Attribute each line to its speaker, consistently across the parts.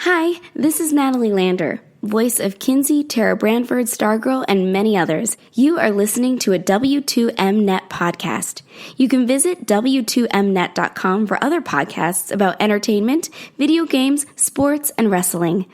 Speaker 1: Hi, this is Natalie Lander, voice of Kinsey, Tara Branford, Stargirl, and many others. You are listening to a W2Mnet podcast. You can visit W2Mnet.com for other podcasts about entertainment, video games, sports, and wrestling.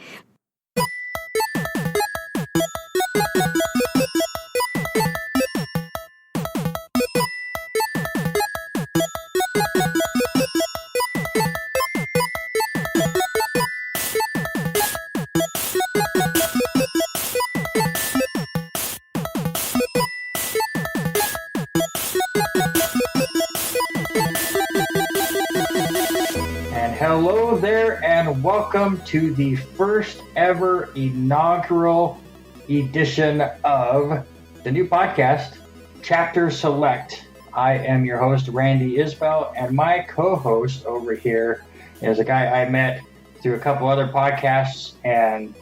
Speaker 2: Hello there, and welcome to the first ever inaugural edition of the new podcast, Chapter Select. I am your host, Randy Isbelle, and my co-host over here is a guy I met through a couple other podcasts, and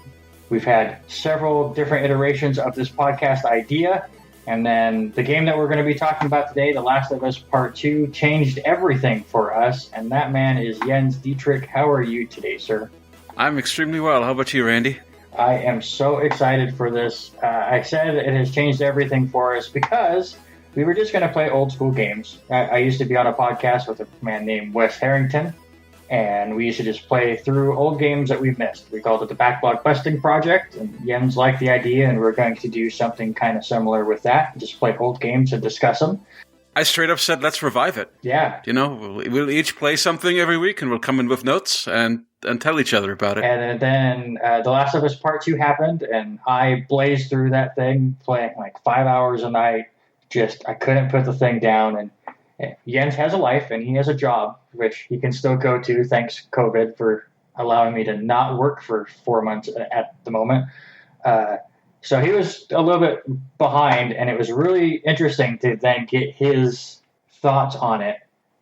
Speaker 2: we've had several different iterations of this podcast idea. And then the game that we're going to be talking about today, The Last of Us Part 2, changed everything for us. And that man is Jens Dietrich. How are you today, sir?
Speaker 3: I'm extremely well. How about you, Randy?
Speaker 2: I am so excited for this. I said it has changed everything for us because we were just going to play old school games. I used to be on a podcast with a man named Wes Harrington, and we used to just play through old games that we've missed. We called it the Backlog Questing Project, and Jens liked the idea, and we're going to do something kind of similar with that. Just play old games and discuss them.
Speaker 3: I straight up said, let's revive it.
Speaker 2: Yeah.
Speaker 3: You know, we'll each play something every week, and we'll come in with notes and tell each other about it.
Speaker 2: And then The Last of Us Part 2 happened, and I blazed through that thing, playing like 5 hours a night. I couldn't put the thing down, and Jens has a life and he has a job, which he can still go to, thanks COVID for allowing me to not work for 4 months at the moment. So he was a little bit behind, and it was really interesting to then get his thoughts on it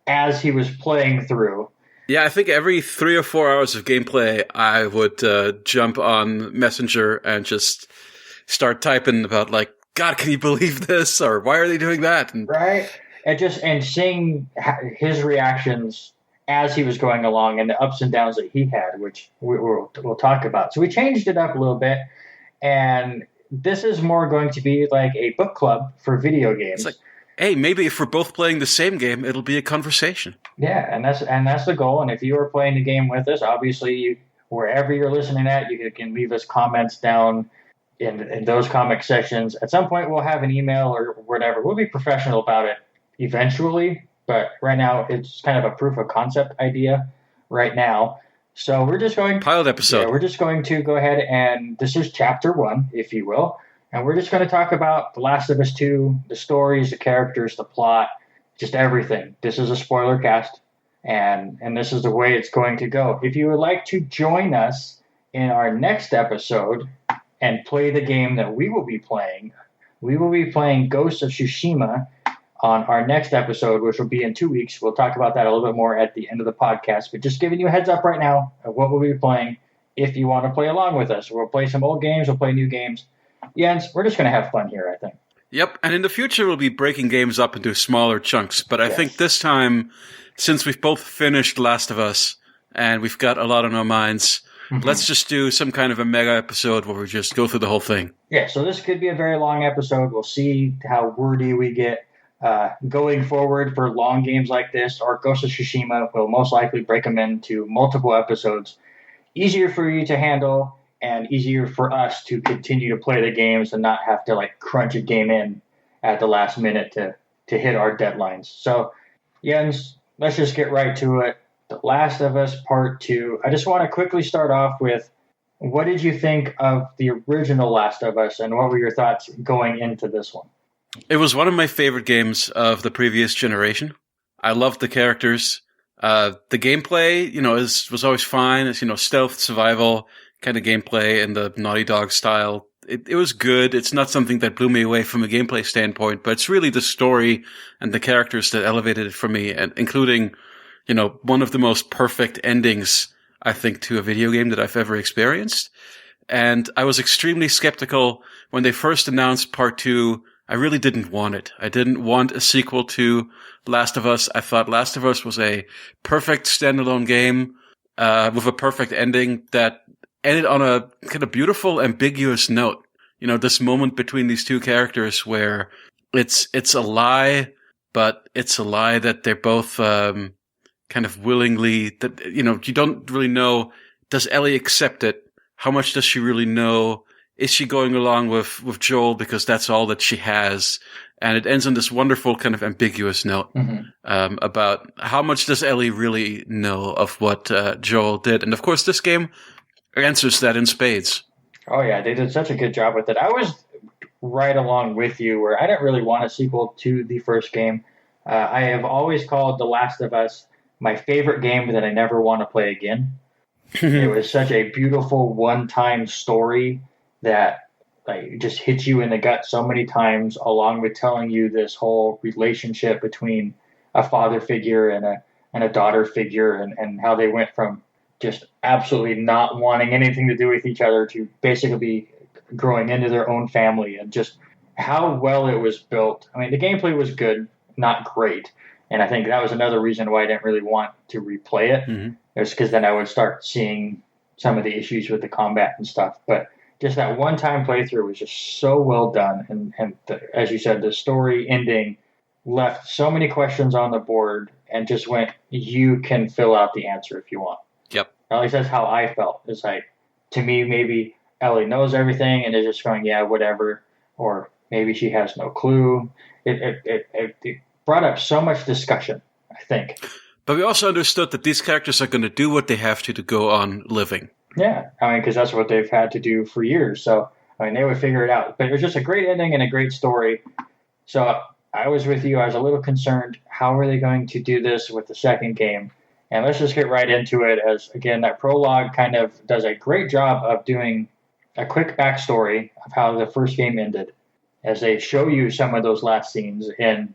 Speaker 2: as he was playing through.
Speaker 3: Yeah, I think every 3 or 4 hours of gameplay, I would jump on Messenger and just start typing about, like, God, can you believe this? Or why are they doing that?
Speaker 2: Right. And seeing his reactions as he was going along and the ups and downs that he had, which we'll talk about. So we changed it up a little bit, and this is more going to be like a book club for video games.
Speaker 3: It's like, hey, maybe if we're both playing the same game, it'll be a conversation.
Speaker 2: Yeah, and that's the goal. And if you are playing the game with us, obviously, wherever you're listening at, you can leave us comments down in those comic sections. At some point, we'll have an email or whatever. We'll be professional about it eventually, but right now it's kind of a proof of concept idea right now. So we're just going
Speaker 3: pilot episode.
Speaker 2: Yeah, we're just going to go ahead, and this is chapter 1, if you will, and we're just going to talk about The Last of Us 2, the stories, the characters, the plot, just everything. This is a spoiler cast, and this is the way it's going to go. If you would like to join us in our next episode and play the game that we will be playing Ghost of Tsushima on our next episode, which will be in 2 weeks. We'll talk about that a little bit more at the end of the podcast, but just giving you a heads up right now of what we'll be playing if you want to play along with us. We'll play some old games, we'll play new games. Jens, we're just going to have fun here, I think.
Speaker 3: Yep, and in the future we'll be breaking games up into smaller chunks, but I think this time, since we've both finished Last of Us and we've got a lot on our minds, let's just do some kind of a mega episode where we just go through the whole thing.
Speaker 2: Yeah, so this could be a very long episode. We'll see how wordy we get. Going forward for long games like this, or Ghost of Tsushima, will most likely break them into multiple episodes. Easier for you to handle and easier for us to continue to play the games and not have to like crunch a game in at the last minute to hit our deadlines. So, Jens, let's just get right to it. The Last of Us Part 2. I just want to quickly start off with, what did you think of the original Last of Us, and what were your thoughts going into this one?
Speaker 3: It was one of my favorite games of the previous generation. I loved the characters. The gameplay, was always fine. It's, stealth, survival kind of gameplay in the Naughty Dog style. It was good. It's not something that blew me away from a gameplay standpoint, but it's really the story and the characters that elevated it for me, and including, one of the most perfect endings, I think, to a video game that I've ever experienced. And I was extremely skeptical when they first announced Part 2. I really didn't want it. I didn't want a sequel to Last of Us. I thought Last of Us was a perfect standalone game with a perfect ending that ended on a kind of beautiful, ambiguous note. This moment between these two characters where it's a lie, but it's a lie that they're both kind of willingly, that you don't really know, does Ellie accept it? How much does she really know? Is she going along with Joel because that's all that she has? And it ends on this wonderful kind of ambiguous note about how much does Ellie really know of what Joel did. And of course, this game answers that in spades.
Speaker 2: Oh, yeah, they did such a good job with it. I was right along with you where I didn't really want a sequel to the first game. I have always called The Last of Us my favorite game that I never want to play again. It was such a beautiful one-time story that just hits you in the gut so many times, along with telling you this whole relationship between a father figure and a daughter figure, and how they went from just absolutely not wanting anything to do with each other to basically growing into their own family, and just how well it was built. I mean, the gameplay was good, not great. And I think that was another reason why I didn't really want to replay it. It was because then I would start seeing some of the issues with the combat and stuff. But just that one-time playthrough was just so well done. And as you said, the story ending left so many questions on the board and just went, you can fill out the answer if you want.
Speaker 3: Yep.
Speaker 2: At least that's how I felt. It's like, to me, maybe Ellie knows everything and is just going, yeah, whatever. Or maybe she has no clue. It brought up so much discussion, I think.
Speaker 3: But we also understood that these characters are going to do what they have to go on living.
Speaker 2: Yeah, I mean, because that's what they've had to do for years. So, I mean, they would figure it out. But it was just a great ending and a great story. So I was with you. I was a little concerned. How are they going to do this with the second game? And let's just get right into it, as, again, that prologue kind of does a great job of doing a quick backstory of how the first game ended, as they show you some of those last scenes in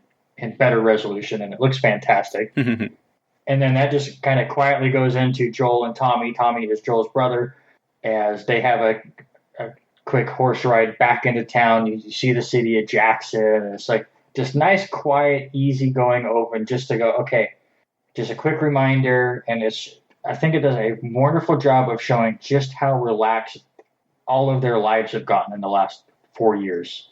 Speaker 2: better resolution, and it looks fantastic. And then that just kind of quietly goes into Joel and Tommy. Tommy is Joel's brother, as they have a quick horse ride back into town. You see the city of Jackson, and it's like just nice, quiet, easy-going open, just to go, okay, just a quick reminder. And I think it does a wonderful job of showing just how relaxed all of their lives have gotten in the last 4 years.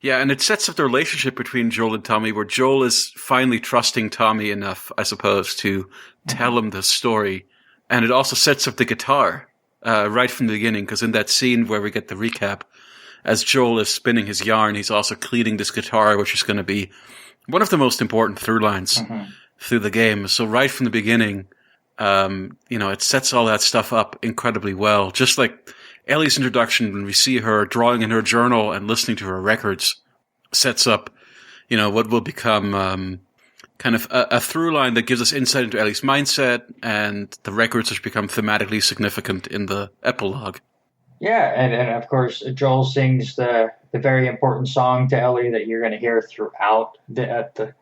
Speaker 3: Yeah, and it sets up the relationship between Joel and Tommy, where Joel is finally trusting Tommy enough, I suppose, to tell him the story. And it also sets up the guitar right from the beginning, because in that scene where we get the recap, as Joel is spinning his yarn, he's also cleaning this guitar, which is going to be one of the most important through lines through the game. So right from the beginning, it sets all that stuff up incredibly well. Just like Ellie's introduction, when we see her drawing in her journal and listening to her records, sets up, what will become kind of a through line that gives us insight into Ellie's mindset, and the records which become thematically significant in the epilogue.
Speaker 2: Yeah, and of course, Joel sings the very important song to Ellie that you're going to hear throughout the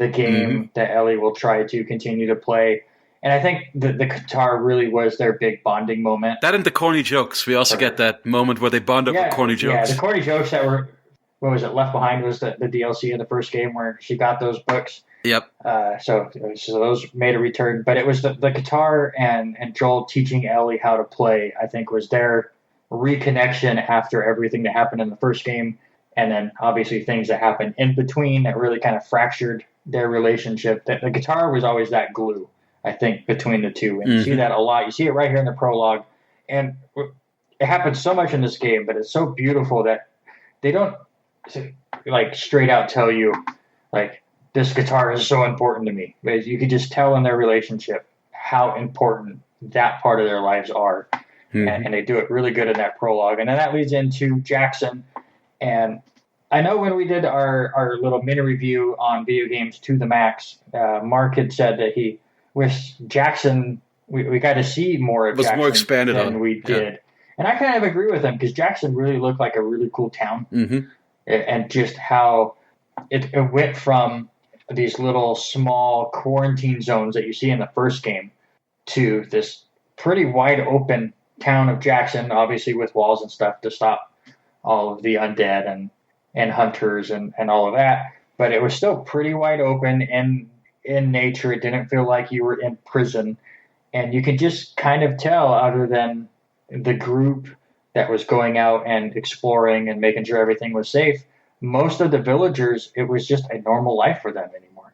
Speaker 2: game that Ellie will try to continue to play. And I think the guitar really was their big bonding moment.
Speaker 3: That and the corny jokes. We also get that moment where they bond up with corny jokes.
Speaker 2: Yeah, the corny jokes that were, what was it, Left Behind was the DLC of the first game where she got those books.
Speaker 3: Yep.
Speaker 2: So those made a return. But it was the guitar and Joel teaching Ellie how to play, I think, was their reconnection after everything that happened in the first game. And then obviously things that happened in between that really kind of fractured their relationship. The guitar was always that glue, I think, between the two. And you see that a lot. You see it right here in the prologue. And it happens so much in this game, but it's so beautiful that they don't straight out tell you, this guitar is so important to me. But you can just tell in their relationship how important that part of their lives are. And they do it really good in that prologue. And then that leads into Jackson. And I know when we did our little mini review on video games to the max, Mark had said that he wished Jackson, we got to see more of Jackson
Speaker 3: more expanded
Speaker 2: than we did. Yeah. And I kind of agree with him, because Jackson really looked like a really cool town. And just how it went from these little small quarantine zones that you see in the first game to this pretty wide open town of Jackson, obviously with walls and stuff to stop all of the undead and hunters and all of that. But it was still pretty wide open and in nature. It didn't feel like you were in prison. And you could just kind of tell, other than the group that was going out and exploring and making sure everything was safe, most of the villagers, it was just a normal life for them anymore.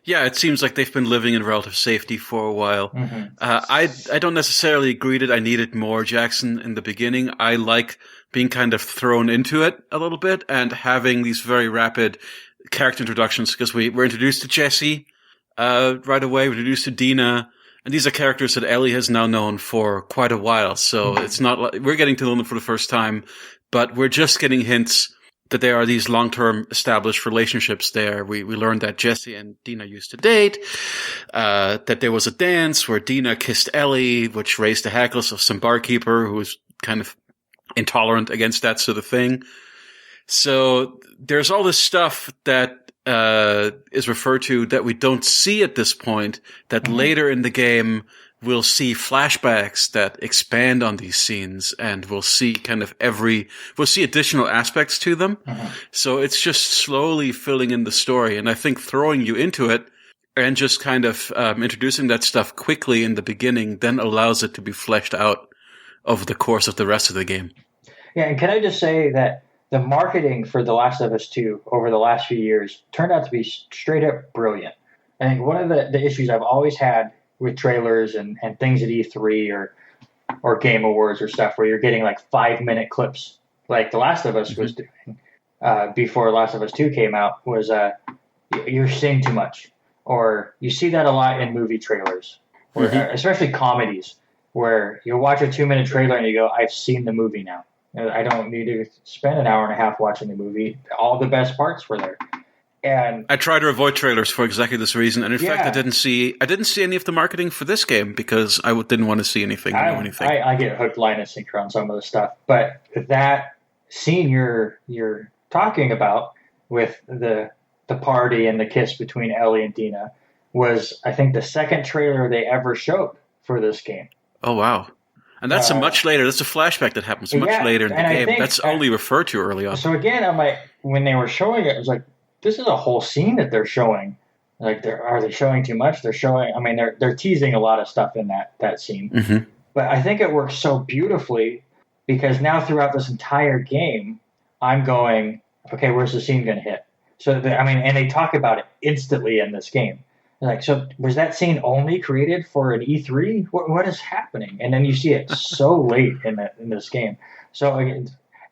Speaker 3: Yeah, it seems like they've been living in relative safety for a while.
Speaker 2: Mm-hmm.
Speaker 3: I don't necessarily agree that I needed more Jackson in the beginning. I like being kind of thrown into it a little bit and having these very rapid character introductions, because we're introduced to Jesse right away, we're introduced to Dina, and these are characters that Ellie has now known for quite a while. So it's not like we're getting to know them for the first time, but we're just getting hints that there are these long-term established relationships there. We learned that Jesse and Dina used to date, that there was a dance where Dina kissed Ellie, which raised the hackles of some barkeeper who was kind of intolerant against that sort of thing. So there's all this stuff that is referred to that we don't see at this point, that later in the game we'll see flashbacks that expand on these scenes, and we'll see we'll see additional aspects to them. So it's just slowly filling in the story. And I think throwing you into it and just kind of introducing that stuff quickly in the beginning then allows it to be fleshed out over the course of the rest of the game.
Speaker 2: Yeah, and can I just say that the marketing for The Last of Us 2 over the last few years turned out to be straight up brilliant. I think one of the issues I've always had with trailers and things at E3 or Game Awards or stuff where you're getting like 5-minute clips like The Last of Us was doing before Last of Us 2 came out, was you're seeing too much. Or you see that a lot in movie trailers, especially comedies, where you watch a 2-minute trailer and you go, I've seen the movie now. I don't need to spend an hour and a half watching the movie. All the best parts were there. And
Speaker 3: I try to avoid trailers for exactly this reason. And in fact, I didn't see any of the marketing for this game because I didn't want to see anything.
Speaker 2: I get hooked, line, and sinker on some of the stuff. But that scene you're talking about with the party and the kiss between Ellie and Dina was, I think, the second trailer they ever showed for this game.
Speaker 3: Oh, wow. And that's that's a flashback that happens much later in the game. That's only referred to early on.
Speaker 2: So again, I'm like, when they were showing it, it was like, this is a whole scene that they're showing. Like, are they showing too much? They're teasing a lot of stuff in that scene. But I think it works so beautifully because now throughout this entire game, I'm going, okay, where's the scene going to hit? So, and they talk about it instantly in this game. Like, so was that scene only created for an E3? What is happening? And then you see it so late in this game. So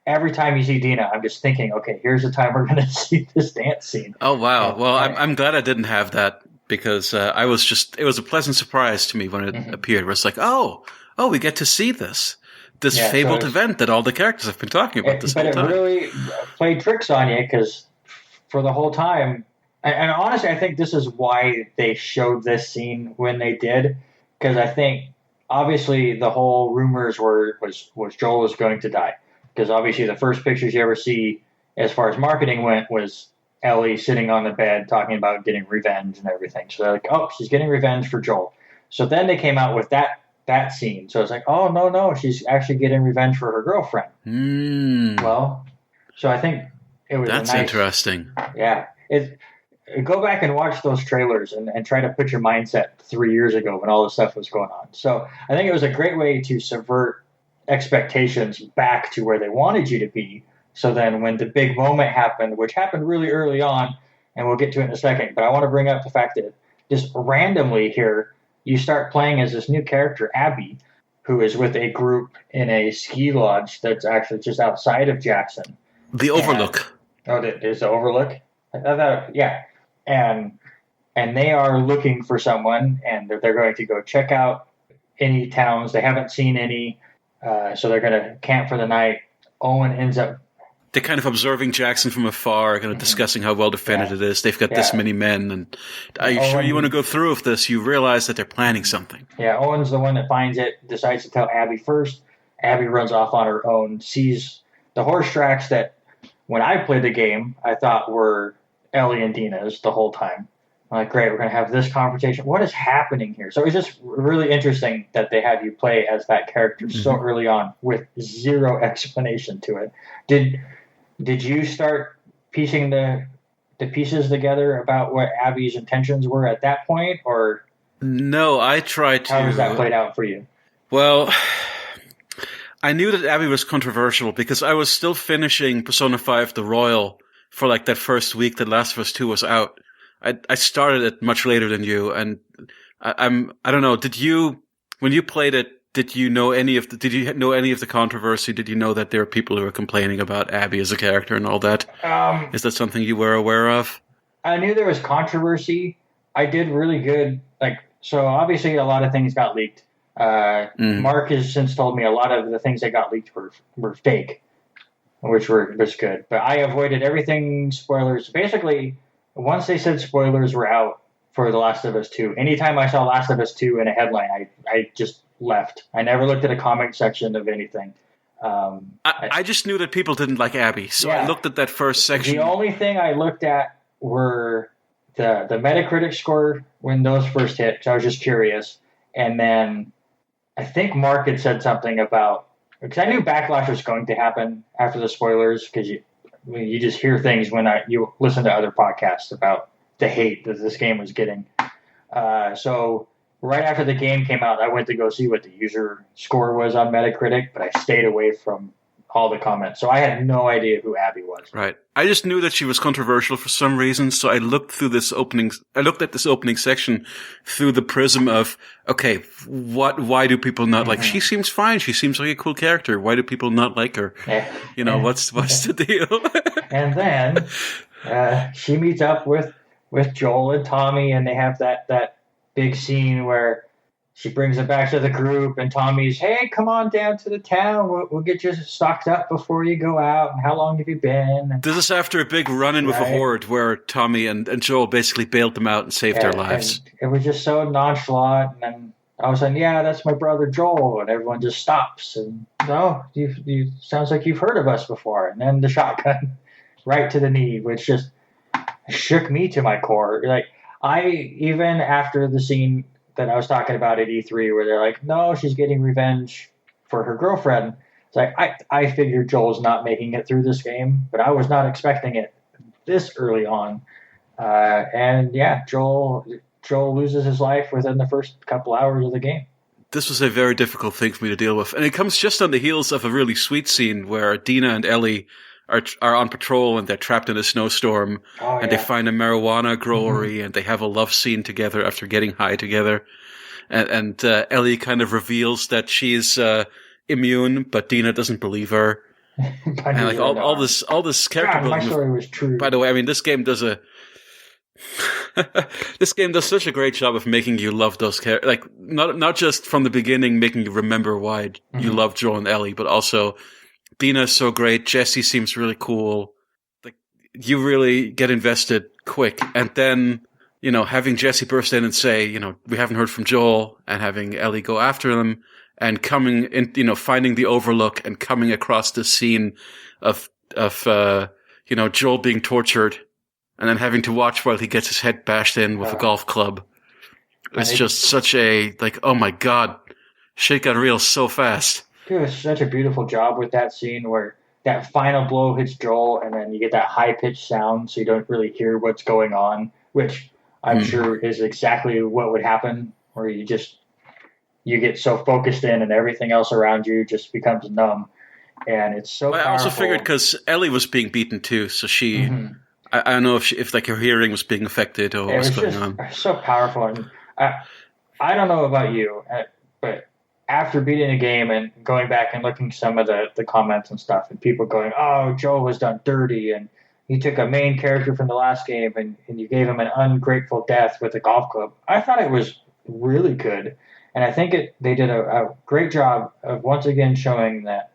Speaker 2: every time you see Dina, I'm just thinking, okay, here's the time we're going to see this dance scene.
Speaker 3: Oh, wow. Well, I'm glad I didn't have that because it was a pleasant surprise to me when it appeared. Where it's like, oh, we get to see this fabled event that all the characters have been talking about this whole time.
Speaker 2: But it really played tricks on you because for the whole time, and honestly, I think this is why they showed this scene when they did, because I think obviously the whole rumors was Joel was going to die, because obviously the first pictures you ever see as far as marketing went was Ellie sitting on the bed talking about getting revenge and everything. So they're like, oh, she's getting revenge for Joel. So then they came out with that scene. So it's like, oh no, she's actually getting revenge for her girlfriend. Well, so I think it was
Speaker 3: that's interesting.
Speaker 2: Yeah. Go back and watch those trailers and try to put your mindset 3 years ago when all this stuff was going on. So I think it was a great way to subvert expectations back to where they wanted you to be. So then when the big moment happened, which happened really early on, and we'll get to it in a second, but I want to bring up the fact that just randomly here, you start playing as this new character, Abby, who is with a group in a ski lodge that's actually just outside of Jackson.
Speaker 3: The Overlook.
Speaker 2: There's the Overlook? I thought, yeah. And they are looking for someone, and they're going to go check out any towns. They haven't seen any, so they're going to camp for the night. Owen ends up...
Speaker 3: They're kind of observing Jackson from afar, kind of discussing how well defended it is. They've got this many men, and are you sure you want to go through with this? You realize that they're planning something.
Speaker 2: Yeah, Owen's the one that finds it, decides to tell Abby first. Abby runs off on her own, sees the horse tracks that when I played the game, I thought were Ellie and Dina's the whole time. I'm like, great, we're going to have this confrontation. What is happening here? So it's just really interesting that they have you play as that character so early on with zero explanation to it. Did you start piecing the pieces together about what Abby's intentions were at that point, or
Speaker 3: no? I tried to.
Speaker 2: How has that played out for you?
Speaker 3: Well, I knew that Abby was controversial because I was still finishing Persona 5 The Royal for like that first week that Last of Us 2 was out. I started it much later than you, and I don't know, when you played it, did you know any of the controversy? Did you know that there are people who are complaining about Abby as a character and all that? Is that something you were aware of?
Speaker 2: I knew there was controversy. I did really good. So obviously a lot of things got leaked. Mark has since told me a lot of the things that got leaked were fake, which was good. But I avoided everything spoilers. Basically, once they said spoilers were out for The Last of Us 2, anytime I saw Last of Us 2 in a headline, I just left. I never looked at a comment section of anything.
Speaker 3: I just knew that people didn't like Abby, so I looked at that first section.
Speaker 2: The only thing I looked at were the Metacritic score when those first hit, so I was just curious. And then I think Mark had said something about, because I knew backlash was going to happen after the spoilers, because you just hear things when you listen to other podcasts about the hate that this game was getting. So right after the game came out, I went to go see what the user score was on Metacritic, but I stayed away from all the comments. So I had no idea who Abby was.
Speaker 3: Right. I just knew that she was controversial for some reason, so I looked at this opening section through the prism of, okay, why do people not like, she seems fine, she seems like a cool character, why do people not like her? What's the deal?
Speaker 2: And then she meets up with Joel and Tommy, and they have that big scene where she brings it back to the group, and Tommy's, hey, come on down to the town. We'll get you stocked up before you go out. And how long have you been? And,
Speaker 3: this is after a big run-in with a horde where Tommy and Joel basically bailed them out and saved their lives.
Speaker 2: It was just so nonchalant. And then I was like, yeah, that's my brother Joel. And everyone just stops. And, you sounds like you've heard of us before. And then the shotgun right to the knee, which just shook me to my core. Like, even after the scene that I was talking about at E3 where they're like, no, she's getting revenge for her girlfriend. It's like, I figured Joel's not making it through this game, but I was not expecting it this early on. Joel loses his life within the first couple hours of the game.
Speaker 3: This was a very difficult thing for me to deal with. And it comes just on the heels of a really sweet scene where Dina and Ellie are on patrol and they're trapped in a snowstorm and they find a marijuana growery and they have a love scene together after getting high together. And Ellie kind of reveals that she's immune, but Dina doesn't believe her. And like all this character building.
Speaker 2: My story was true.
Speaker 3: By the way, I mean, this game does such a great job of making you love those characters. Like not just from the beginning making you remember why you love Joel and Ellie, but also Dina's so great. Jesse seems really cool. Like, you really get invested quick. And then, having Jesse burst in and say, we haven't heard from Joel, and having Ellie go after him, and coming in, finding the overlook and coming across this scene of Joel being tortured and then having to watch while he gets his head bashed in with a golf club. It's just such a, like, oh my God, shit got real so fast.
Speaker 2: It was such a beautiful job with that scene where that final blow hits Joel and then you get that high-pitched sound so you don't really hear what's going on, which I'm sure is exactly what would happen, where you get so focused in and everything else around you just becomes numb. And it's so powerful.
Speaker 3: I also figured because Ellie was being beaten too, so she... I don't know if her hearing was being affected or what's going on.
Speaker 2: It's so powerful. And I don't know about you, but after beating a game and going back and looking at some of the comments and stuff, and people going, oh, Joel was done dirty, and you took a main character from the last game and you gave him an ungrateful death with a golf club. I thought it was really good. And I think they did a great job of once again showing that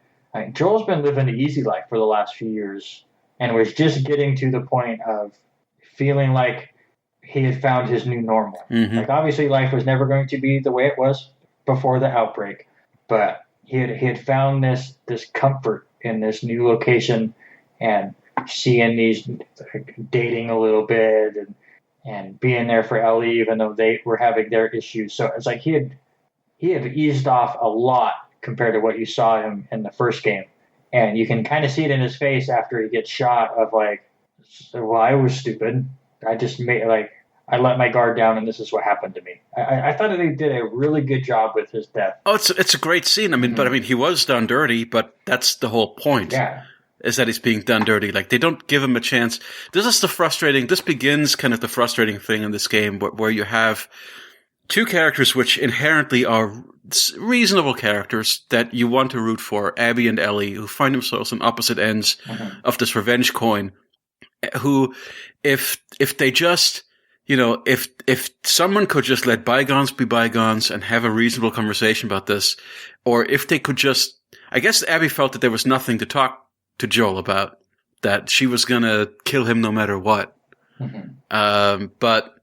Speaker 2: Joel's been living the easy life for the last few years and was just getting to the point of feeling like he had found his new normal. Like, obviously life was never going to be the way it was before the outbreak, but he had found this comfort in this new location and seeing these, dating a little bit and being there for Ellie even though they were having their issues. So it's like he had eased off a lot compared to what you saw him in the first game, and you can kind of see it in his face after he gets shot of like, well, I was stupid. I just made I let my guard down, and this is what happened to me. I thought they did a really good job with his death.
Speaker 3: Oh, it's a great scene. I mean, but I mean, he was done dirty, but that's the whole point.
Speaker 2: Yeah.
Speaker 3: Is that he's being done dirty. Like, they don't give him a chance. This begins kind of the frustrating thing in this game where you have two characters which inherently are reasonable characters that you want to root for, Abby and Ellie, who find themselves on opposite ends of this revenge coin, who, if they just, if someone could just let bygones be bygones and have a reasonable conversation about this, or if they could just, I guess Abby felt that there was nothing to talk to Joel about, that she was gonna kill him no matter what. But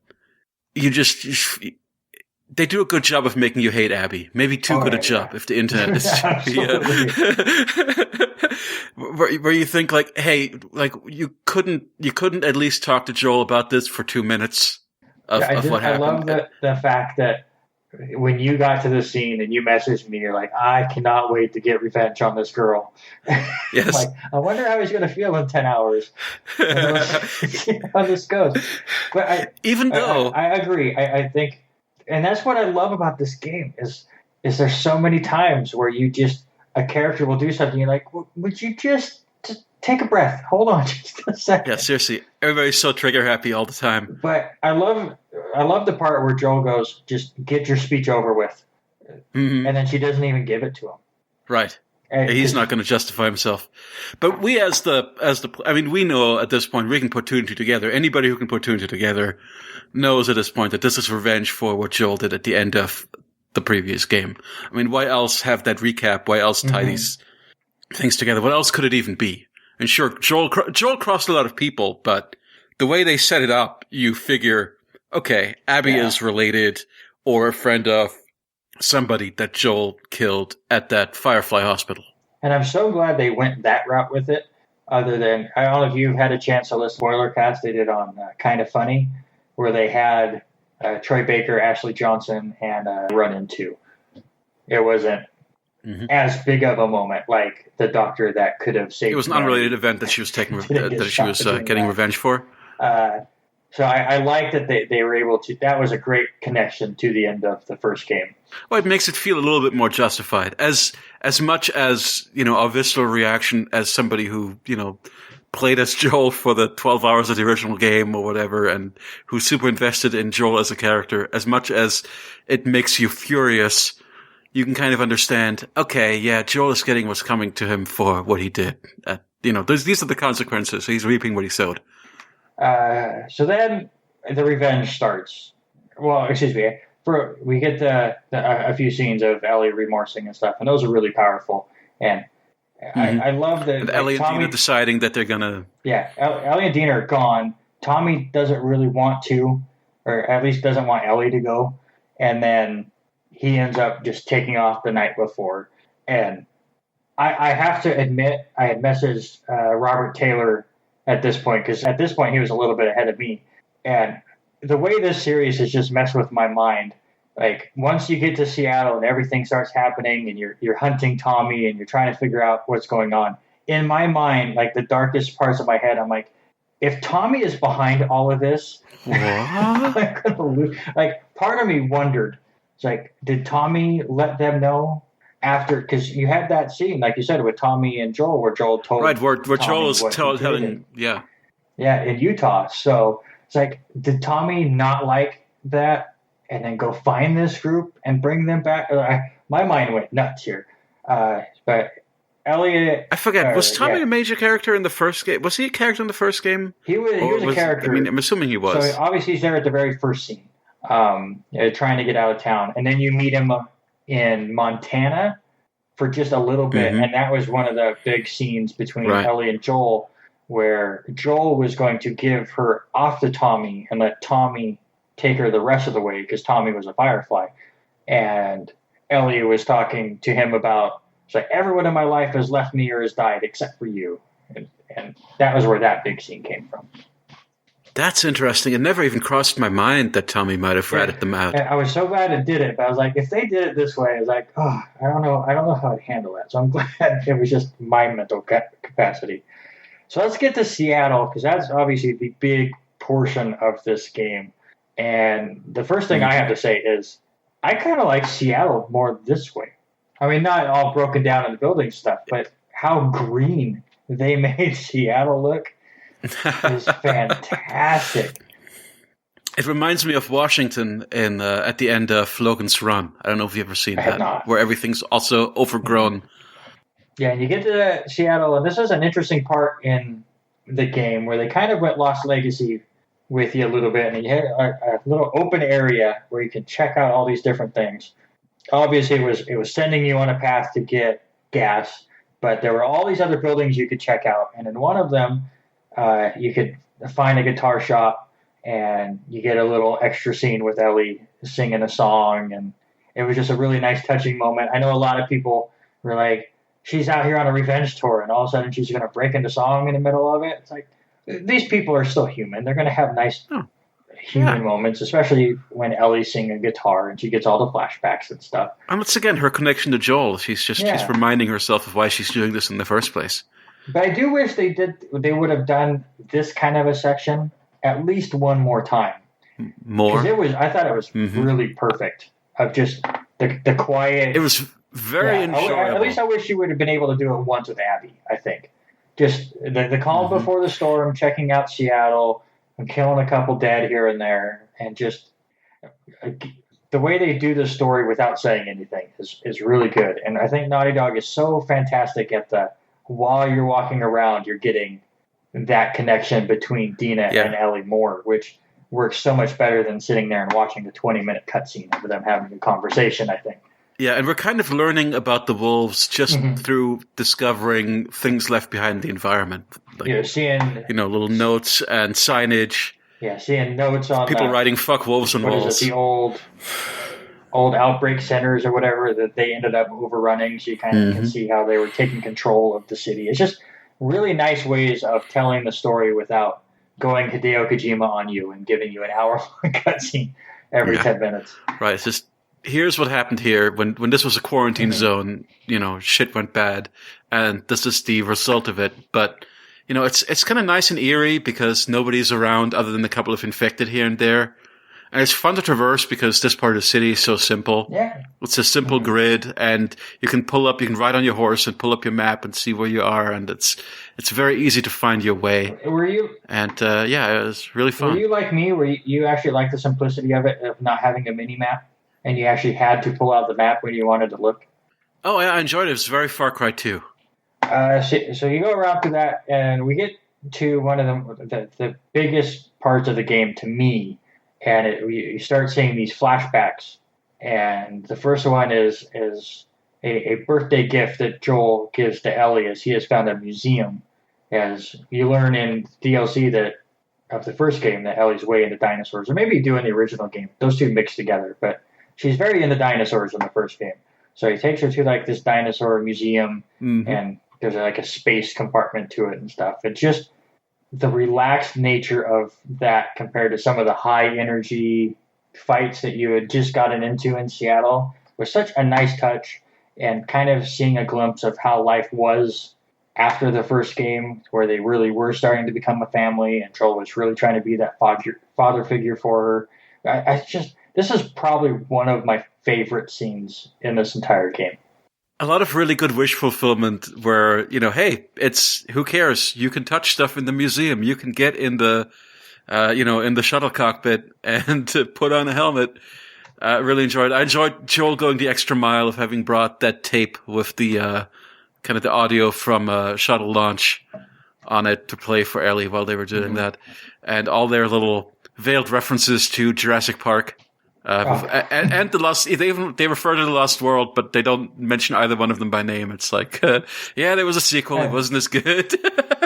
Speaker 3: they do a good job of making you hate Abby. Maybe too good a job if the internet is where you think like, hey, like you couldn't at least talk to Joel about this for 2 minutes of what happened.
Speaker 2: I love the fact that when you got to the scene and you messaged me, you're like, I cannot wait to get revenge on this girl.
Speaker 3: Yes.
Speaker 2: Like, I wonder how he's going to feel in 10 hours. See how this goes. But I agree. I think, and that's what I love about this game is there's so many times where a character will do something. You're like, would you just take a breath? Hold on just a second.
Speaker 3: Yeah, seriously. Everybody's so trigger happy all the time.
Speaker 2: But I love the part where Joel goes, just get your speech over with. And then she doesn't even give it to him.
Speaker 3: Right. He's not going to justify himself. But we we know at this point we can put two and two together. Anybody who can put two and two together knows at this point that this is revenge for what Joel did at the end of the previous game. I mean, why else have that recap? Why else tie these things together? What else could it even be? And sure, Joel crossed a lot of people, but the way they set it up, you figure, okay, Abby is related or a friend of somebody that Joel killed at that Firefly hospital.
Speaker 2: And I'm so glad they went that route with it. Other than, I don't know if you've had a chance to listen to spoiler cast they did on Kind of Funny, where they had Troy Baker, Ashley Johnson, and run into. It wasn't as big of a moment like the doctor that could have saved.
Speaker 3: It was an unrelated event that she was taking getting revenge for.
Speaker 2: So I like that they were able to. That was a great connection to the end of the first game.
Speaker 3: Well, it makes it feel a little bit more justified. As much as a visceral reaction as somebody who played as Joel for the 12 hours of the original game or whatever, and who's super invested in Joel as a character. As much as it makes you furious, you can kind of understand, okay, yeah, Joel is getting what's coming to him for what he did. These are the consequences. He's reaping what he sowed.
Speaker 2: So then the revenge starts. Well, excuse me. We get a few scenes of Ellie remorsing and stuff, and those are really powerful. And I love that.
Speaker 3: And Ellie and Dina deciding that they're gonna.
Speaker 2: Yeah, Ellie and Dina are gone. Tommy doesn't really want to, or at least doesn't want Ellie to go, and then he ends up just taking off the night before. And I have to admit, I had messaged Robert Taylor at this point, because at this point he was a little bit ahead of me. And the way this series has just messed with my mind, like once you get to Seattle and everything starts happening and you're hunting Tommy and you're trying to figure out what's going on, in my mind, like the darkest parts of my head, I'm like, if Tommy is behind all of this, like part of me wondered, it's like, did Tommy let them know after? Because you had that scene, like you said, with Tommy and Joel, where Joel told
Speaker 3: where Joel is telling,
Speaker 2: in Utah. So it's like, did Tommy not like that, and then go find this group and bring them back? My mind went nuts here. But Elliot,
Speaker 3: I forget. Was Tommy a major character in the first game? Was he a character in the first game?
Speaker 2: He was a character.
Speaker 3: I mean, I'm assuming he was.
Speaker 2: So obviously he's there at the very first scene, trying to get out of town, and then you meet him in Montana for just a little bit, and that was one of the big scenes between Ellie and Joel, where Joel was going to give her off to Tommy and let Tommy take her the rest of the way because Tommy was a Firefly, and Ellie was talking to him about, it's like, everyone in my life has left me or has died except for you, and that was where that big scene came from.
Speaker 3: That's interesting. It never even crossed my mind that Tommy might have ratted them out.
Speaker 2: I was so glad it did it, but I was like, if they did it this way, I was like, I don't know how I'd handle that. So I'm glad it was just my mental capacity. So let's get to Seattle, because that's obviously the big portion of this game. And the first thing I have to say is I kind of like Seattle more this way. I mean, not all broken down in the building stuff, but how green they made Seattle look is fantastic.
Speaker 3: It reminds me of Washington in at the end of Logan's Run. I don't know if you've ever seen that, where everything's also overgrown.
Speaker 2: Yeah, and you get to Seattle, and this is an interesting part in the game where they kind of went Lost Legacy with you a little bit, and you had a little open area where you can check out all these different things. Obviously, it was sending you on a path to get gas, but there were all these other buildings you could check out, and in one of them, you could find a guitar shop, and you get a little extra scene with Ellie singing a song, and it was just a really nice, touching moment. I know a lot of people were like, she's out here on a revenge tour, and all of a sudden she's going to break into song in the middle of it. It's like, these people are still human. They're going to have nice human moments, especially when Ellie's singing guitar and she gets all the flashbacks and stuff.
Speaker 3: And it's again her connection to Joel. She's reminding herself of why she's doing this in the first place.
Speaker 2: But I do wish they would have done this kind of a section at least one more time.
Speaker 3: More?
Speaker 2: Because I thought it was really perfect of just the quiet.
Speaker 3: It was very enjoyable.
Speaker 2: At least I wish you would have been able to do it once with Abby, I think. Just the calm before the storm, checking out Seattle, and killing a couple dead here and there, and just the way they do the story without saying anything is really good. And I think Naughty Dog is so fantastic at while you're walking around, you're getting that connection between Dina and Ellie more, which works so much better than sitting there and watching a 20-minute cutscene of them having a conversation, I think.
Speaker 3: Yeah, and we're kind of learning about the wolves just through discovering things left behind in the environment. Like,
Speaker 2: seeing
Speaker 3: little notes and signage.
Speaker 2: Yeah, seeing notes on
Speaker 3: people writing "fuck wolves" on walls.
Speaker 2: The old outbreak centers or whatever that they ended up overrunning. So you kind of can see how they were taking control of the city. It's just really nice ways of telling the story without going Hideo Kojima on you and giving you an hour-long cutscene every 10 minutes.
Speaker 3: Right. It's just, here's what happened here. When this was a quarantine zone, shit went bad. And this is the result of it. But, it's kind of nice and eerie because nobody's around other than a couple of infected here and there. And it's fun to traverse because this part of the city is so simple. Yeah. It's a simple grid, and you can ride on your horse and pull up your map and see where you are, and it's very easy to find your way.
Speaker 2: Were you?
Speaker 3: And it was really fun.
Speaker 2: Were you like me, where you actually liked the simplicity of it, of not having a mini map, and you actually had to pull out the map when you wanted to look?
Speaker 3: Oh, I enjoyed it. It was very Far Cry 2.
Speaker 2: So you go around to that, and we get to one of the biggest parts of the game to me. And you start seeing these flashbacks, and the first one is a birthday gift that Joel gives to Ellie as he has found a museum. As you learn in DLC of the first game that Ellie's way into dinosaurs, or maybe you do in the original game. Those two mixed together, but she's very into dinosaurs in the first game. So he takes her to like this dinosaur museum, and there's like a space compartment to it and stuff. It's just the relaxed nature of that compared to some of the high energy fights that you had just gotten into in Seattle was such a nice touch, and kind of seeing a glimpse of how life was after the first game, where they really were starting to become a family and Joel was really trying to be that father figure for her. This is probably one of my favorite scenes in this entire game.
Speaker 3: A lot of really good wish fulfillment where, hey, who cares? You can touch stuff in the museum. You can get in the, in the shuttle cockpit and put on a helmet. Really enjoyed it. I enjoyed Joel going the extra mile of having brought that tape with the, kind of the audio from shuttle launch on it to play for Ellie while they were doing that. And all their little veiled references to Jurassic Park. And the Lost, they refer to the Lost World, but they don't mention either one of them by name. It's like, there was a sequel. It wasn't as good.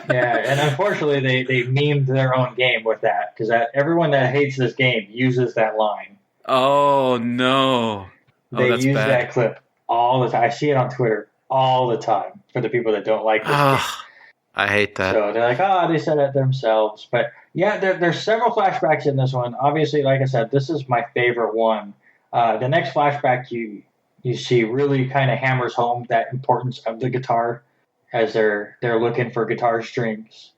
Speaker 2: And unfortunately, they memed their own game with that, because everyone that hates this game uses that line.
Speaker 3: Oh no!
Speaker 2: They use
Speaker 3: bad.
Speaker 2: that clip all the time. I see it on Twitter all the time for the people that don't like this game.
Speaker 3: I hate that.
Speaker 2: So they're like, they said it themselves. But yeah, there's several flashbacks in this one. Obviously, like I said, this is my favorite one. The next flashback you see really kind of hammers home that importance of the guitar as they're looking for guitar strings.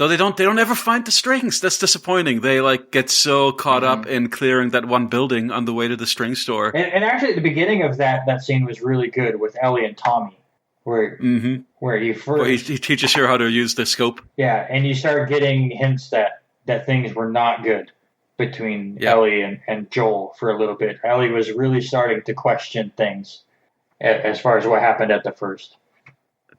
Speaker 3: Though they don't ever find the strings. That's disappointing. They get so caught up in clearing that one building on the way to the string store.
Speaker 2: And actually, the beginning of that scene was really good with Ellie and Tommy, where you first
Speaker 3: where he teaches her how to use the scope.
Speaker 2: Yeah, and you start getting hints that things were not good between Ellie and Joel for a little bit. Ellie was really starting to question things as far as what happened at the first.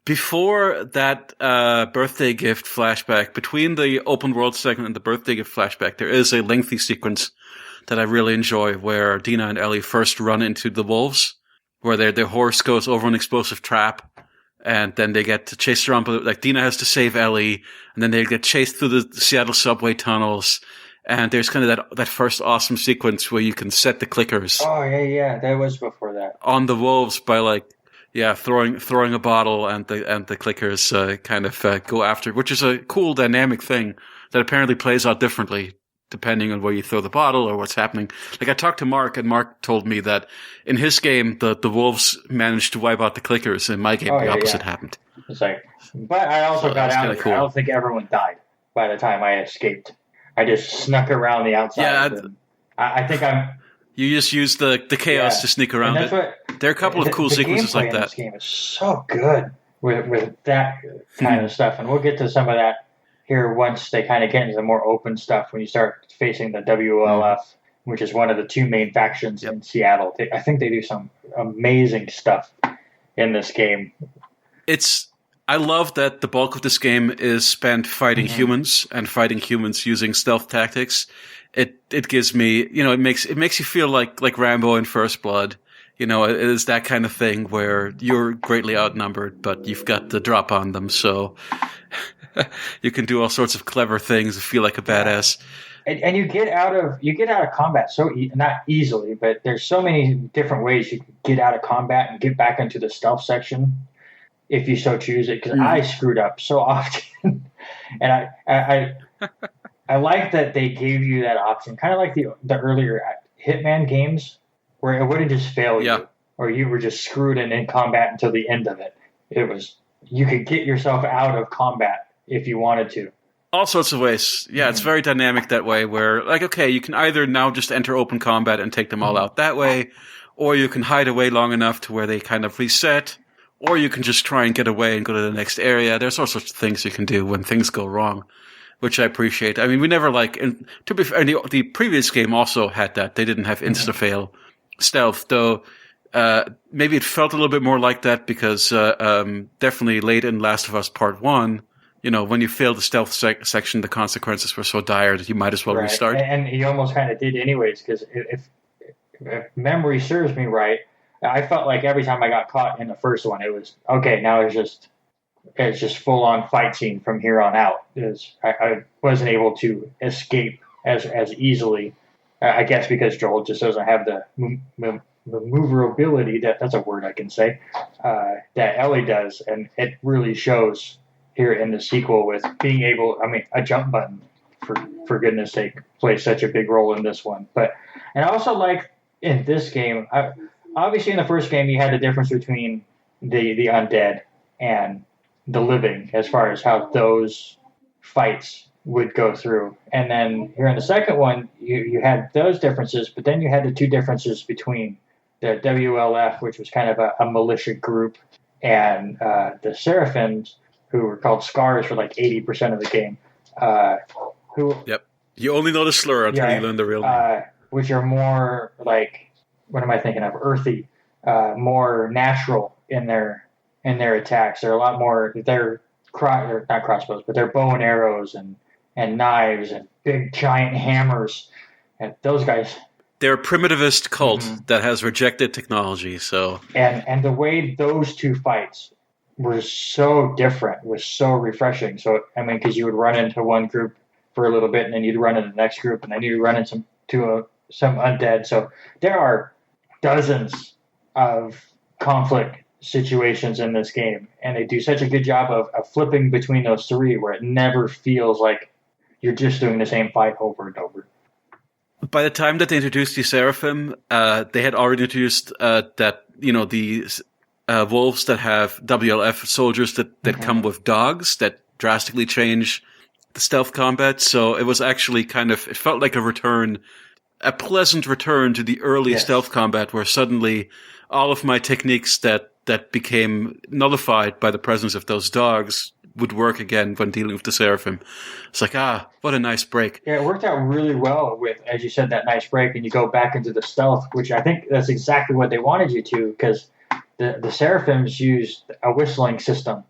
Speaker 3: Before that birthday gift flashback, between the open world segment and the birthday gift flashback, there is a lengthy sequence that I really enjoy where Dina and Ellie first run into the wolves, where their horse goes over an explosive trap, and then they get chased around. Dina has to save Ellie, and then they get chased through the Seattle subway tunnels. And there's kind of that first awesome sequence where you can set the clickers.
Speaker 2: Oh yeah, that was before that.
Speaker 3: On the wolves by throwing a bottle, and the clickers kind of go after, which is a cool dynamic thing that apparently plays out differently depending on where you throw the bottle or what's happening. I talked to Mark, and Mark told me that in his game the wolves managed to wipe out the clickers. In my game, the opposite happened.
Speaker 2: It's but I also got out of there. Cool. I don't think everyone died by the time I escaped. I just snuck around the outside. Yeah, I think
Speaker 3: you just use the chaos to sneak around it. There are a couple of cool sequences like that.
Speaker 2: This game is so good with that kind of stuff, and we'll get to some of that here once they kind of get into the more open stuff when you start facing the WLF, which is one of the two main factions in Seattle. I think they do some amazing stuff in this game. I love that the bulk of this game is spent fighting humans, and fighting humans using stealth tactics. It gives me, it makes you feel like Rambo in First Blood. It is that kind of thing where you're greatly outnumbered, but you've got the drop on them, so you can do all sorts of clever things and feel like a badass. And you get out of combat not easily, but there's so many different ways you can get out of combat and get back into the stealth section if you so choose it. Because I screwed up so often, and I like that they gave you that option, kind of like the earlier Hitman games, where it wouldn't just fail you, or you were just screwed in combat until the end of it. It was, you could get yourself out of combat if you wanted to.
Speaker 3: All sorts of ways. Yeah, it's very dynamic that way, where, you can either now just enter open combat and take them all out that way, or you can hide away long enough to where they kind of reset, or you can just try and get away and go to the next area. There's all sorts of things you can do when things go wrong, which I appreciate. I mean, we never to be fair, the previous game also had that. They didn't have insta-fail stealth, though maybe it felt a little bit more like that because definitely late in Last of Us Part 1, when you failed the stealth section, the consequences were so dire that you might as well restart.
Speaker 2: And you almost kind of did anyways, because if memory serves me right, I felt like every time I got caught in the first one, it was, okay, now it's just full-on fight scene from here on out. I wasn't able to escape as easily, I guess because Joel just doesn't have the maneuverability, that's a word I can say, that Ellie does, and it really shows here in the sequel with being able, a jump button, for goodness sake, plays such a big role in this one. And I also like in this game, obviously in the first game you had the difference between the undead and the living as far as how those fights would go through. And then here in the second one, you had those differences, but then you had the two differences between the WLF, which was kind of a militia group, and the Seraphims, who were called Scars for 80% of the game.
Speaker 3: Yep. You only know the slur until you learn the real name.
Speaker 2: Which are more what am I thinking of? Earthy, more natural in their attacks. They're a lot more. They're not crossbows, but they're bow and arrows and knives and big giant hammers. And those guys.
Speaker 3: They're a primitivist cult that has rejected technology. So
Speaker 2: and the way those two fights were so different was so refreshing. So because you would run into one group for a little bit, and then you'd run into the next group, and then you'd run into some undead. So there are dozens of conflict situations in this game, and they do such a good job of flipping between those three, where it never feels like you're just doing the same fight over and over.
Speaker 3: By the time that they introduced the Seraphim, they had already introduced the wolves that have WLF soldiers that come with dogs that drastically change the stealth combat. So it was actually it felt like a pleasant return to the early stealth combat, where suddenly all of my techniques that became nullified by the presence of those dogs would work again when dealing with the Seraphim. It's like, what a nice break.
Speaker 2: Yeah, it worked out really well with, as you said, that nice break, and you go back into the stealth, which I think that's exactly what they wanted you to, because the Seraphims used a whistling system.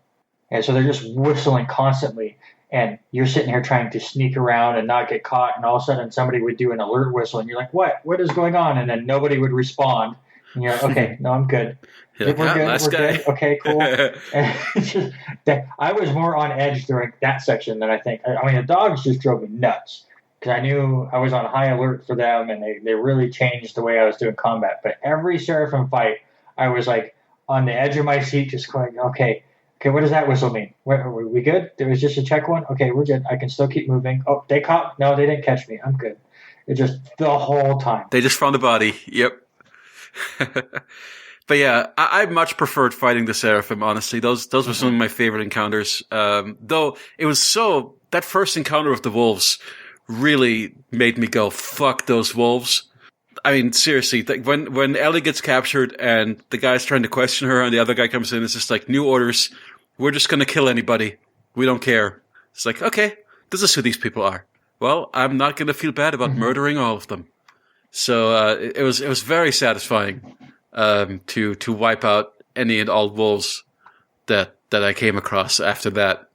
Speaker 2: And so they're just whistling constantly, and you're sitting here trying to sneak around and not get caught, and all of a sudden somebody would do an alert whistle, and you're like, what is going on? And then nobody would respond. And you're like, okay, no, I'm good.
Speaker 3: We're good.
Speaker 2: Okay, cool. I was more on edge during that section than I think. I mean, the dogs just drove me nuts because I knew I was on high alert for them, and they really changed the way I was doing combat. But every Seraphim fight, I was like on the edge of my seat, just going, okay, what does that whistle mean? Were we good? It was just a check one? Okay, we're good. I can still keep moving. Oh, they caught? No, they didn't catch me. I'm good. It just the whole time.
Speaker 3: They just found the body. Yep. But yeah, I much preferred fighting the Seraphim, honestly. Those were some of my favorite encounters. Though it was that first encounter with the wolves really made me go, fuck those wolves. I mean, seriously, when Ellie gets captured and the guy's trying to question her and the other guy comes in, it's just like, new orders. We're just going to kill anybody. We don't care. It's like, okay, this is who these people are. Well, I'm not going to feel bad about murdering all of them. So it was very satisfying to wipe out any and all wolves that I came across after that.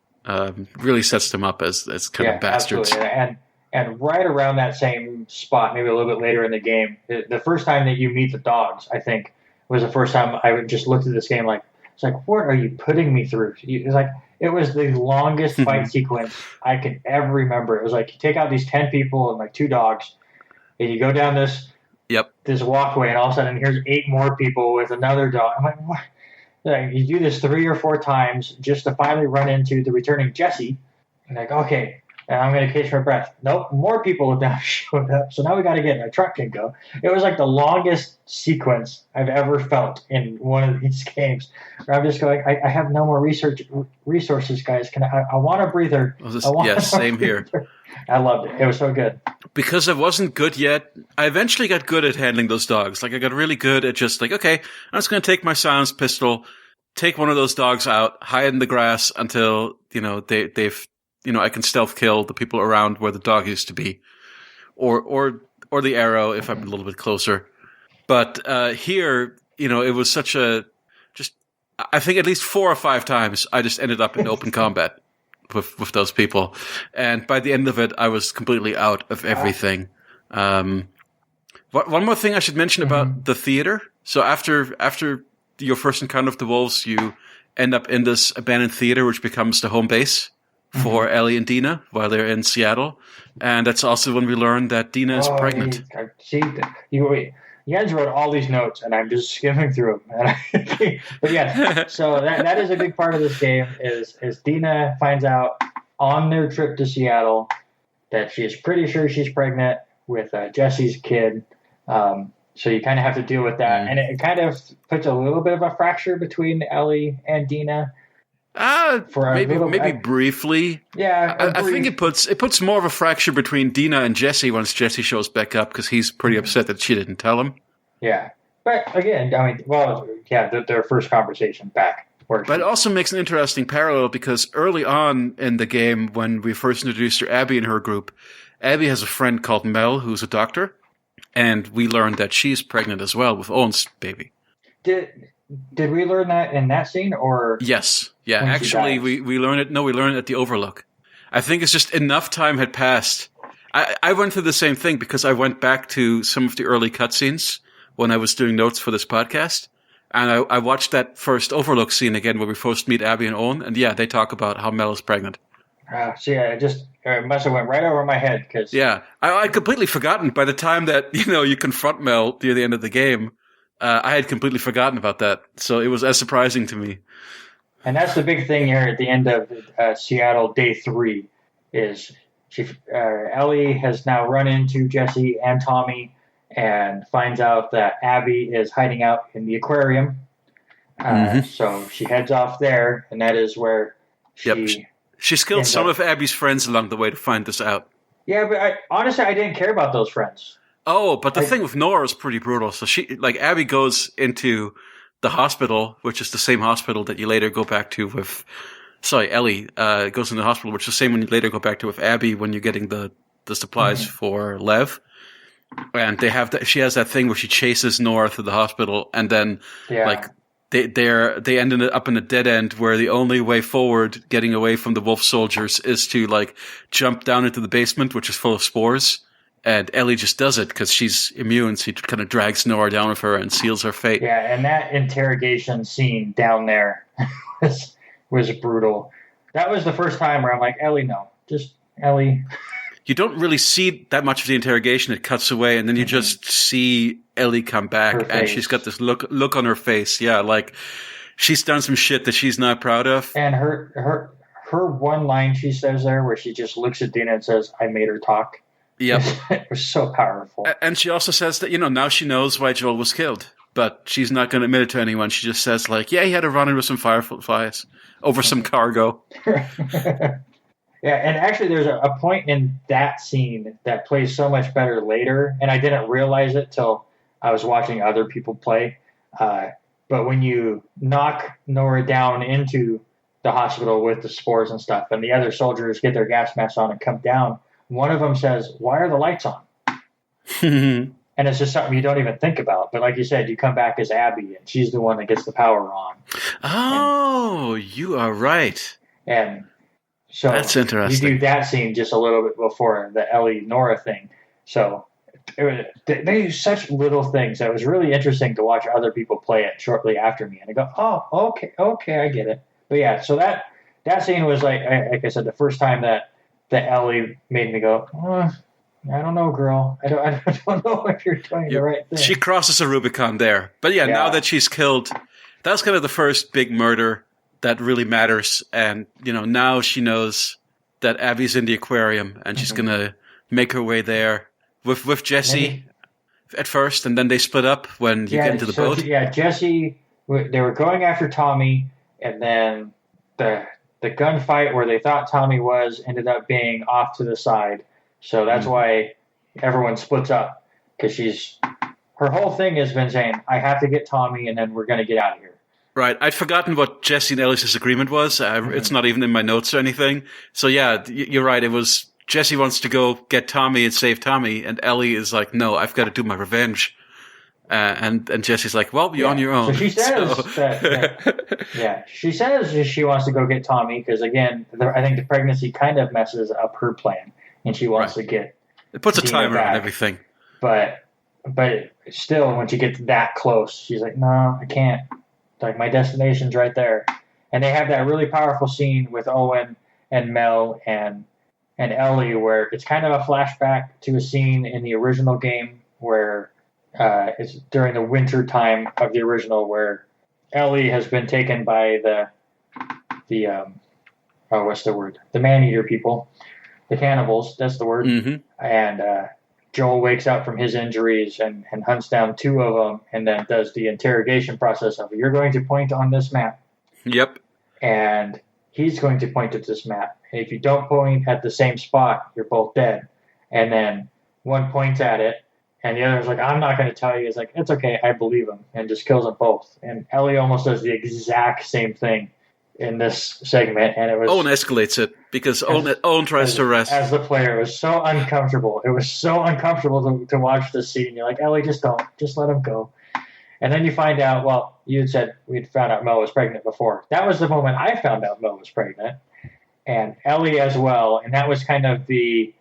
Speaker 3: Really sets them up as kind of bastards.
Speaker 2: Absolutely. And right around that same spot, maybe a little bit later in the game, the first time that you meet the dogs, I think, was the first time I just looked at this game like, it's like, what are you putting me through? It's like, it was the longest fight sequence I can ever remember. It was like, you take out these 10 people and like 2 dogs, and you go down this walkway, and all of a sudden here's 8 more people with another dog. I'm like, what? Like, you do this 3 or 4 times just to finally run into the returning Jesse. And like, okay, and I'm going to catch my breath. Nope, more people have now showed up. So now we got to get in our truck and go. It was like the longest sequence I've ever felt in one of these games. Where I'm just going, I have no more resources, guys. I want a breather.
Speaker 3: Same here.
Speaker 2: I loved it. It was so good.
Speaker 3: Because I wasn't good yet, I eventually got good at handling those dogs. Like, I got really good at just like, okay, I'm just going to take my silenced pistol, take one of those dogs out, hide in the grass until, they've I can stealth kill the people around where the dog used to be, or the arrow if I'm a little bit closer. But here, it was such I think at least 4 or 5 times I just ended up in open combat with those people, and by the end of it, I was completely out of everything. One more thing I should mention about the theater. So after your first encounter with the wolves, you end up in this abandoned theater, which becomes the home base for Ellie and Dina while they're in Seattle. And that's also when we learn that Dina is pregnant.
Speaker 2: You guys wrote all these notes, and I'm just skimming through them. But yeah, so that is a big part of this game is Dina finds out on their trip to Seattle that she is pretty sure she's pregnant with Jesse's kid. So you kind of have to deal with that. And it kind of puts a little bit of a fracture between Ellie and Dina.
Speaker 3: Maybe briefly.
Speaker 2: Yeah,
Speaker 3: I think it puts more of a fracture between Dina and Jesse once Jesse shows back up because he's pretty upset that she didn't tell him.
Speaker 2: Yeah, but again, I mean, their first conversation back.
Speaker 3: But it also makes an interesting parallel because early on in the game, when we first introduced her, Abby and her group, Abby has a friend called Mel who's a doctor, and we learned that she's pregnant as well with Owen's baby.
Speaker 2: Did we learn that in that scene, or?
Speaker 3: Yes. Yeah, actually, we learned it. No, we learned it at the Overlook. I think it's just enough time had passed. I went through the same thing because I went back to some of the early cutscenes when I was doing notes for this podcast. And I watched that first Overlook scene again where we first meet Abby and Owen. And yeah, they talk about how Mel is pregnant.
Speaker 2: It must have went right over my head.
Speaker 3: Yeah, I'd completely forgotten by the time that, you confront Mel near the end of the game. I had completely forgotten about that, so it was as surprising to me.
Speaker 2: And that's the big thing here at the end of Seattle Day 3 is Ellie has now run into Jesse and Tommy and finds out that Abby is hiding out in the aquarium. So she heads off there, and that is where she
Speaker 3: She's killed some of Abby's friends along the way to find this out.
Speaker 2: Yeah, but honestly, I didn't care about those friends.
Speaker 3: Oh, but the thing with Nora is pretty brutal. So Abby goes into the hospital, which is the same hospital that you later go back to with. Sorry, Ellie goes into the hospital, which is the same one you later go back to with Abby when you're getting the supplies for Lev. And they have she has that thing where she chases Nora through the hospital, and then they ended up in a dead end where the only way forward, getting away from the wolf soldiers, is to jump down into the basement, which is full of spores. And Ellie just does it because she's immune. So she kind of drags Nora down with her and seals her fate.
Speaker 2: Yeah, and that interrogation scene down there was brutal. That was the first time where I'm like, Ellie, no, just Ellie.
Speaker 3: You don't really see that much of the interrogation. It cuts away, and then you just see Ellie come back, and she's got this look on her face. Yeah, like she's done some shit that she's not proud of.
Speaker 2: And her one line she says there, where she just looks at Dina and says, "I made her talk."
Speaker 3: Yep,
Speaker 2: it was so powerful.
Speaker 3: And she also says that now she knows why Joel was killed, but she's not going to admit it to anyone. She just says yeah, he had a run-in with some fireflies over some cargo.
Speaker 2: Yeah, and actually there's a point in that scene that plays so much better later, and I didn't realize it till I was watching other people play. But when you knock Nora down into the hospital with the spores and stuff, and the other soldiers get their gas masks on and come down, one of them says, "Why are the lights on?" And it's just something you don't even think about. But like you said, you come back as Abby, and she's the one that gets the power on.
Speaker 3: Oh, you are right.
Speaker 2: And so
Speaker 3: that's interesting.
Speaker 2: You do that scene just a little bit before the Ellie Nora thing. So they do such little things that it was really interesting to watch other people play it shortly after me. And I go, oh, okay, I get it. But yeah, so that scene was like I said, the first time that Ellie made me go, I don't know, girl. I don't know if you're doing the right thing.
Speaker 3: She crosses a Rubicon there. But yeah, now that she's killed, that's kind of the first big murder that really matters. And, now she knows that Abby's in the aquarium, and she's going to make her way there with Jesse at first, and then they split up when you get into the boat.
Speaker 2: Yeah, Jesse, they were going after Tommy, and then the gunfight where they thought Tommy was ended up being off to the side. So that's why everyone splits up, because her whole thing has been saying, I have to get Tommy, and then we're going to get out of here.
Speaker 3: Right. I'd forgotten what Jesse and Ellie's disagreement was. It's not even in my notes or anything. So yeah, you're right. It was Jesse wants to go get Tommy and save Tommy, and Ellie is like, no, I've got to do my revenge. And Jesse's like, well, you're on your own.
Speaker 2: So she says she says she wants to go get Tommy because, again, I think the pregnancy kind of messes up her plan, and she wants to get
Speaker 3: it puts a
Speaker 2: Dina
Speaker 3: timer
Speaker 2: back.
Speaker 3: on everything.
Speaker 2: But still, when she gets that close, she's like, no, I can't. Like, my destination's right there. And they have that really powerful scene with Owen and Mel and Ellie where it's kind of a flashback to a scene in the original game where it's during the winter time of the original where Ellie has been taken by the what's the word? The man-eater people. The cannibals, that's the word.
Speaker 3: Mm-hmm.
Speaker 2: And Joel wakes up from his injuries and hunts down two of them and then does the interrogation process of, you're going to point on this map.
Speaker 3: Yep.
Speaker 2: And he's going to point at this map. And if you don't point at the same spot, you're both dead. And then one points at it, and the other's like, I'm not going to tell you. He's like, it's okay, I believe him, and just kills them both. And Ellie almost does the exact same thing in this segment, and it was
Speaker 3: Owen escalates it because Owen tries to arrest.
Speaker 2: As the player, it was so uncomfortable. It was so uncomfortable to watch this scene. You're like, Ellie, just let him go. And then you find out. Well, you had said we'd found out Mel was pregnant before. That was the moment I found out Mel was pregnant, and Ellie as well. And that was kind of the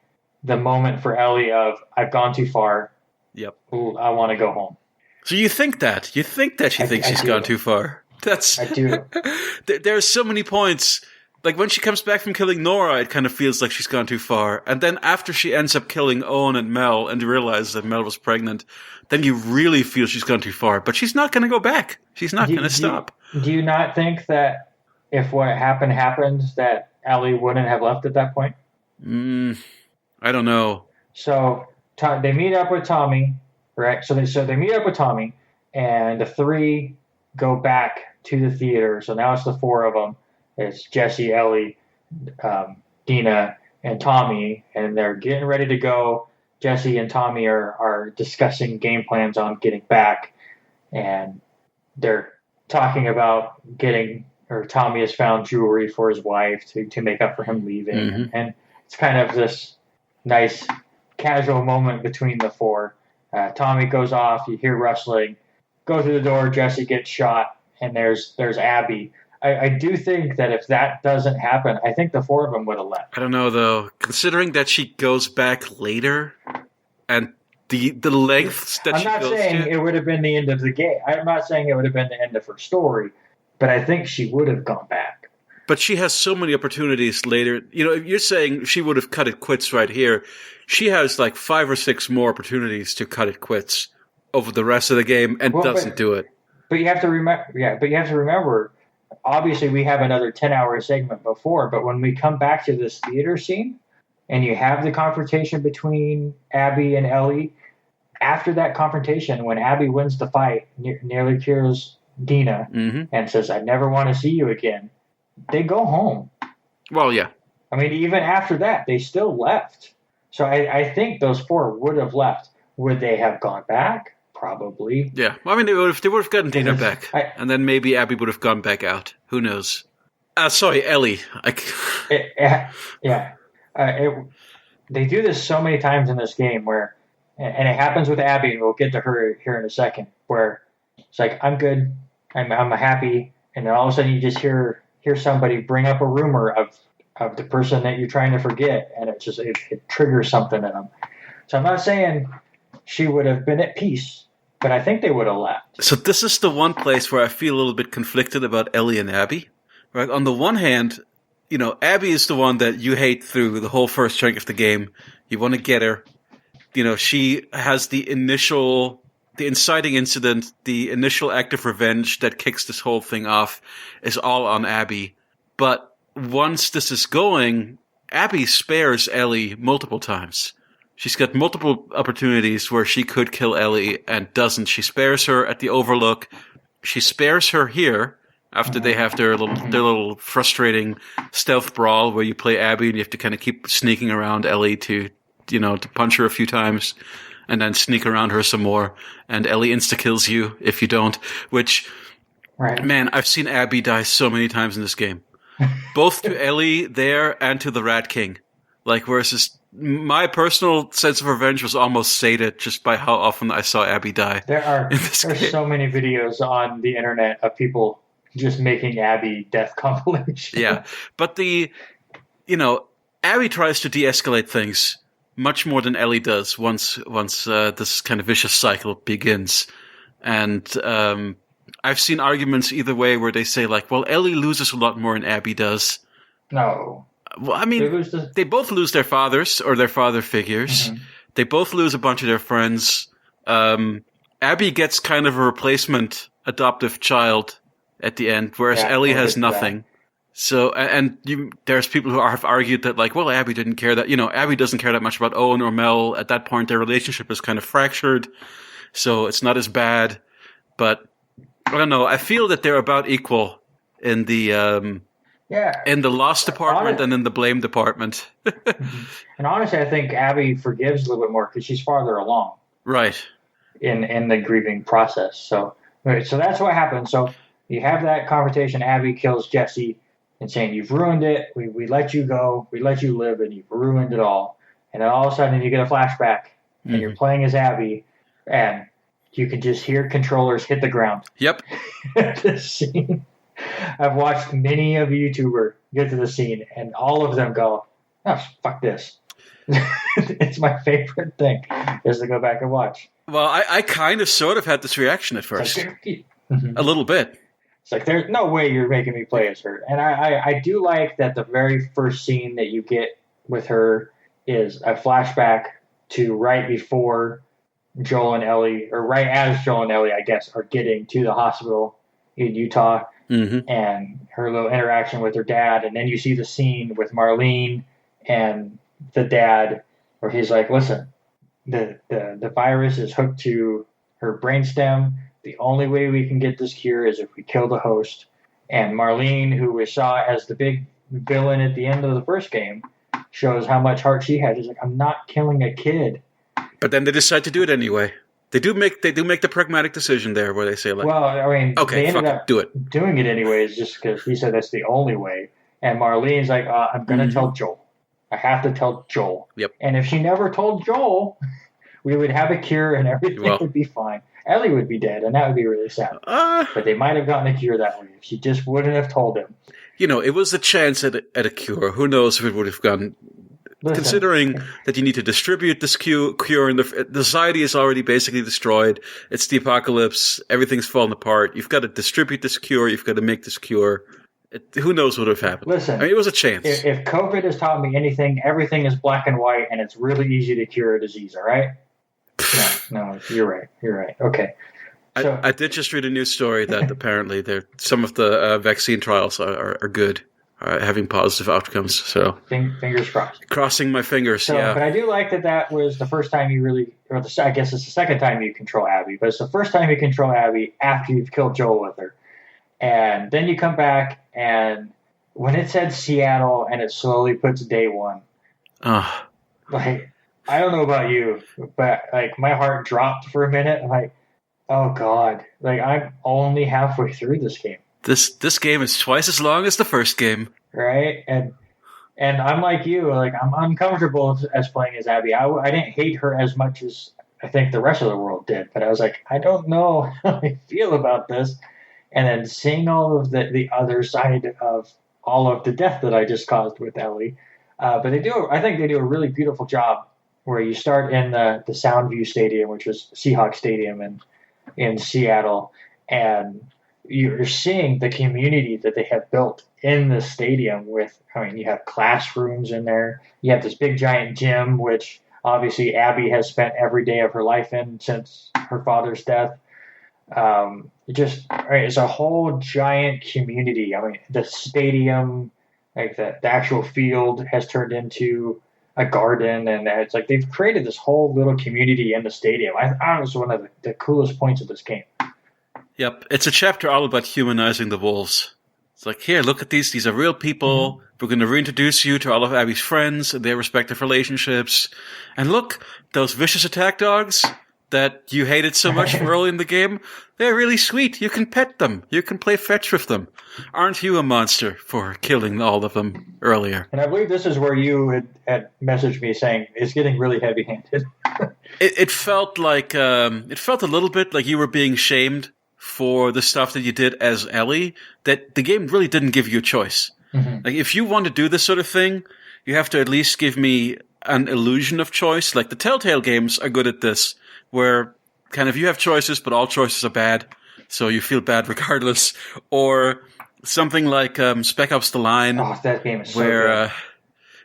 Speaker 2: moment for Ellie of, I've gone too far.
Speaker 3: Yep.
Speaker 2: Ooh, I want to go home.
Speaker 3: So you think that she thinks she's gone too far. I
Speaker 2: do.
Speaker 3: There are so many points. Like when she comes back from killing Nora, it kind of feels like she's gone too far. And then after she ends up killing Owen and Mel and realizes that Mel was pregnant, then you really feel she's gone too far. But she's not going to go back. She's not going to stop.
Speaker 2: Do you not think that if what happened, that Ellie wouldn't have left at that point?
Speaker 3: I don't know.
Speaker 2: So they meet up with Tommy, right? So they meet up with Tommy, and the three go back to the theater. So now it's the four of them. It's Jesse, Ellie, Dina and Tommy, and they're getting ready to go. Jesse and Tommy are discussing game plans on getting back, and they're talking about Tommy has found jewelry for his wife to make up for him leaving.
Speaker 3: Mm-hmm.
Speaker 2: And it's kind of this nice casual moment between the four. Tommy goes off, you hear rustling, go through the door, Jesse gets shot, and there's Abby. I do think that if that doesn't happen, I think the four of them would have left.
Speaker 3: I don't know, though. Considering that she goes back later, and the lengths that she goes to...
Speaker 2: I'm not saying it would have been the end of the game. I'm not saying it would have been the end of her story, but I think she would have gone back.
Speaker 3: But she has so many opportunities later. You know, if you're saying she would have cut it quits right here, she has like 5 or 6 more opportunities to cut it quits over the rest of the game and doesn't do it.
Speaker 2: But you have to remember, obviously we have another 10-hour segment before, but when we come back to this theater scene and you have the confrontation between Abby and Ellie, after that confrontation, when Abby wins the fight, nearly kills Dina, and says, I never want to see you again, they go home.
Speaker 3: Well, yeah.
Speaker 2: I mean, even after that, they still left. So I think those four would have left. Would they have gone back? Probably.
Speaker 3: Yeah. Well, I mean, they would have gotten Dina back. And then maybe Abby would have gone back out. Who knows? Sorry, Ellie.
Speaker 2: They do this so many times in this game where, and it happens with Abby, and we'll get to her here in a second, where it's like, I'm good, I'm happy, and then all of a sudden you just hear somebody bring up a rumor of the person that you're trying to forget, and it triggers something in them. So I'm not saying she would have been at peace, but I think they would have left.
Speaker 3: So this is the one place where I feel a little bit conflicted about Ellie and Abby. Right? On the one hand, you know, Abby is the one that you hate through the whole first chunk of the game. You want to get her. You know, she has the inciting incident, the initial act of revenge that kicks this whole thing off is all on Abby. But once this is going, Abby spares Ellie multiple times. She's got multiple opportunities where she could kill Ellie and doesn't. She spares her at the Overlook. She spares her here after they have their little frustrating stealth brawl where you play Abby and you have to kind of keep sneaking around Ellie to punch her a few times and then sneak around her some more. And Ellie insta-kills you if you don't, which,
Speaker 2: right.
Speaker 3: Man, I've seen Abby die so many times in this game. Both to Ellie there and to the Rat King. Like, whereas my personal sense of revenge was almost sated just by how often I saw Abby die.
Speaker 2: There's so many videos on the internet of people just making Abby death compilations.
Speaker 3: Yeah, but Abby tries to de-escalate things much more than Ellie does once this kind of vicious cycle begins. And I've seen arguments either way where they say, like, well, Ellie loses a lot more than Abby does.
Speaker 2: No.
Speaker 3: Well, I mean, they both lose their fathers or their father figures. Mm-hmm. They both lose a bunch of their friends. Abby gets kind of a replacement adoptive child at the end, whereas Ellie has nothing. That. So, there's people who have argued that, like, well, Abby didn't care that, Abby doesn't care that much about Owen or Mel. At that point, their relationship is kind of fractured, so it's not as bad. But I don't know. I feel that they're about equal in the in the loss department and in the blame department.
Speaker 2: And honestly, I think Abby forgives a little bit more because she's farther along,
Speaker 3: right,
Speaker 2: in the grieving process. So that's what happens. So you have that confrontation. Abby kills Jesse and saying, "You've ruined it. We let you go. We let you live, and you've ruined it all." And then all of a sudden, you get a flashback, and you're playing as Abby, and you can just hear controllers hit the ground.
Speaker 3: Yep.
Speaker 2: This scene. I've watched many of YouTubers get to the scene, and all of them go, "Oh, fuck this." It's my favorite thing, is to go back and watch.
Speaker 3: Well, I kind of sort of had this reaction at first. A little bit.
Speaker 2: It's like, there's no way you're making me play as her. And I do like that the very first scene that you get with her is a flashback to right before Joel and Ellie, or right as Joel and Ellie, I guess, are getting to the hospital in Utah. Mm-hmm. And her little interaction with her dad. And then you see the scene with Marlene and the dad where he's like, listen, the virus is hooked to her brainstem. The only way we can get this cure is if we kill the host. And Marlene, who we saw as the big villain at the end of the first game shows how much heart she has. She's like, I'm not killing a kid.
Speaker 3: But then they decide to do it anyway. They do make the pragmatic decision there where they say, like,
Speaker 2: well, I mean,
Speaker 3: okay,
Speaker 2: they ended up
Speaker 3: do it.
Speaker 2: doing it anyways just because he said that's the only way. And Marlene's like, I'm going to tell Joel. I have to tell Joel.
Speaker 3: Yep.
Speaker 2: And if she never told Joel, we would have a cure and everything would be fine. Ellie would be dead, and that would be really sad. But they might have gotten a cure that way if she just wouldn't have told him.
Speaker 3: It was a chance at a cure. Who knows if it would have gone. Listen, considering that you need to distribute this cure, and the society is already basically destroyed. It's the apocalypse. Everything's falling apart. You've got to distribute this cure. You've got to make this cure. Who knows what would have happened?
Speaker 2: Listen,
Speaker 3: I mean, it was a chance.
Speaker 2: If COVID has taught me anything, everything is black and white, and it's really easy to cure a disease, all right? No, you're right. You're right. Okay. So,
Speaker 3: I did just read a news story that apparently some of the vaccine trials are good, are having positive outcomes. So
Speaker 2: fingers crossed.
Speaker 3: Crossing my fingers, yeah.
Speaker 2: But I do like that was the first time you really, I guess it's the second time you control Abby, but it's the first time you control Abby after you've killed Joel with her. And then you come back, and when it said Seattle and it slowly puts day one, like, I don't know about you, but like my heart dropped for a minute. I'm like, oh God, like I'm only halfway through this game.
Speaker 3: This game is twice as long as the first game,
Speaker 2: right? And I'm like you, like I'm uncomfortable as playing as Abby. I didn't hate her as much as I think the rest of the world did, but I was like, I don't know how I feel about this. And then seeing all of the other side of all of the death that I just caused with Ellie, but I think they do a really beautiful job. Where you start in the Soundview Stadium, which was Seahawks Stadium in Seattle, and you're seeing the community that they have built in the stadium you have classrooms in there. You have this big giant gym, which obviously Abby has spent every day of her life in since her father's death. It's a whole giant community. I mean, the stadium, like the actual field has turned into a garden, and it's like they've created this whole little community in the stadium. I thought it was one of the coolest points of this game.
Speaker 3: Yep, it's a chapter all about humanizing the wolves. It's like, here, look at these. These are real people. Mm-hmm. We're going to reintroduce you to all of Abby's friends and their respective relationships. And look, those vicious attack dogs that you hated so much early in the game, they're really sweet. You can pet them. You can play fetch with them. Aren't you a monster for killing all of them earlier?
Speaker 2: And I believe this is where you had messaged me saying it's getting really heavy-handed.
Speaker 3: It felt like it felt a little bit like you were being shamed for the stuff that you did as Ellie, that the game really didn't give you a choice. Mm-hmm. Like, if you want to do this sort of thing, you have to at least give me an illusion of choice. Like, the Telltale games are good at this, where kind of you have choices, but all choices are bad, so you feel bad regardless. Or something like Spec Ops: The Line.
Speaker 2: Oh, that game is so good.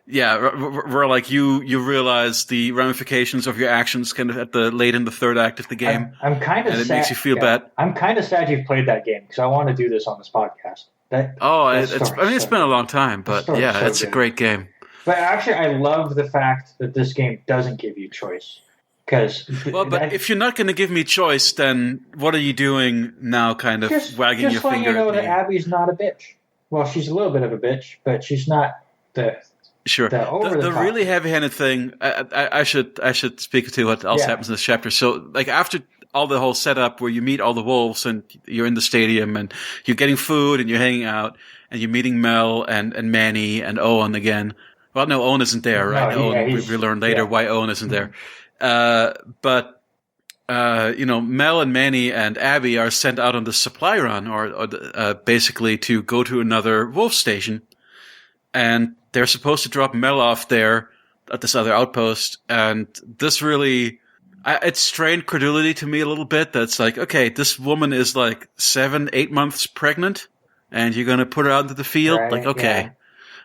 Speaker 3: Where like you realize the ramifications of your actions kind of late in the third act of the game.
Speaker 2: I'm kind of sad.
Speaker 3: And it makes you feel bad.
Speaker 2: I'm kind of sad you've played that game because I want to do this on this podcast.
Speaker 3: It's been a long time, but yeah, it's a great game.
Speaker 2: But actually, I love the fact that this game doesn't give you choice.
Speaker 3: If you're not going to give me choice, then what are you doing now, kind of wagging your finger?
Speaker 2: Just that Abby's not a bitch. Well, she's a little bit of a bitch, but she's not the...
Speaker 3: Sure. The really heavy-handed thing, I should speak to what else happens in this chapter. So, like, after all the whole setup where you meet all the wolves and you're in the stadium and you're getting food and you're hanging out and you're meeting Mel and Manny and Owen again. Well, no, Owen isn't there, right? We learn later why Owen isn't there. But Mel and Manny and Abby are sent out on the supply run or basically to go to another wolf station. And they're supposed to drop Mel off there at this other outpost. And this really, it strained credulity to me a little bit. That's like, okay, this woman is like 7-8 months pregnant and you're going to put her out into the field. Right, like, okay,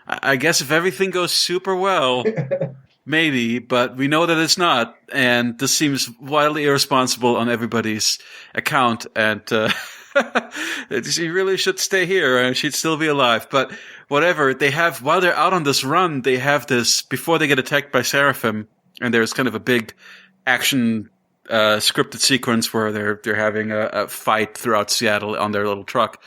Speaker 3: I guess if everything goes super well, maybe, but we know that it's not. And this seems wildly irresponsible on everybody's account. And, she really should stay here and she'd still be alive. But whatever, while they're out on this run, they have this, before they get attacked by Seraphim, and there's kind of a big action, scripted sequence where they're having a fight throughout Seattle on their little truck.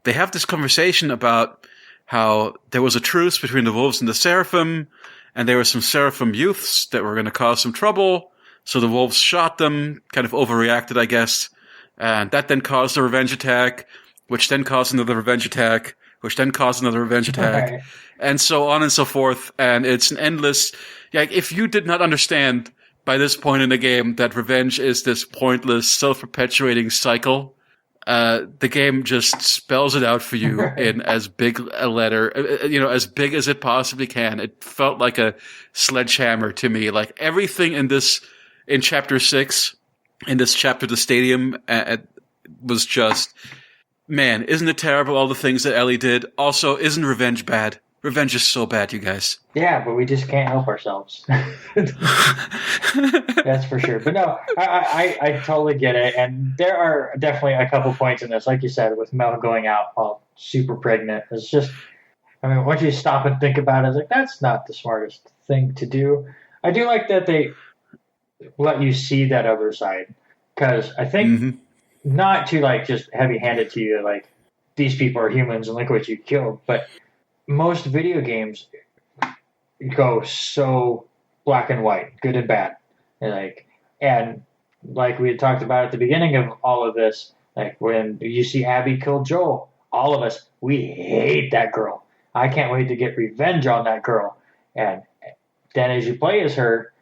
Speaker 3: They have this conversation about how there was a truce between the wolves and the seraphim, and there were some seraphim youths that were going to cause some trouble. So the wolves shot them, kind of overreacted, I guess. And that then caused a revenge attack, which then caused another revenge attack, which then caused another revenge attack,
Speaker 2: Right.
Speaker 3: and so on and so forth. And it's an endless, like, if you did not understand by this point in the game that revenge is this pointless, self-perpetuating cycle, the game just spells it out for you in as big a letter, as big as it possibly can. It felt like a sledgehammer to me. Like everything in chapter 6, in this chapter, the stadium, was just, man, isn't it terrible, all the things that Ellie did? Also, isn't revenge bad? Revenge is so bad, you guys.
Speaker 2: Yeah, but we just can't help ourselves. That's for sure. But no, I totally get it. And there are definitely a couple points in this, like you said, with Mel going out all super pregnant. It's just, I mean, once you stop and think about it, it's like, that's not the smartest thing to do. I do like that they let you see that other side. Because I think not to like just heavy-handed to you, like, these people are humans and look what you killed, but most video games go so black and white, good and bad. And like we had talked about at the beginning of all of this, like when you see Abby kill Joel, all of us, we hate that girl. I can't wait to get revenge on that girl. And then as you play as her,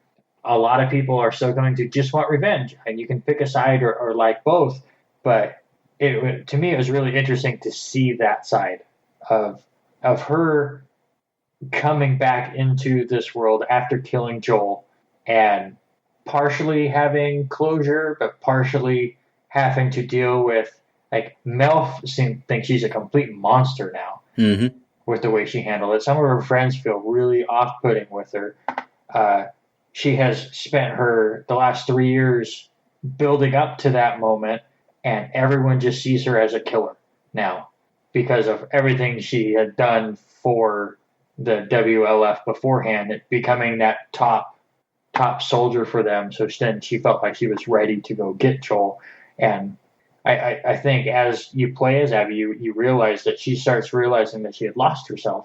Speaker 2: a lot of people are still going to just want revenge, and you can pick a side or like both. But to me, it was really interesting to see that side of her coming back into this world after killing Joel and partially having closure, but partially having to deal with, like, Mel thinks she's a complete monster now with the way she handled it. Some of her friends feel really off-putting with her. She has spent the last 3 years building up to that moment, and everyone just sees her as a killer now, because of everything she had done for the WLF beforehand, it becoming that top soldier for them. So then she felt like she was ready to go get Joel. And I think as you play as Abby, you realize that she starts realizing that she had lost herself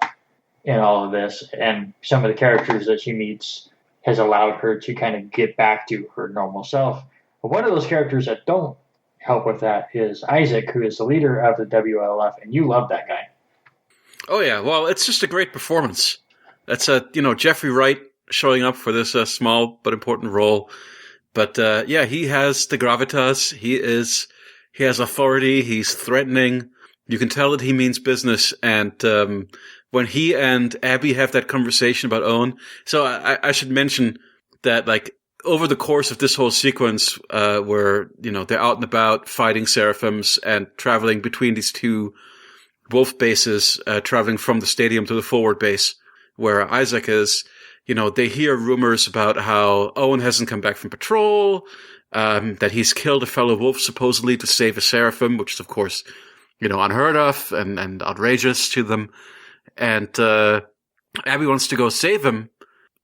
Speaker 2: in all of this. And some of the characters that she meets has allowed her to kind of get back to her normal self. But one of those characters that don't help with that is Isaac, who is the leader of the WLF, and you love that guy.
Speaker 3: Oh yeah, well, it's just a great performance. That's Jeffrey Wright showing up for this small but important role. But he has the gravitas. He has authority. He's threatening. You can tell that he means business. And when he and Abby have that conversation about Owen, so I should mention that, like, over the course of this whole sequence, where, they're out and about fighting seraphims and traveling between these two wolf bases, traveling from the stadium to the forward base where Isaac is, they hear rumors about how Owen hasn't come back from patrol, that he's killed a fellow wolf supposedly to save a seraphim, which is, of course, unheard of and outrageous to them. And Abby wants to go save him.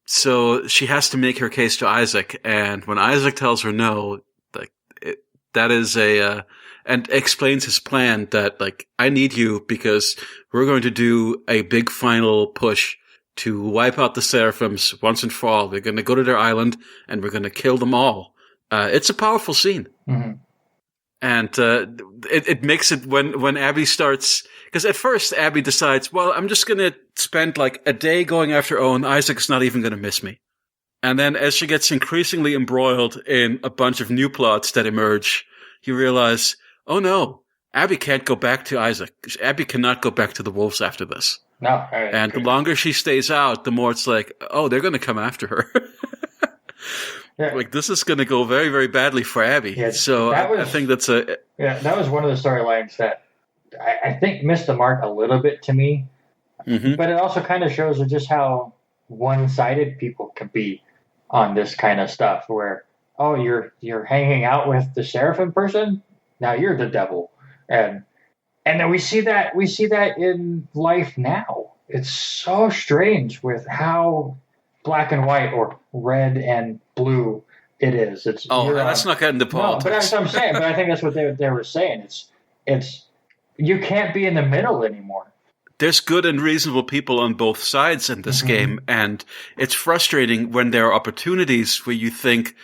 Speaker 3: So she has to make her case to Isaac, and when Isaac tells her no, that is and explains his plan that, like, I need you because we're going to do a big final push to wipe out the seraphims once and for all. We're going to go to their island and we're going to kill them all. It's a powerful scene. Mm-hmm. And it makes it when Abby starts, because at first Abby decides, well, I'm just going to spend like a day going after Owen. Isaac's not even going to miss me. And then as she gets increasingly embroiled in a bunch of new plots that emerge, you realize, oh no, Abby can't go back to Isaac. Abby cannot go back to the wolves after this.
Speaker 2: No.
Speaker 3: And the longer she stays out, the more it's like, oh, they're going to come after her. Yeah. Like, this is going to go very, very badly for Abby. Yeah, so I think that's
Speaker 2: that was one of the storylines that I think missed the mark a little bit to me. Mm-hmm. But it also kind of shows just how one-sided people can be on this kind of stuff, where, oh, you're hanging out with the seraphim person, now you're the devil. And then we see that in life now. It's so strange with how black and white or red and blue it is.
Speaker 3: Let's not get into politics.
Speaker 2: No, but that's what I'm saying. But I think that's what they were saying. It's you can't be in the middle anymore.
Speaker 3: there's good and reasonable people on both sides in this game, and it's frustrating when there are opportunities where you think,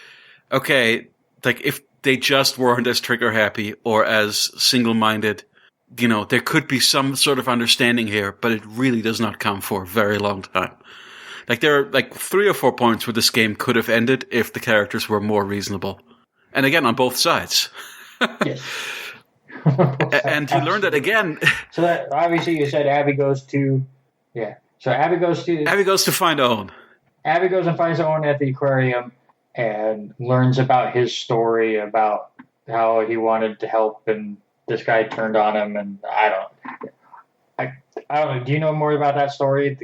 Speaker 3: okay, like if they just weren't as trigger happy or as single-minded, there could be some sort of understanding here, but it really does not come for a very long time. Like there are like 3 or 4 points where this game could have ended if the characters were more reasonable. And again, on both sides.
Speaker 2: Yes.
Speaker 3: And you learn that again.
Speaker 2: So that obviously you said Abby goes to, So Abby goes to
Speaker 3: find Owen.
Speaker 2: Abby goes and finds Owen at the aquarium and learns about his story about how he wanted to help and this guy turned on him, and I don't know. Do you know more about that story?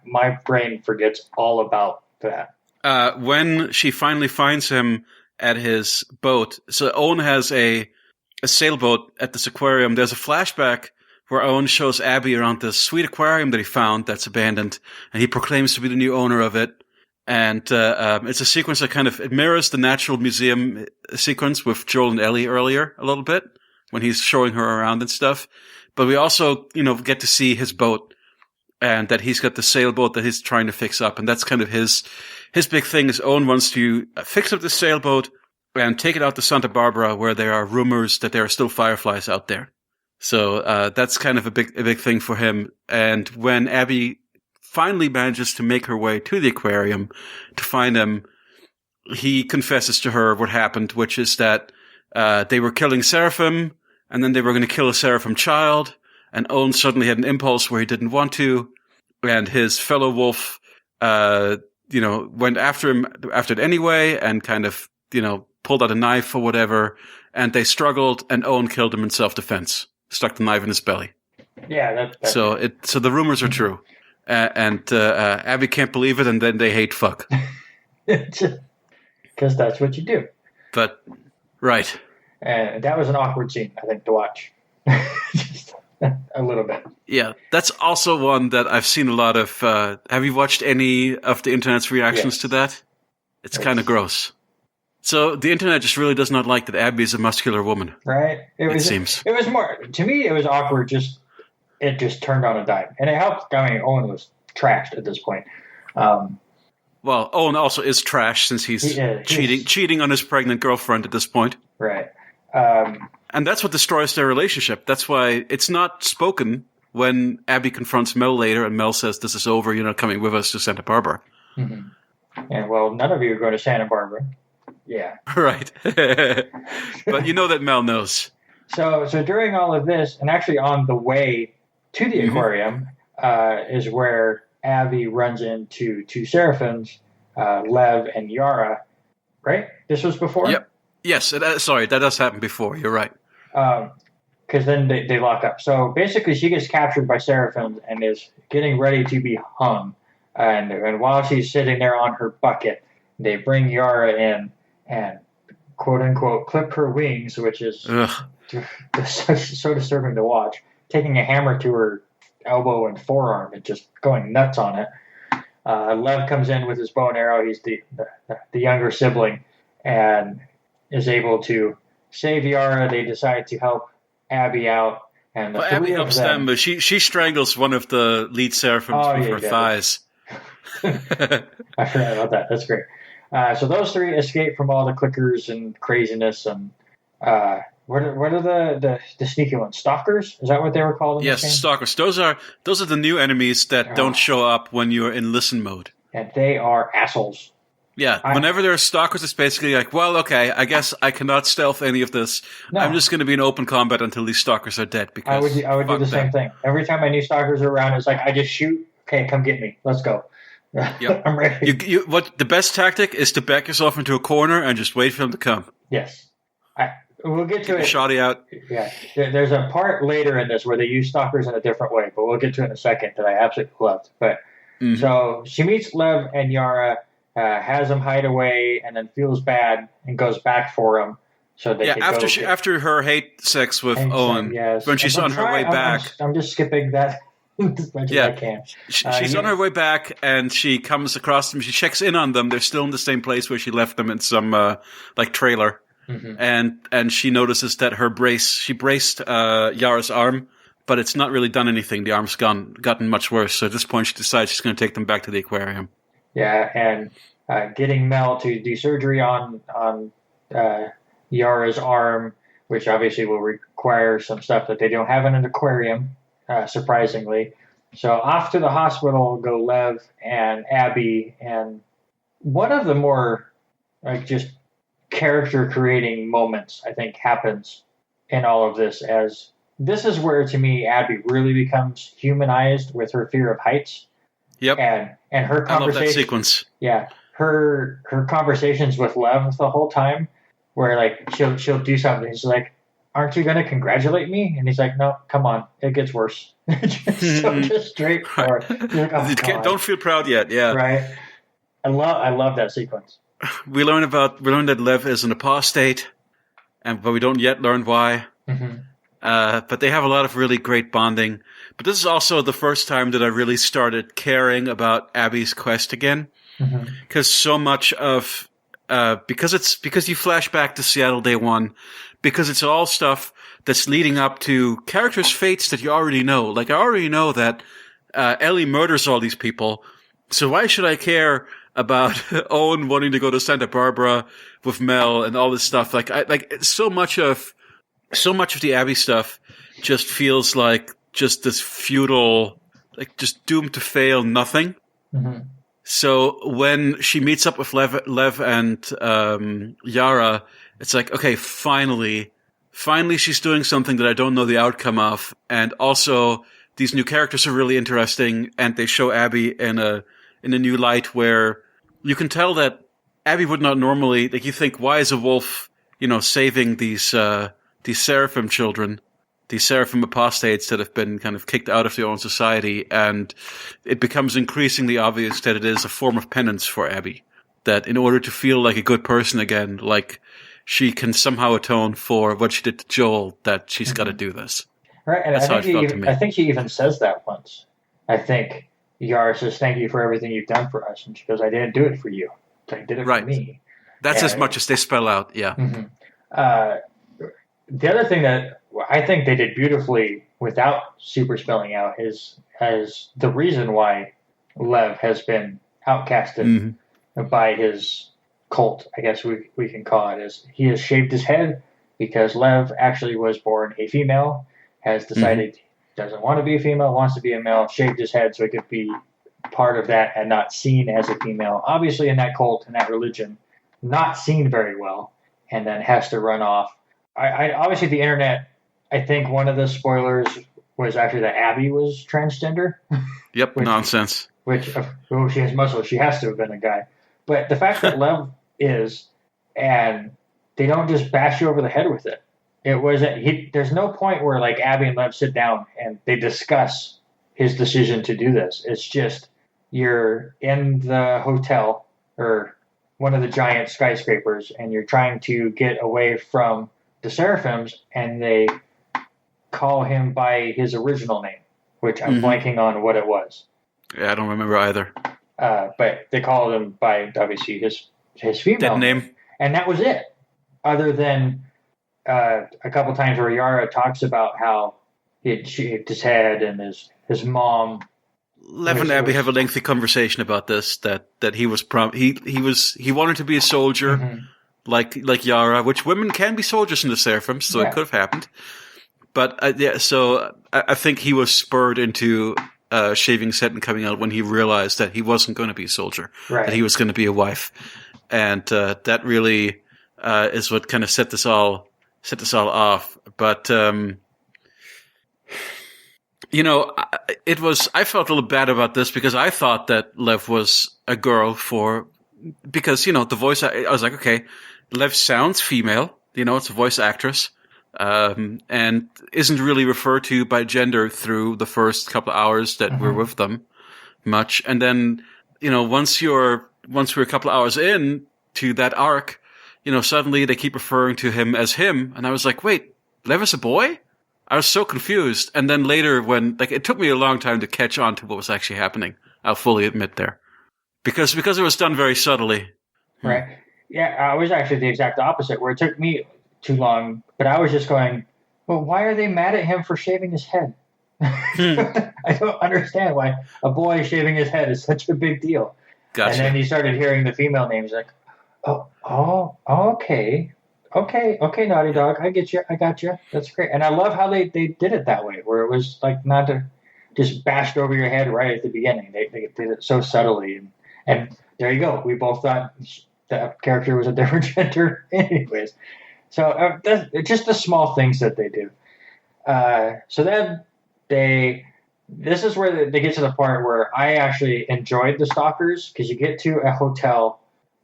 Speaker 2: My brain forgets all about that.
Speaker 3: When she finally finds him at his boat, so Owen has a sailboat at this aquarium. There's a flashback where Owen shows Abby around this sweet aquarium that he found that's abandoned, and he proclaims to be the new owner of it. And it's a sequence that it mirrors the Natural Museum sequence with Joel and Ellie earlier a little bit, when he's showing her around and stuff. But we also, get to see his boat, and that he's got the sailboat that he's trying to fix up. And that's kind of his big thing is Owen wants to fix up the sailboat and take it out to Santa Barbara, where there are rumors that there are still fireflies out there. So that's kind of a big thing for him. And when Abby finally manages to make her way to the aquarium to find him, he confesses to her what happened, which is that they were killing Seraphim, and then they were going to kill a Seraphim child, and Owen suddenly had an impulse where he didn't want to, and his fellow wolf, went after him after it anyway, and pulled out a knife or whatever, and they struggled, and Owen killed him in self-defense, stuck the knife in his belly.
Speaker 2: Yeah, that's
Speaker 3: so the rumors are true, and Abby can't believe it, and then they hate fuck.
Speaker 2: Because that's what you do.
Speaker 3: But right.
Speaker 2: And that was an awkward scene, I think, to watch. Just a little bit.
Speaker 3: Yeah, that's also one that I've seen a lot of. Have you watched any of the internet's reactions to that? It's kind of gross. So the internet just really does not like that Abby is a muscular woman.
Speaker 2: Right? It seems. It was more, to me, it was awkward. It just turned on a dime. And it helped. I mean, Owen was trashed at this point.
Speaker 3: Well, Owen also is trash since he's cheating on his pregnant girlfriend at this point.
Speaker 2: Right.
Speaker 3: And that's what destroys their relationship. That's why it's not spoken when Abby confronts Mel later and Mel says, "This is over, you're not coming with us to Santa Barbara."
Speaker 2: Mm-hmm. And well, none of you are going to Santa Barbara. Yeah.
Speaker 3: Right. But you know that Mel knows.
Speaker 2: So during all of this, and actually on the way to the aquarium, is where Abby runs into two Seraphims, Lev and Yara. Right? This was before?
Speaker 3: Yep. Yes, sorry, that does happen before. You're right.
Speaker 2: Because then they lock up. So basically, she gets captured by Seraphims and is getting ready to be hung. And while she's sitting there on her bucket, they bring Yara in and, quote unquote, clip her wings, which is so disturbing to watch. Taking a hammer to her elbow and forearm and just going nuts on it. Lev comes in with his bow and arrow. He's the younger sibling and is able to save Yara. They decide to help Abby out. And
Speaker 3: Abby helps them, but she strangles one of the lead Seraphims with her thighs.
Speaker 2: I forgot about that. That's great. So those three escape from all the clickers and craziness. And what are the sneaky ones? Stalkers? Is that what they were called?
Speaker 3: Yes, stalkers. Those are the new enemies that don't show up when you're in listen mode.
Speaker 2: And they are assholes.
Speaker 3: Yeah, whenever there are stalkers, it's basically like, well, okay, I guess I cannot stealth any of this. No. I'm just going to be in open combat until these stalkers are dead. Because
Speaker 2: I would do the same thing. Every time I knew stalkers are around, it's like, I just shoot. Okay, come get me. Let's go.
Speaker 3: Yep.
Speaker 2: I'm ready.
Speaker 3: The best tactic is to back yourself into a corner and just wait for them to come.
Speaker 2: Yes. We'll get to it.
Speaker 3: Shoddy out.
Speaker 2: Yeah. There's a part later in this where they use stalkers in a different way, but we'll get to it in a second that I absolutely loved. But so she meets Lev and Yara. Has him hide away, and then feels bad and goes back for him. So they
Speaker 3: after her hate sex with Owen, when she's on her way back.
Speaker 2: I'm just skipping that as much as I can.
Speaker 3: She's on her way back, and she comes across them. She checks in on them. They're still in the same place where she left them in some trailer. Mm-hmm. And she notices that she braced Yara's arm but it's not really done anything. The arm's gotten much worse. So at this point, she decides she's going to take them back to the aquarium.
Speaker 2: Yeah, and getting Mel to do surgery on Yara's arm, which obviously will require some stuff that they don't have in an aquarium, surprisingly. So off to the hospital go Lev and Abby, and one of the more just character creating moments I think happens in all of this, as this is where to me Abby really becomes humanized with her fear of heights.
Speaker 3: Yep.
Speaker 2: And her conversation.
Speaker 3: I love that sequence.
Speaker 2: Yeah. Her conversations with Lev the whole time, where like she'll do something. She's like, "Aren't you going to congratulate me?" And he's like, "No, come on, it gets worse." just straightforward. Like, oh,
Speaker 3: don't feel proud yet. Yeah.
Speaker 2: Right. I love that sequence.
Speaker 3: We learn that Lev is an apostate, but we don't yet learn why.
Speaker 2: Mm-hmm.
Speaker 3: But they have a lot of really great bonding. But this is also the first time that I really started caring about Abby's quest again. Because so much of because you flash back to Seattle Day One, because it's all stuff that's leading up to characters' fates that you already know. Like I already know that Ellie murders all these people, so why should I care about Owen wanting to go to Santa Barbara with Mel and all this stuff? Like so much of the Abby stuff just feels like just this futile, like just doomed to fail nothing.
Speaker 2: Mm-hmm.
Speaker 3: So when she meets up with Lev and Yara, it's like, okay, finally she's doing something that I don't know the outcome of. And also these new characters are really interesting, and they show Abby in a new light where you can tell that Abby would not normally, like you think, why is a wolf, saving these seraphim children, these seraphim apostates that have been kind of kicked out of their own society, and it becomes increasingly obvious that it is a form of penance for Abby. That in order to feel like a good person again, like she can somehow atone for what she did to Joel, that she's got to do this.
Speaker 2: Right, and
Speaker 3: that's how it felt to me.
Speaker 2: I think she even says that once. I think Yara says, "Thank you for everything you've done for us," and she goes, "I didn't do it for you. I did it for me."
Speaker 3: That's as much as they spell out, yeah.
Speaker 2: Mm-hmm. The other thing that I think they did beautifully without super spelling out is the reason why Lev has been outcasted by his cult, I guess we can call it, is he has shaved his head because Lev actually was born a female, has decided he doesn't want to be a female, wants to be a male, shaved his head so he could be part of that and not seen as a female. Obviously in that cult, in that religion, not seen very well, and then has to run off. I obviously the internet, I think one of the spoilers was actually that Abby was transgender.
Speaker 3: Yep, nonsense.
Speaker 2: She has muscles. She has to have been a guy. But the fact that Lev is, and they don't just bash you over the head with it. It wasn't. There's no point where like Abby and Lev sit down and they discuss his decision to do this. It's just you're in the hotel or one of the giant skyscrapers, and you're trying to get away from the Seraphims, and they call him by his original name, which I'm blanking on what it was.
Speaker 3: Yeah, I don't remember either.
Speaker 2: But they called him by obviously his female
Speaker 3: name,
Speaker 2: and that was it. Other than a couple times where Yara talks about how he had shaved his head, and his mom.
Speaker 3: Lev and Abby have a lengthy conversation about this. That he was he wanted to be a soldier, like Yara, which women can be soldiers in the Seraphims, so it could have happened. But so I think he was spurred into shaving his head and coming out when he realized that he wasn't going to be a soldier, that he was going to be a wife, and that really is what kind of set this all off. But I felt a little bad about this because I thought that Lev was a girl because the voice. I was like, okay, Lev sounds female. It's a voice actress. And isn't really referred to by gender through the first couple of hours that we're with them much. And then, once we're a couple of hours in to that arc, suddenly they keep referring to him as him. And I was like, wait, Lev is a boy? I was so confused. And then later when, it took me a long time to catch on to what was actually happening. I'll fully admit there. Because it was done very subtly.
Speaker 2: Right. Yeah, I was actually the exact opposite, where it took me too long, but I was just going, well, why are they mad at him for shaving his head? I don't understand why a boy shaving his head is such a big deal.
Speaker 3: Gotcha.
Speaker 2: And then he started hearing the female names like, okay. Okay, Naughty Dog, I get you, I got you. That's great. And I love how they did it that way, where it was like not to just bashed over your head right at the beginning. They did it so subtly. And there you go. We both thought that character was a different gender anyways. So that's just the small things that they do. So then this is where they get to the part where I actually enjoyed the stalkers, because you get to a hotel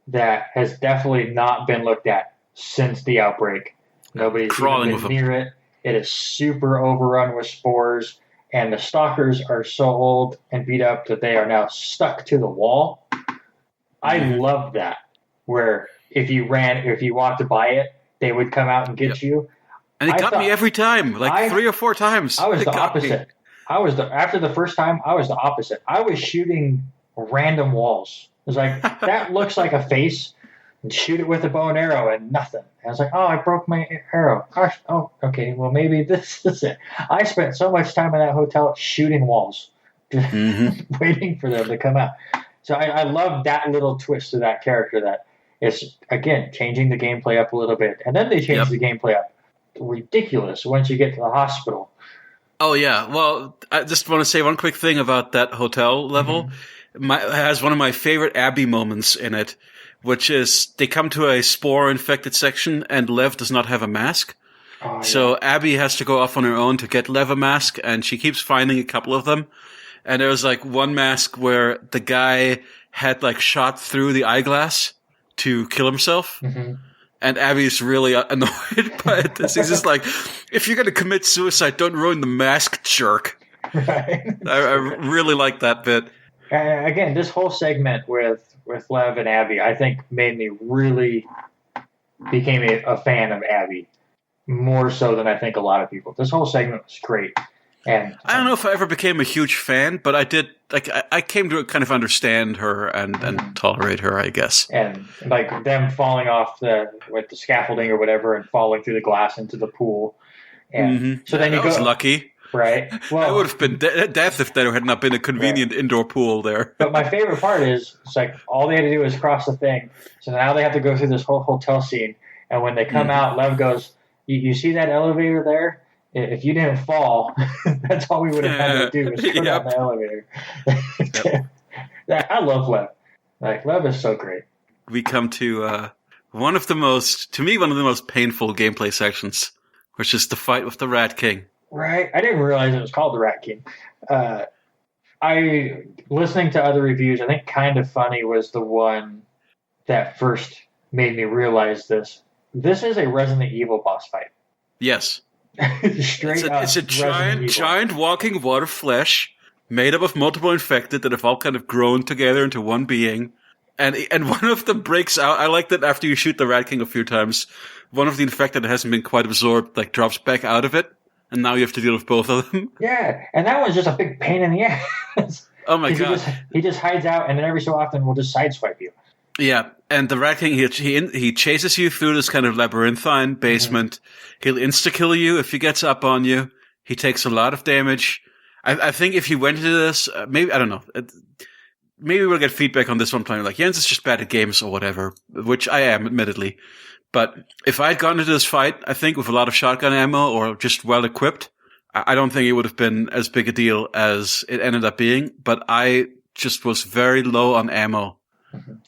Speaker 2: that has definitely not been looked at since the outbreak. Nobody's
Speaker 3: Crawling
Speaker 2: even
Speaker 3: with
Speaker 2: been near it. It is super overrun with spores, and the stalkers are so old and beat up that they are now stuck to the wall. I love that, where if you walked by it, they would come out and get you.
Speaker 3: And it got me every time, like 3 or 4 times.
Speaker 2: I was the opposite. After the first time, I was the opposite. I was shooting random walls. It was like, that looks like a face, and shoot it with a bow and arrow and nothing. And I was like, oh, I broke my arrow. Gosh, oh, okay, well, maybe this is it. I spent so much time in that hotel shooting walls, waiting for them to come out. So I love that little twist to that character that is, again, changing the gameplay up a little bit. And then they change the gameplay up ridiculous once you get to the hospital.
Speaker 3: Oh, yeah. Well, I just want to say one quick thing about that hotel level. It has one of my favorite Abby moments in it, which is they come to a spore-infected section, and Lev does not have a mask. Oh, so Abby has to go off on her own to get Lev a mask, and she keeps finding a couple of them. And there was like one mask where the guy had like shot through the eyeglass to kill himself. And Abby's really annoyed by this. He's just like, if you're going to commit suicide, don't ruin the mask, jerk.
Speaker 2: Right.
Speaker 3: I really like that bit.
Speaker 2: Again, this whole segment with Lev and Abby, I think made me really became a fan of Abby. More so than I think a lot of people. This whole segment was great. And
Speaker 3: I don't know if I ever became a huge fan, but I did. Like, I came to kind of understand her and tolerate her, I guess.
Speaker 2: And like them falling off with the scaffolding or whatever, and falling through the glass into the pool. And so then you
Speaker 3: was lucky,
Speaker 2: right? Well,
Speaker 3: that would have been death if there had not been a convenient indoor pool there.
Speaker 2: But my favorite part is it's like all they had to do is cross the thing. So now they have to go through this whole hotel scene, and when they come out, Lev goes, "You see that elevator there? If you didn't fall, that's all we would have had to do was go down the elevator." I love Lev. Like, Lev is so great.
Speaker 3: We come to one of the most painful gameplay sections, which is the fight with the Rat King.
Speaker 2: Right. I didn't realize it was called the Rat King. Listening to other reviews, I think Kind of Funny was the one that first made me realize this. This is a Resident Evil boss fight.
Speaker 3: Yes.
Speaker 2: It's
Speaker 3: a giant walking wad of flesh made up of multiple infected that have all kind of grown together into one being. And one of them breaks out. I like that after you shoot the Rat King a few times, one of the infected that hasn't been quite absorbed like drops back out of it. And now you have to deal with both of them.
Speaker 2: Yeah, and that one's just a big pain in the ass.
Speaker 3: Oh my god.
Speaker 2: He just hides out, and then every so often will just sideswipe you.
Speaker 3: Yeah, and the Rat King, he chases you through this kind of labyrinthine basement. He'll insta-kill you if he gets up on you. He takes a lot of damage. I think if you went into this, maybe, I don't know, maybe we'll get feedback on this one playing like, Jens is just bad at games or whatever, which I am, admittedly. But if I'd gone into this fight, I think with a lot of shotgun ammo or just well equipped, I don't think it would have been as big a deal as it ended up being. But I just was very low on ammo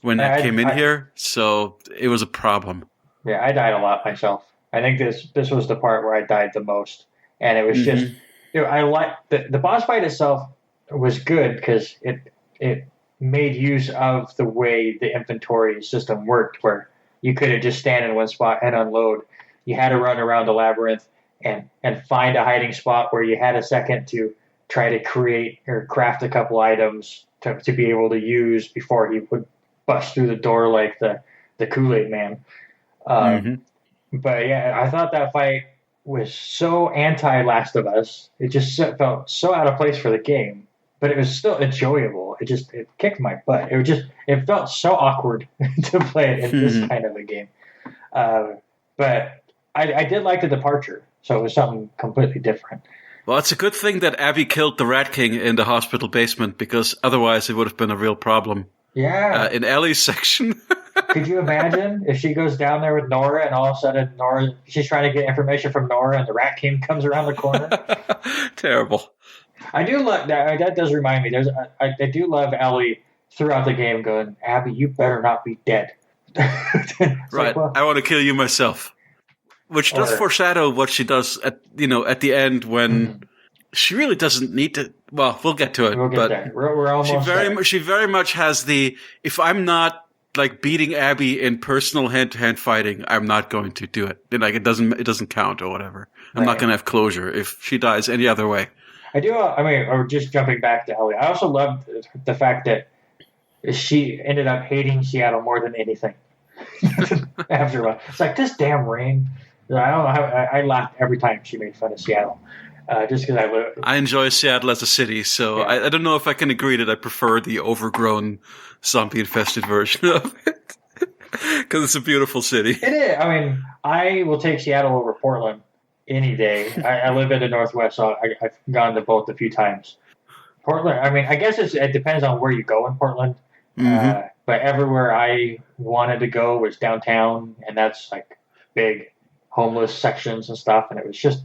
Speaker 3: when I came in here, so it was a problem. Yeah,
Speaker 2: I died a lot myself. I think this was the part where I died the most, and it was just I like the boss fight itself was good because it made use of the way the inventory system worked, where you couldn't just stand in one spot and unload. You had to run around the labyrinth and find a hiding spot where you had a second to try to create or craft a couple items to be able to use before he would bust through the door like the Kool-Aid Man. But yeah, I thought that fight was so anti-Last of Us. It just felt so out of place for the game, but it was still enjoyable. It kicked my butt. It felt so awkward to play it in this kind of a game. But I did like the departure, so it was something completely different.
Speaker 3: Well, it's a good thing that Abby killed the Rat King in the hospital basement, because otherwise it would have been a real problem.
Speaker 2: Yeah.
Speaker 3: In Ellie's section.
Speaker 2: Could you imagine if she goes down there with Nora and all of a sudden she's trying to get information from Nora and the Rat King comes around the corner?
Speaker 3: Terrible.
Speaker 2: I do love that. That does remind me. I do love Ellie throughout the game going, Abby, you better not be dead.
Speaker 3: Right.
Speaker 2: Like, well,
Speaker 3: I want to kill you myself. Which does foreshadow what she does at the end when she really doesn't need to. Well, we'll get to it.
Speaker 2: We'll get there. We're almost there.
Speaker 3: She very much has the, if I'm not like beating Abby in personal hand-to-hand fighting, I'm not going to do it. Like it doesn't count or whatever. I'm not going to have closure if she dies any other way.
Speaker 2: Or just jumping back to Ellie, I also loved the fact that she ended up hating Seattle more than anything. After a while, it's like, this damn rain. I don't know how I laughed every time she made fun of Seattle, just because
Speaker 3: I enjoy Seattle as a city, so yeah. I don't know if I can agree that I prefer the overgrown, zombie-infested version of it, because it's a beautiful city. It
Speaker 2: is. I mean, I will take Seattle over Portland any day. I live in the Northwest, so I've gone to both a few times. Portland, I mean, I guess it depends on where you go in Portland, but everywhere I wanted to go was downtown, and that's like big homeless sections and stuff, and it was just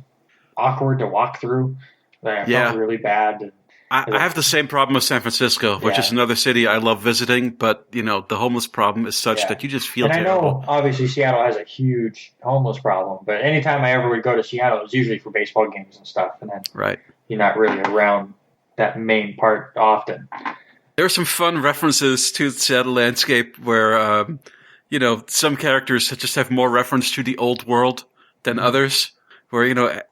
Speaker 2: awkward to walk through. I felt really bad. And
Speaker 3: I have the same problem with San Francisco, which is another city I love visiting, but the homeless problem is such that you just feel terrible.
Speaker 2: I know, obviously, Seattle has a huge homeless problem, but anytime I ever would go to Seattle, it was usually for baseball games and stuff, and then you're not really around that main part often.
Speaker 3: There are some fun references to the Seattle landscape where some characters just have more reference to the old world than others. Where,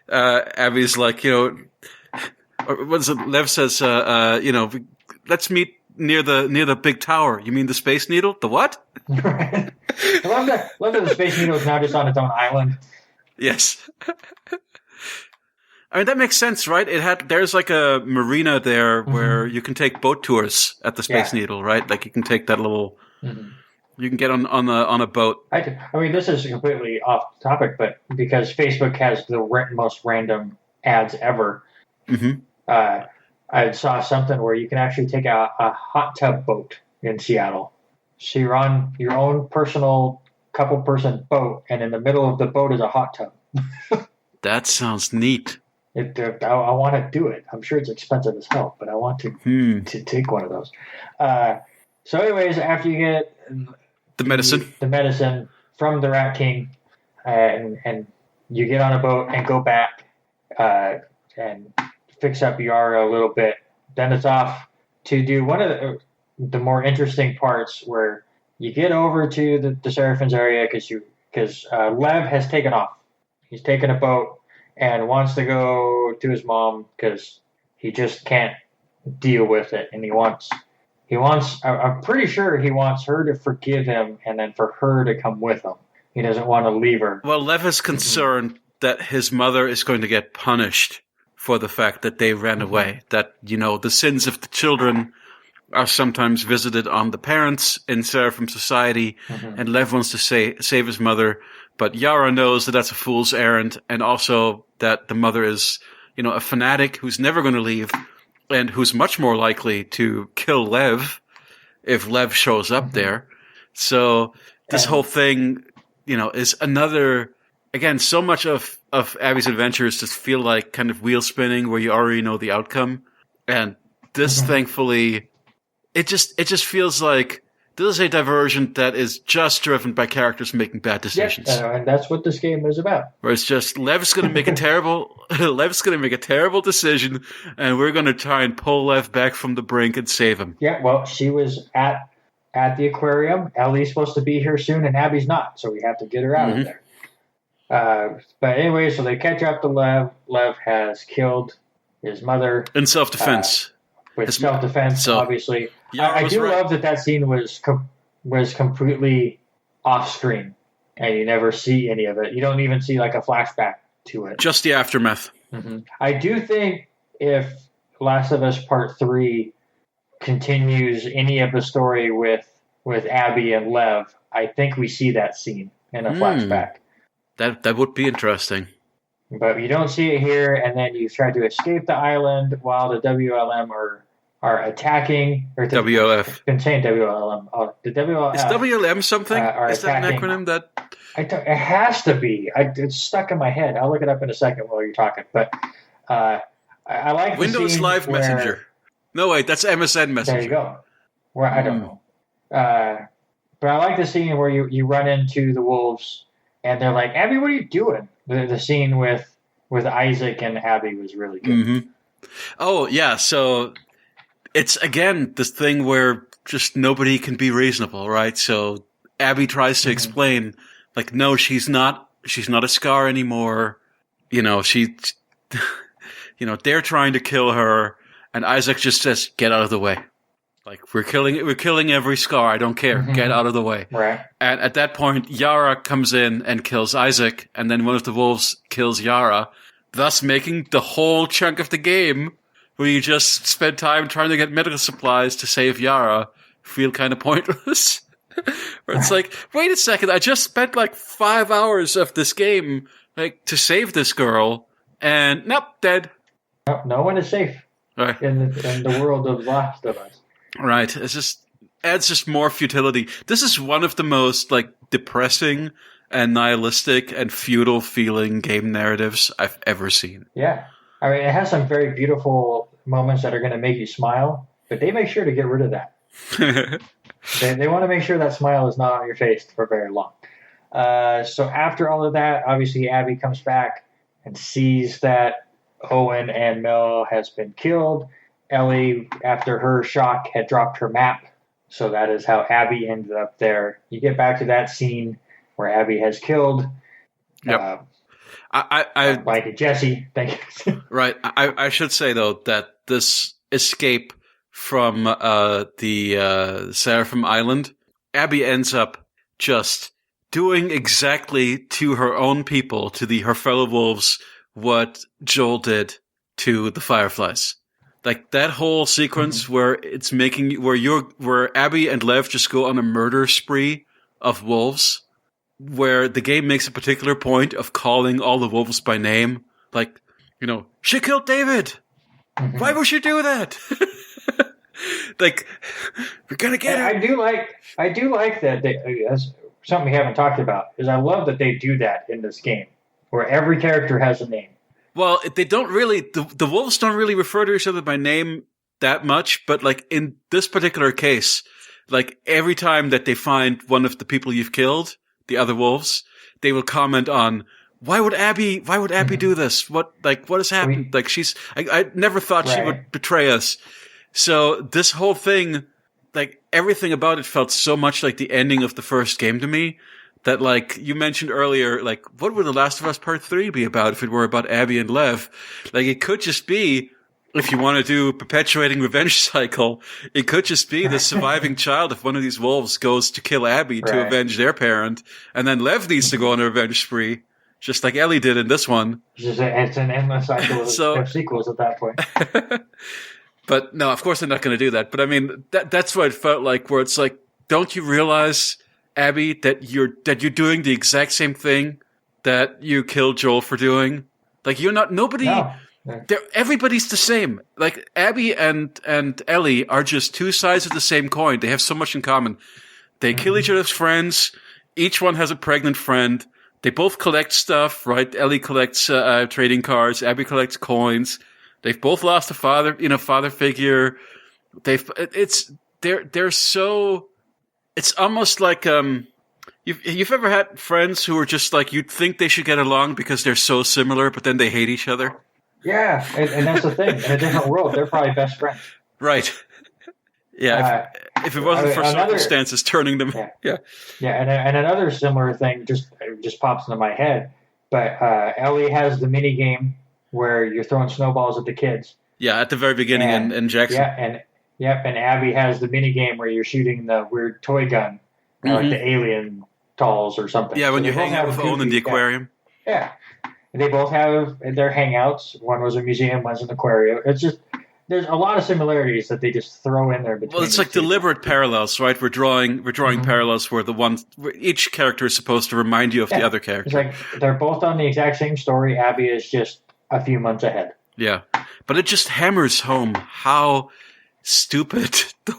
Speaker 3: Abby's like, what is it? Lev says, let's meet near the big tower. You mean the Space Needle? The what?
Speaker 2: Right. I love that the Space Needle is now just on its own island.
Speaker 3: Yes. I mean, that makes sense, right? There's like a marina there where you can take boat tours at the Space Needle, right? Like you can take that little, you can get on a boat.
Speaker 2: I mean, this is completely off topic, but because Facebook has the most random ads ever, I saw something where you can actually take a hot tub boat in Seattle. So you're on your own personal couple-person boat, and in the middle of the boat is a hot tub.
Speaker 3: That sounds neat.
Speaker 2: I want to do it. I'm sure it's expensive as hell, but I want to take one of those. So anyways, after you get
Speaker 3: the
Speaker 2: medicine from the Rat King, and you get on a boat and go back and fix up Yara a little bit, then it's off to do one of the more interesting parts where you get over to the Seraphins area because Lev has taken off. He's taken a boat and wants to go to his mom because he just can't deal with it, and he wants. I'm pretty sure he wants her to forgive him, and then for her to come with him. He doesn't want to leave her.
Speaker 3: Well, Lev is concerned that his mother is going to get punished for the fact that they ran away. That the sins of the children are sometimes visited on the parents in Seraphim society, and Lev wants to save his mother. But Yara knows that that's a fool's errand, and also that the mother is, a fanatic who's never going to leave, and who's much more likely to kill Lev if Lev shows up there. So this whole thing, is another, again, so much of Abby's adventures just feel like kind of wheel spinning where you already know the outcome. And this, thankfully, it just feels like this is a diversion that is just driven by characters making bad decisions.
Speaker 2: Yeah, and that's what this game is about.
Speaker 3: Where it's just Lev's going to make a terrible decision, and we're going to try and pull Lev back from the brink and save him.
Speaker 2: Yeah, well, she was at the aquarium. Ellie's supposed to be here soon, and Abby's not, so we have to get her out of there. But anyway, so they catch up to Lev. Lev has killed his mother
Speaker 3: in self-defense.
Speaker 2: With self-defense, obviously. Yeah, I do love that scene was completely off-screen, and you never see any of it. You don't even see like a flashback to it.
Speaker 3: Just the aftermath.
Speaker 2: I do think if Last of Us Part 3 continues any of the story with Abby and Lev, I think we see that scene in a flashback.
Speaker 3: That would be interesting.
Speaker 2: But you don't see it here, and then you try to escape the island while the WLM are attacking. Or
Speaker 3: WLF.
Speaker 2: I've been saying WLM. Oh, the WLF.
Speaker 3: Is WLM something?
Speaker 2: Is
Speaker 3: that an acronym that?
Speaker 2: It has to be. It's stuck in my head. I'll look it up in a second while you're talking. But I like
Speaker 3: Windows Live Messenger. No, wait, that's MSN Messenger.
Speaker 2: There you go. Well, I don't know. But I like the scene where you run into the wolves and they're like, Abby, what are you doing? The scene with Isaac and Abby was really good.
Speaker 3: Mm-hmm. Oh, yeah. So it's, again, this thing where just nobody can be reasonable, right? So Abby tries to explain, like, no, she's not a Scar anymore. You know, they're trying to kill her. And Isaac just says, get out of the way. Like, we're killing every Scar. I don't care. Get out of the way.
Speaker 2: Right.
Speaker 3: And at that point, Yara comes in and kills Isaac, and then one of the wolves kills Yara, thus making the whole chunk of the game where you just spend time trying to get medical supplies to save Yara feel kind of pointless. Where it's like, wait a second, I just spent like 5 hours of this game like to save this girl, and nope, dead.
Speaker 2: No one is safe
Speaker 3: Right.
Speaker 2: in the world of Last of Us.
Speaker 3: Right. It's just adds just more futility. This is one of the most like depressing and nihilistic and futile feeling game narratives I've ever seen.
Speaker 2: Yeah. I mean, it has some very beautiful moments that are going to make you smile, but they make sure to get rid of that. They want to make sure that smile is not on your face for very long. So after all of that, obviously Abby comes back and sees that Owen and Mel has been killed. Ellie, after her shock, had dropped her map. So that is how Abby ended up there. You get back to that scene where Abby has killed.
Speaker 3: Yep.
Speaker 2: Like Jesse. Thank you.
Speaker 3: Right. I should say, though, that this escape from the Seraphim Island, Abby ends up just doing exactly to her own people, to her fellow wolves, what Joel did to the Fireflies. Like that whole sequence where it's where Abby and Lev just go on a murder spree of wolves, where the game makes a particular point of calling all the wolves by name. Like, she killed David. Why would she do that? Like, we're gonna get her.
Speaker 2: I do like that. That's something we haven't talked about. Is I love that they do that in this game, where every character has a name.
Speaker 3: Well, they don't really, the wolves don't really refer to each other by name that much, but like in this particular case, like every time that they find one of the people you've killed, the other wolves, they will comment on, why would Abby do this? What has happened? Like I never thought she would betray us. So this whole thing, like everything about it felt so much like the ending of the first game to me. That, like, you mentioned earlier, like, what would The Last of Us Part 3 be about if it were about Abby and Lev? Like, it could just be, if you want to do perpetuating revenge cycle, it could just be the surviving child of one of these wolves goes to kill Abby to avenge their parent, and then Lev needs to go on a revenge spree, just like Ellie did in this one.
Speaker 2: It's an endless cycle of sequels at that point.
Speaker 3: But, no, of course they're not going to do that. But, I mean, that's what it felt like, where it's like, don't you realize, Abby, that you're doing the exact same thing that you killed Joel for doing? Like, you're not, nobody, everybody's the same. Like, Abby and Ellie are just two sides of the same coin. They have so much in common. They kill each other's friends. Each one has a pregnant friend. They both collect stuff, right? Ellie collects trading cards. Abby collects coins. They've both lost a father figure. They're so. It's almost like you've ever had friends who are just like you'd think they should get along because they're so similar, but then they hate each other.
Speaker 2: Yeah, and that's the thing. In a different world, they're probably best friends.
Speaker 3: Right. Yeah. If it wasn't for circumstances turning them. Yeah.
Speaker 2: And another similar thing just pops into my head. But Ellie has the mini game where you're throwing snowballs at the kids.
Speaker 3: Yeah, at the very beginning in Jackson.
Speaker 2: Yeah, and Abby has the mini game where you're shooting the weird toy gun, like the alien dolls or something.
Speaker 3: Yeah, when you hang out with Owen in the aquarium.
Speaker 2: Yeah. And they both have their hangouts. One was a museum, one's an aquarium. It's just there's a lot of similarities that they just throw in there between.
Speaker 3: Well, it's like deliberate parallels, right? We're drawing parallels where where each character is supposed to remind you of the other character.
Speaker 2: It's like they're both on the exact same story. Abby is just a few months ahead.
Speaker 3: Yeah, but it just hammers home how stupid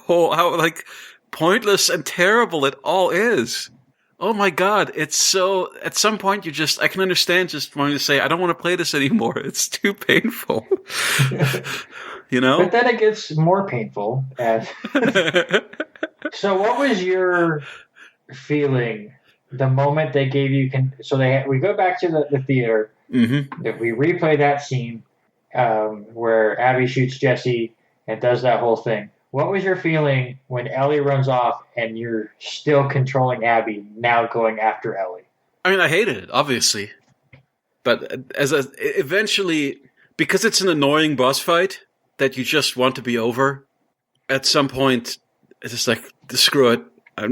Speaker 3: how like pointless and terrible it all is. Oh my God, it's so, at some point I can understand just wanting to say, I don't want to play this anymore. It's too painful. You know?
Speaker 2: But then it gets more painful. So what was your feeling the moment they gave you, we go back to the theater, that we replay that scene where Abby shoots Jesse and does that whole thing. What was your feeling when Ellie runs off and you're still controlling Abby, now going after Ellie?
Speaker 3: I mean, I hated it, obviously. But eventually, because it's an annoying boss fight that you just want to be over, at some point, it's just like, screw it. I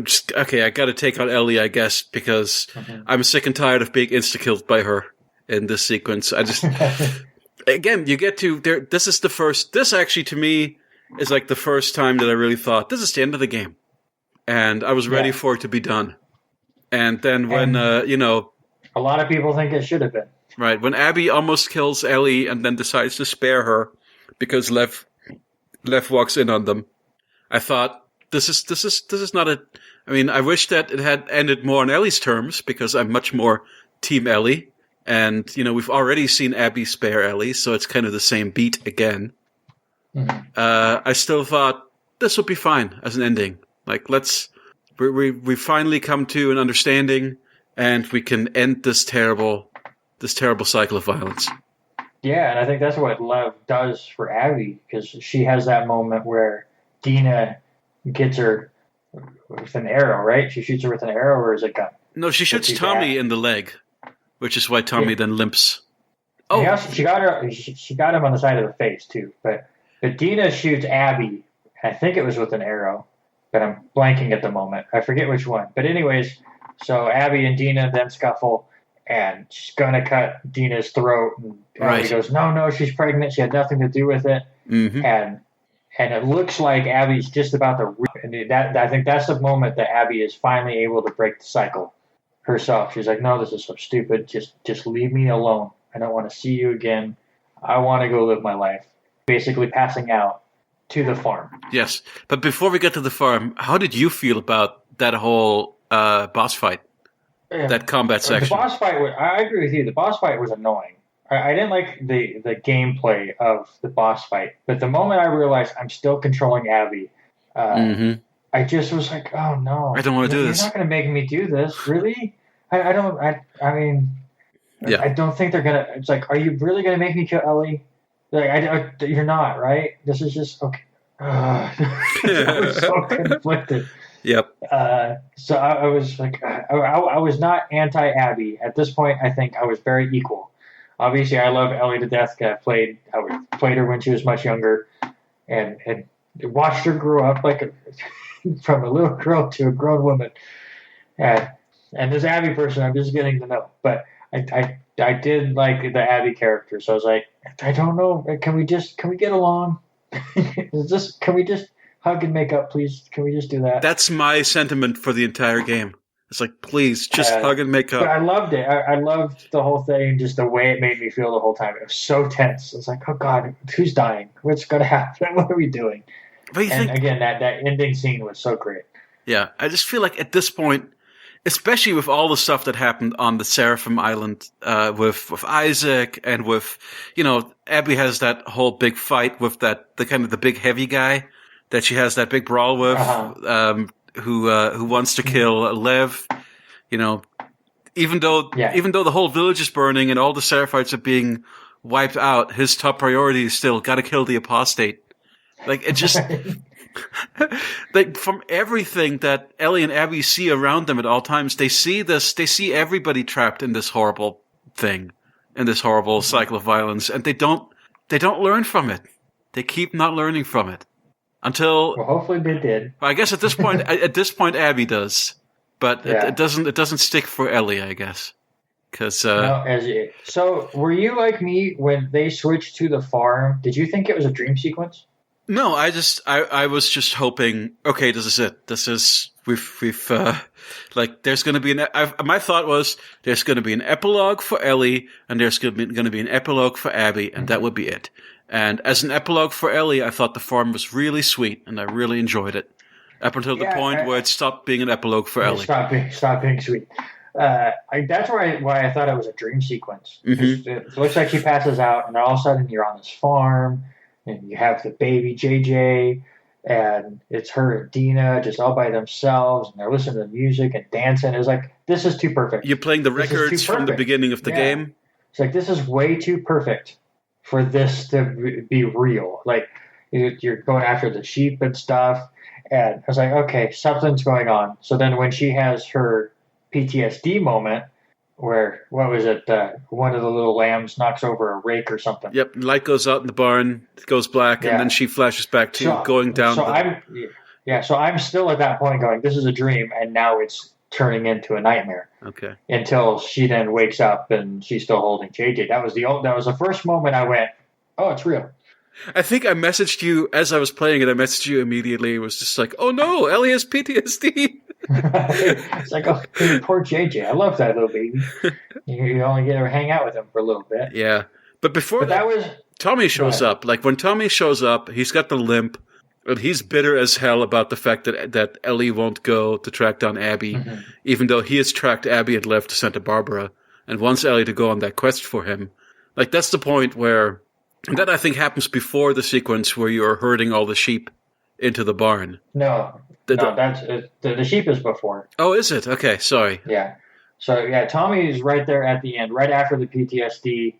Speaker 3: got to take out Ellie, I guess, because I'm sick and tired of being insta-killed by her in this sequence. Again, you get to, this actually, to me, is like the first time that I really thought, this is the end of the game. And I was ready for it to be done. And then when, a
Speaker 2: lot of people think it should have been.
Speaker 3: Right, when Abby almost kills Ellie and then decides to spare her because Lev walks in on them, I thought, this is not I mean, I wish that it had ended more on Ellie's terms because I'm much more Team Ellie. And, we've already seen Abby spare Ellie, so it's kind of the same beat again. I still thought this would be fine as an ending. Like, we finally come to an understanding, and we can end this terrible cycle of violence.
Speaker 2: Yeah, and I think that's what Lev does for Abby, because she has that moment where Dina gets her with an arrow, right? She shoots her with an arrow, or is it a gun?
Speaker 3: No, she shoots Tommy in the leg, which is why Tommy then limps.
Speaker 2: Oh, she got him on the side of the face too, but Dina shoots Abby. I think it was with an arrow, but I'm blanking at the moment. I forget which one. But anyways, so Abby and Dina then scuffle, and she's going to cut Dina's throat. And Abby goes, no, she's pregnant. She had nothing to do with it. And it looks like Abby's just about to and I think that's the moment that Abby is finally able to break the cycle herself. She's like, no, this is so stupid. Just leave me alone. I don't want to see you again. I want to go live my life. Basically passing out to the farm. Yes.
Speaker 3: But before we get to the farm, how did you feel about that whole boss fight? That combat section?
Speaker 2: The boss fight, I agree with you. The boss fight was annoying. I didn't like the gameplay of the boss fight. But the moment I realized I'm still controlling Abby, I just was like, oh no.
Speaker 3: I don't want to do this.
Speaker 2: You're not going to make me do this, really? I don't think they're going to. It's like, are you really going to make me kill Ellie? Like, you're not, right? This is just okay. I was so conflicted.
Speaker 3: Yep.
Speaker 2: So I was like, I was not anti-Abby. At this point, I think I was very equal. Obviously, I love Ellie to death. I played her when she was much younger, and watched her grow up from a little girl to a grown woman. And this Abby person, I'm just getting to know. But I did like the Abby character, so I was like, I don't know. Can we get along? Can we just hug and make up, please? Can we just do that?
Speaker 3: That's my sentiment for the entire game. It's like, please, just hug and make up.
Speaker 2: But I loved it. I loved the whole thing, just the way it made me feel the whole time. It was so tense. I was like, oh God, who's dying? What's going to happen? What are we doing? Again, that ending scene was so great.
Speaker 3: Yeah, I just feel like at this point, especially with all the stuff that happened on the Seraphim Island, with Isaac and with, Abby has that whole big fight with the big heavy guy that she has that big brawl with, who wants to kill Lev, even though the whole village is burning and all the Seraphites are being wiped out, his top priority is still gotta kill the apostate. Like, it just, like, from everything that Ellie and Abby see around them at all times, they see everybody trapped in this horrible thing, in this horrible cycle of violence, and they don't learn from it. They keep not learning from it. Until,
Speaker 2: well, hopefully they did.
Speaker 3: I guess at this point, Abby does, but it doesn't stick for Ellie, I guess, Because
Speaker 2: so were you like me when they switched to the farm? Did you think it was a dream sequence?
Speaker 3: no, I was just hoping. Okay, this is it. This is we've like there's going to be my thought was there's going to be an epilogue for Ellie, and there's going to be an epilogue for Abby, and that would be it. And as an epilogue for Ellie, I thought the farm was really sweet, and I really enjoyed it up until the point where it stopped being an epilogue for Ellie.
Speaker 2: Stop being sweet. That's why I thought it was a dream sequence.
Speaker 3: Mm-hmm.
Speaker 2: It looks like she passes out, and all of a sudden you're on this farm, and you have the baby JJ, and it's her and Dina just all by themselves, and they're listening to music and dancing. It's like, this is too perfect.
Speaker 3: You're playing the records from the beginning of the game.
Speaker 2: It's like, this is way too perfect for this to be real. Like, you're going after the sheep and stuff, and I was like, okay, something's going on. So then when she has her PTSD moment, where, what was it, one of the little lambs knocks over a rake or something.
Speaker 3: Yep, light goes out in the barn, it goes black, and then she flashes back to going down.
Speaker 2: So I'm still at that point going, this is a dream, and now it's turning into a nightmare.
Speaker 3: Okay.
Speaker 2: Until she then wakes up and she's still holding JJ. That was the first moment I went, oh, it's real.
Speaker 3: I think I messaged you as I was playing it. I messaged you immediately. It was just like, oh no, Ellie has PTSD.
Speaker 2: It's like, oh, poor JJ. I love that little baby. You only get to hang out with him for a little bit.
Speaker 3: Yeah. But before Tommy shows up. Like, when Tommy shows up, he's got the limp, and he's bitter as hell about the fact that Ellie won't go to track down Abby, even though he has tracked Abby and left to Santa Barbara, and wants Ellie to go on that quest for him. Like, that's the point where... And that, I think, happens before the sequence where you're herding all the sheep into the barn.
Speaker 2: No, that's the sheep is before.
Speaker 3: Oh, is it? Okay, sorry.
Speaker 2: Yeah. So, yeah, Tommy's right there at the end, right after the PTSD.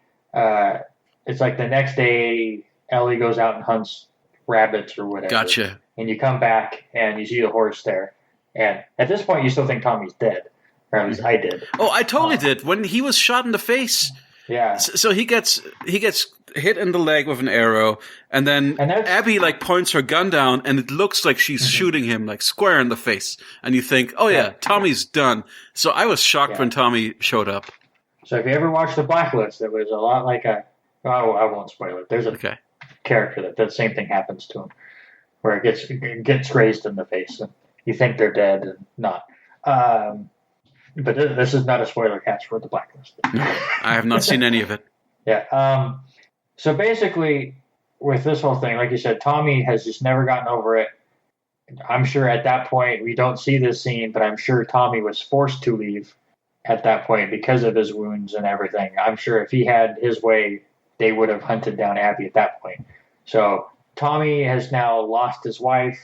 Speaker 2: It's like the next day, Ellie goes out and hunts rabbits or whatever.
Speaker 3: Gotcha.
Speaker 2: And you come back, and you see the horse there. And at this point, you still think Tommy's dead. Or at least I did.
Speaker 3: Oh, I totally did. When he was shot in the face...
Speaker 2: Yeah.
Speaker 3: So he gets hit in the leg with an arrow, and then Abby like points her gun down, and it looks like she's shooting him like square in the face. And you think, oh yeah, Tommy's done. So I was shocked when Tommy showed up.
Speaker 2: So if you ever watched The Blacklist, it was a lot like I won't spoil it. There's a character that same thing happens to him, where it gets grazed in the face, and you think they're dead and not. But this is not a spoiler cast for The Blacklist.
Speaker 3: I have not seen any of it.
Speaker 2: Yeah. So basically, with this whole thing, like you said, Tommy has just never gotten over it. I'm sure at that point, we don't see this scene, but I'm sure Tommy was forced to leave at that point because of his wounds and everything. I'm sure if he had his way, they would have hunted down Abby at that point. So Tommy has now lost his wife.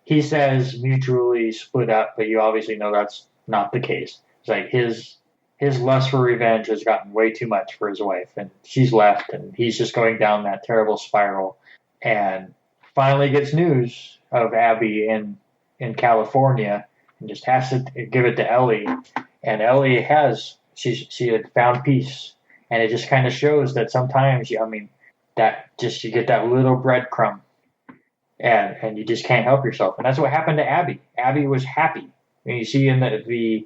Speaker 2: He says mutually split up, but you obviously know that's not the case. It's like his lust for revenge has gotten way too much for his wife, and she's left, and he's just going down that terrible spiral, and finally gets news of Abby in California, and just has to give it to Ellie, and Ellie she had found peace, and it just kind of shows that sometimes you get that little breadcrumb, and you just can't help yourself, and that's what happened to Abby. Abby was happy. And you see in the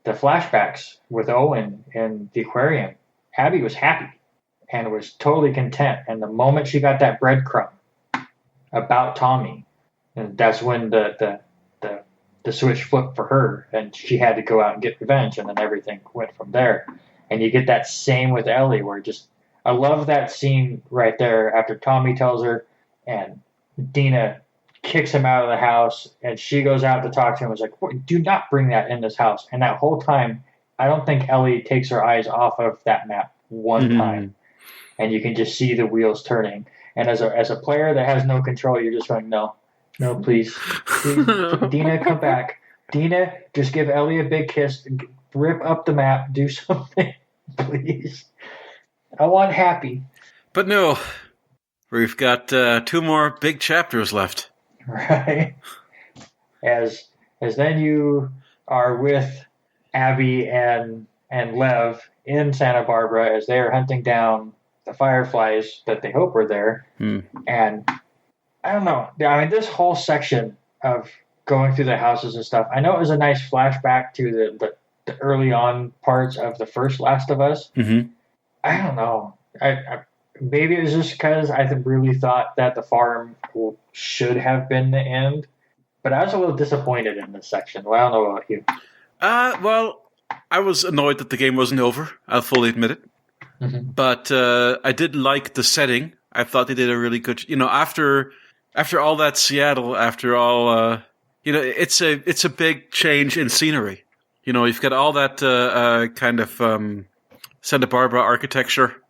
Speaker 2: flashbacks with Owen in the aquarium, Abby was happy and was totally content. And the moment she got that breadcrumb about Tommy, and that's when the switch flipped for her, and she had to go out and get revenge, and then everything went from there. And you get that same with Ellie, where I love that scene right there after Tommy tells her, and Dina kicks him out of the house, and she goes out to talk to him. It's like, do not bring that in this house. And that whole time, I don't think Ellie takes her eyes off of that map one time, and you can just see the wheels turning. And as a player that has no control, you're just going, no, please, Dina, come back. Dina, just give Ellie a big kiss, rip up the map, do something, please. I want happy.
Speaker 3: But no, we've got 2 more big chapters left.
Speaker 2: Right. As then you are with Abby and Lev in Santa Barbara as they are hunting down the fireflies that they hope are there. And I don't know. I mean, this whole section of going through the houses and stuff, I know it was a nice flashback to the early on parts of the first Last of Us.
Speaker 3: Mm-hmm.
Speaker 2: I don't know. Maybe it was just because I really thought that the farm should have been the end, but I was a little disappointed in this section. Well, I don't know about you.
Speaker 3: Well, I was annoyed that the game wasn't over. I'll fully admit it.
Speaker 2: Mm-hmm.
Speaker 3: But I did like the setting. I thought they did a really good. After all that Seattle, after all, it's a big change in scenery. You've got all that kind of Santa Barbara architecture,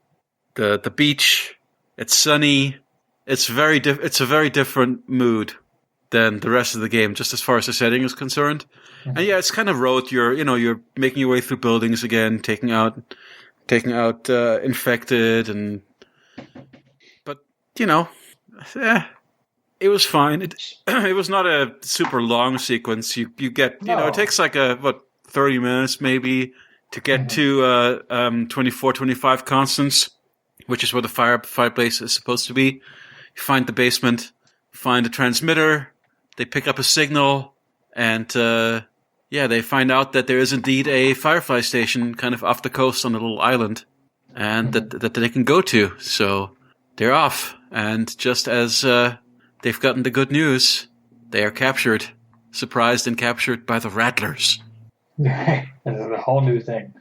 Speaker 3: the beach. It's sunny. It's a very different mood than the rest of the game, just as far as the setting is concerned. Mm-hmm. And yeah, it's kind of road. You're making your way through buildings again, taking out infected, but it was fine. It was not a super long sequence. You get it takes like 30 minutes maybe to get to 24, 25 Constance, which is where the fireplace is supposed to be. You find the basement, find a transmitter. They pick up a signal, and they find out that there is indeed a Firefly station kind of off the coast on a little island, and that they can go to. So they're off, and just as they've gotten the good news, they are captured, surprised and captured by the Rattlers.
Speaker 2: That's a whole new thing.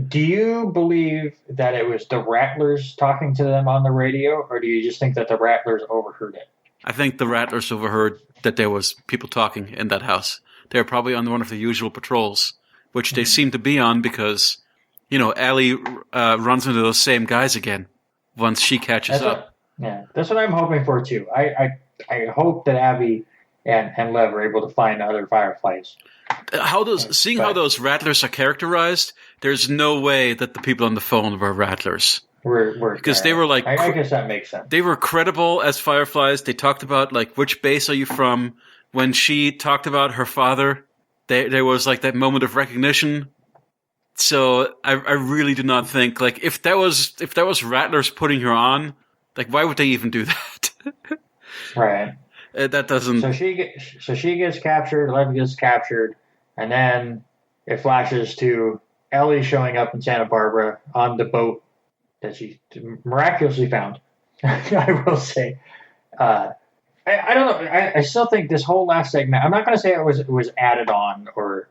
Speaker 2: Do you believe that it was the Rattlers talking to them on the radio, or do you just think that the Rattlers overheard it?
Speaker 3: I think the Rattlers overheard that there was people talking in that house. They were probably on one of the usual patrols, which they seem to be on because, Ellie runs into those same guys again once she catches up.
Speaker 2: That's what I'm hoping for too. I hope that Abby and Lev are able to find other Fireflies.
Speaker 3: How those Rattlers are characterized, there's no way that the people on the phone were Rattlers. Because they were like,
Speaker 2: I guess that makes sense.
Speaker 3: They were credible as Fireflies. They talked about like, which base are you from? When she talked about her father, there was like that moment of recognition. So I really do not think like if that was Rattlers putting her on, like why would they even do that?
Speaker 2: Right.
Speaker 3: That doesn't.
Speaker 2: So she gets captured. Lev gets captured, and then it flashes to Ellie showing up in Santa Barbara on the boat that she miraculously found. I will say, I don't know. I still think this whole last segment. I'm not going to say it was added on or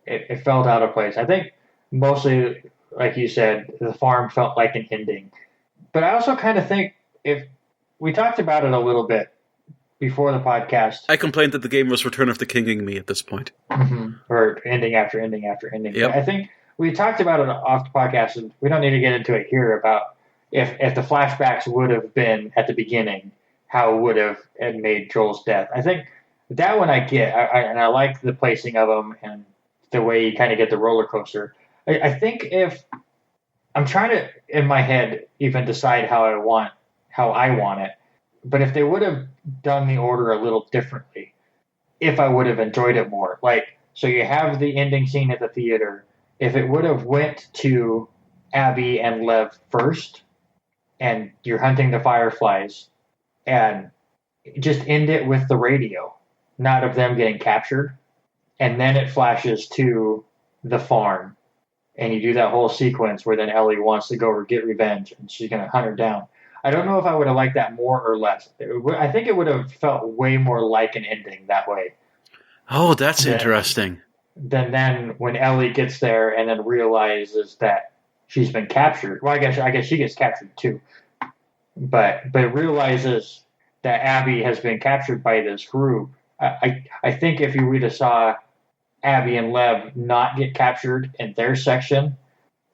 Speaker 2: it felt out of place. I think mostly, like you said, the farm felt like an ending. But I also kind of think if we talked about it a little bit before the podcast.
Speaker 3: I complained that the game was Return of the Kinging me at this point.
Speaker 2: Mm-hmm. Or ending after ending after ending.
Speaker 3: Yep.
Speaker 2: I think we talked about it off the podcast, and we don't need to get into it here about if the flashbacks would have been at the beginning, how it would have made Joel's death. I think that one I get, and I like the placing of them and the way you kind of get the roller coaster. I think if I'm trying to, in my head, even decide how I want it, but if they would have done the order a little differently, if I would have enjoyed it more. Like, so you have the ending scene at the theater. If it would have went to Abby and Lev first, and you're hunting the Fireflies, and just end it with the radio, not of them getting captured, and then it flashes to the farm, and you do that whole sequence where then Ellie wants to go get revenge, and she's going to hunt her down. I don't know if I would have liked that more or less. I think it would have felt way more like an ending that way.
Speaker 3: Oh, that's interesting.
Speaker 2: Then when Ellie gets there and then realizes that she's been captured. Well, I guess she gets captured too. But realizes that Abby has been captured by this group. I think if you would have saw Abby and Lev not get captured in their section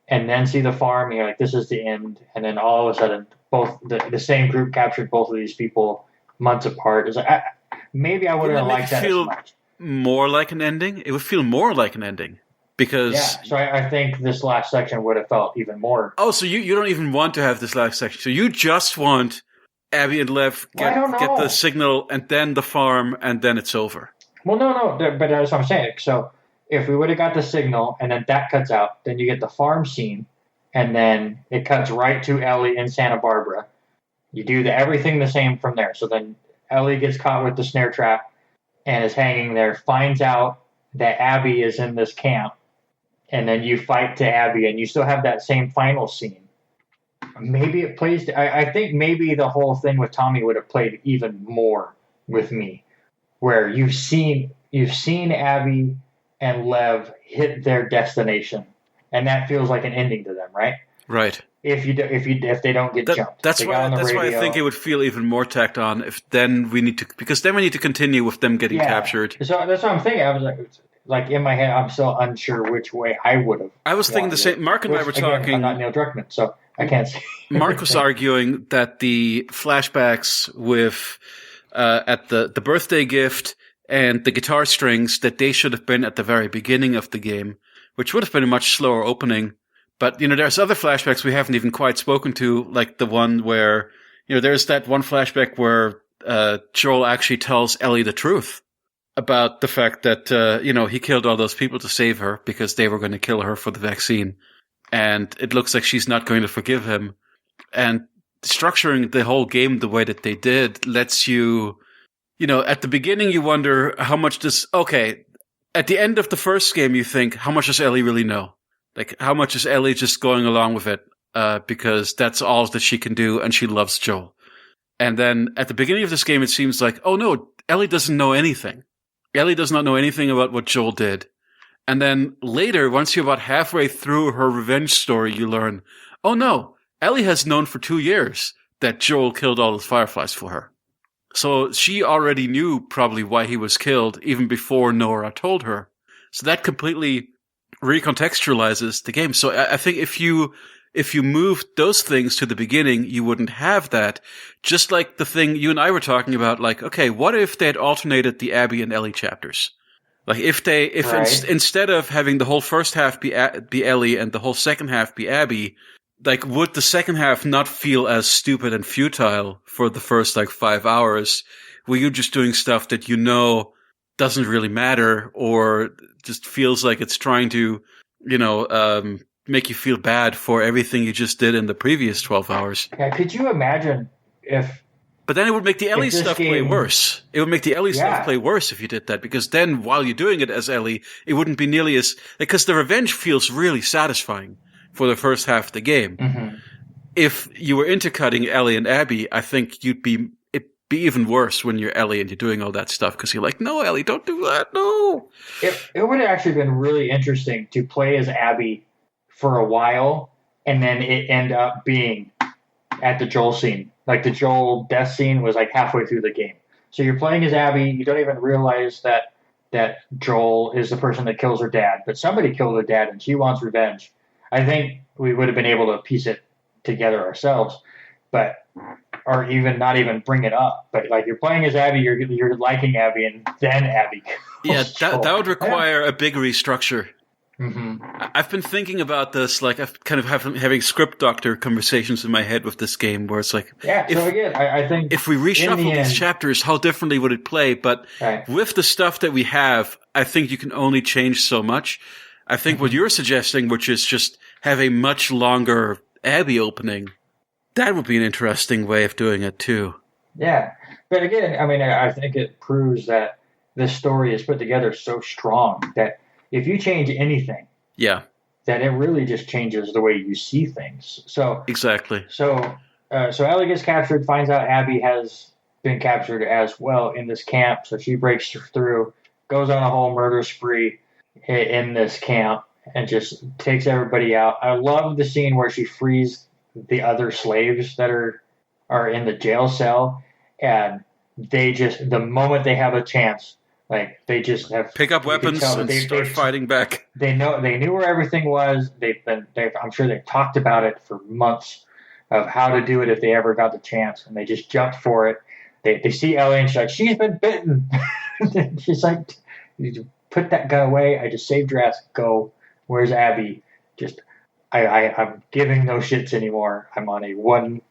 Speaker 2: and then see the farm, you're like, this is the end. And then all of a sudden, both the same group captured both of these people months apart. It's like, maybe I wouldn't have liked that as much.
Speaker 3: More like an ending? It would feel more like an ending. Because
Speaker 2: so I think this last section would have felt even more.
Speaker 3: Oh, so you don't even want to have this last section. So you just want Abby and Lev get the signal and then the farm and then it's over.
Speaker 2: Well, no, but that's what I'm saying. So if we would have got the signal and then that cuts out, then you get the farm scene and then it cuts right to Ellie in Santa Barbara. You do everything the same from there. So then Ellie gets caught with the snare trap and is hanging there, finds out that Abby is in this camp, and then you fight to Abby, and you still have that same final scene. Maybe it plays. I think maybe the whole thing with Tommy would have played even more with me, where you've seen Abby and Lev hit their destination, and that feels like an ending to them, right?
Speaker 3: Right.
Speaker 2: If they don't get jumped.
Speaker 3: That's why I think it would feel even more tacked on because then we need to continue with them getting captured.
Speaker 2: So that's what I'm thinking. I was like in my head, I'm still unsure which way I would have.
Speaker 3: I was thinking the same. Mark and I were talking.
Speaker 2: I'm not Neil Druckmann, so I can't say.
Speaker 3: Mark was arguing that the flashbacks with at the birthday gift and the guitar strings, that they should have been at the very beginning of the game, which would have been a much slower opening. But, there's other flashbacks we haven't even quite spoken to, like the one where, there's that one flashback where Joel actually tells Ellie the truth about the fact that, he killed all those people to save her because they were going to kill her for the vaccine. And it looks like she's not going to forgive him. And structuring the whole game the way that they did lets you, at the beginning you wonder how much at the end of the first game you think, how much does Ellie really know? Like, how much is Ellie just going along with it? Because that's all that she can do, and she loves Joel. And then at the beginning of this game, it seems like, oh no, Ellie doesn't know anything. Ellie does not know anything about what Joel did. And then later, once you're about halfway through her revenge story, you learn, oh no, Ellie has known for 2 years that Joel killed all the Fireflies for her. So she already knew probably why he was killed, even before Nora told her. So that completely recontextualizes the game. So I think if you moved those things to the beginning, you wouldn't have that. Just like the thing you and I were talking about, like, okay, what if they had alternated the Abby and Ellie chapters? Like instead of having the whole first half be Ellie and the whole second half be Abby, like, would the second half not feel as stupid and futile for the first 5 hours? Were you just doing stuff that doesn't really matter, or just feels like it's trying to, make you feel bad for everything you just did in the previous 12 hours?
Speaker 2: Yeah, could you imagine if...
Speaker 3: But then it would make the Ellie stuff play worse. It would make the Ellie stuff play worse if you did that, because then while you're doing it as Ellie, it wouldn't be nearly as... Because the revenge feels really satisfying for the first half of the game.
Speaker 2: Mm-hmm.
Speaker 3: If you were intercutting Ellie and Abby, I think it'd be even worse when you're Ellie and you're doing all that stuff, because you're like, no, Ellie, don't do that, no.
Speaker 2: It would have actually been really interesting to play as Abby for a while, and then it end up being at the Joel scene. Like, the Joel death scene was halfway through the game. So you're playing as Abby, you don't even realize that Joel is the person that kills her dad, but somebody killed her dad and she wants revenge. I think we would have been able to piece it together ourselves, or even not even bring it up. But you're playing as Abby, you're liking Abby, and then Abby.
Speaker 3: Yeah, that would require a big restructure.
Speaker 2: Mm-hmm.
Speaker 3: I've been thinking about this, I've kind of having script doctor conversations in my head with this game, where it's like,
Speaker 2: I think
Speaker 3: if we reshuffle these chapters, how differently would it play? But with the stuff that we have, I think you can only change so much. I think what you're suggesting, which is just have a much longer Abby opening, that would be an interesting way of doing it too.
Speaker 2: Yeah. But again, I think it proves that this story is put together so strong that if you change anything, that it really just changes the way you see things. So
Speaker 3: exactly.
Speaker 2: So Ellie gets captured, finds out Abby has been captured as well in this camp. So she breaks through, goes on a whole murder spree in this camp, and just takes everybody out. I love the scene where she frees the other slaves that are in the jail cell, and they just, the moment they have a chance, they just have
Speaker 3: pick up weapons and start fighting back.
Speaker 2: They knew where everything was. I'm sure they've talked about it for months of how to do it if they ever got the chance, and they just jumped for it. They see Ellie and she's like, she's been bitten. She's like, you put that gun away. I just saved your ass. Go. Where's Abby? I'm giving no shits anymore. I'm on a one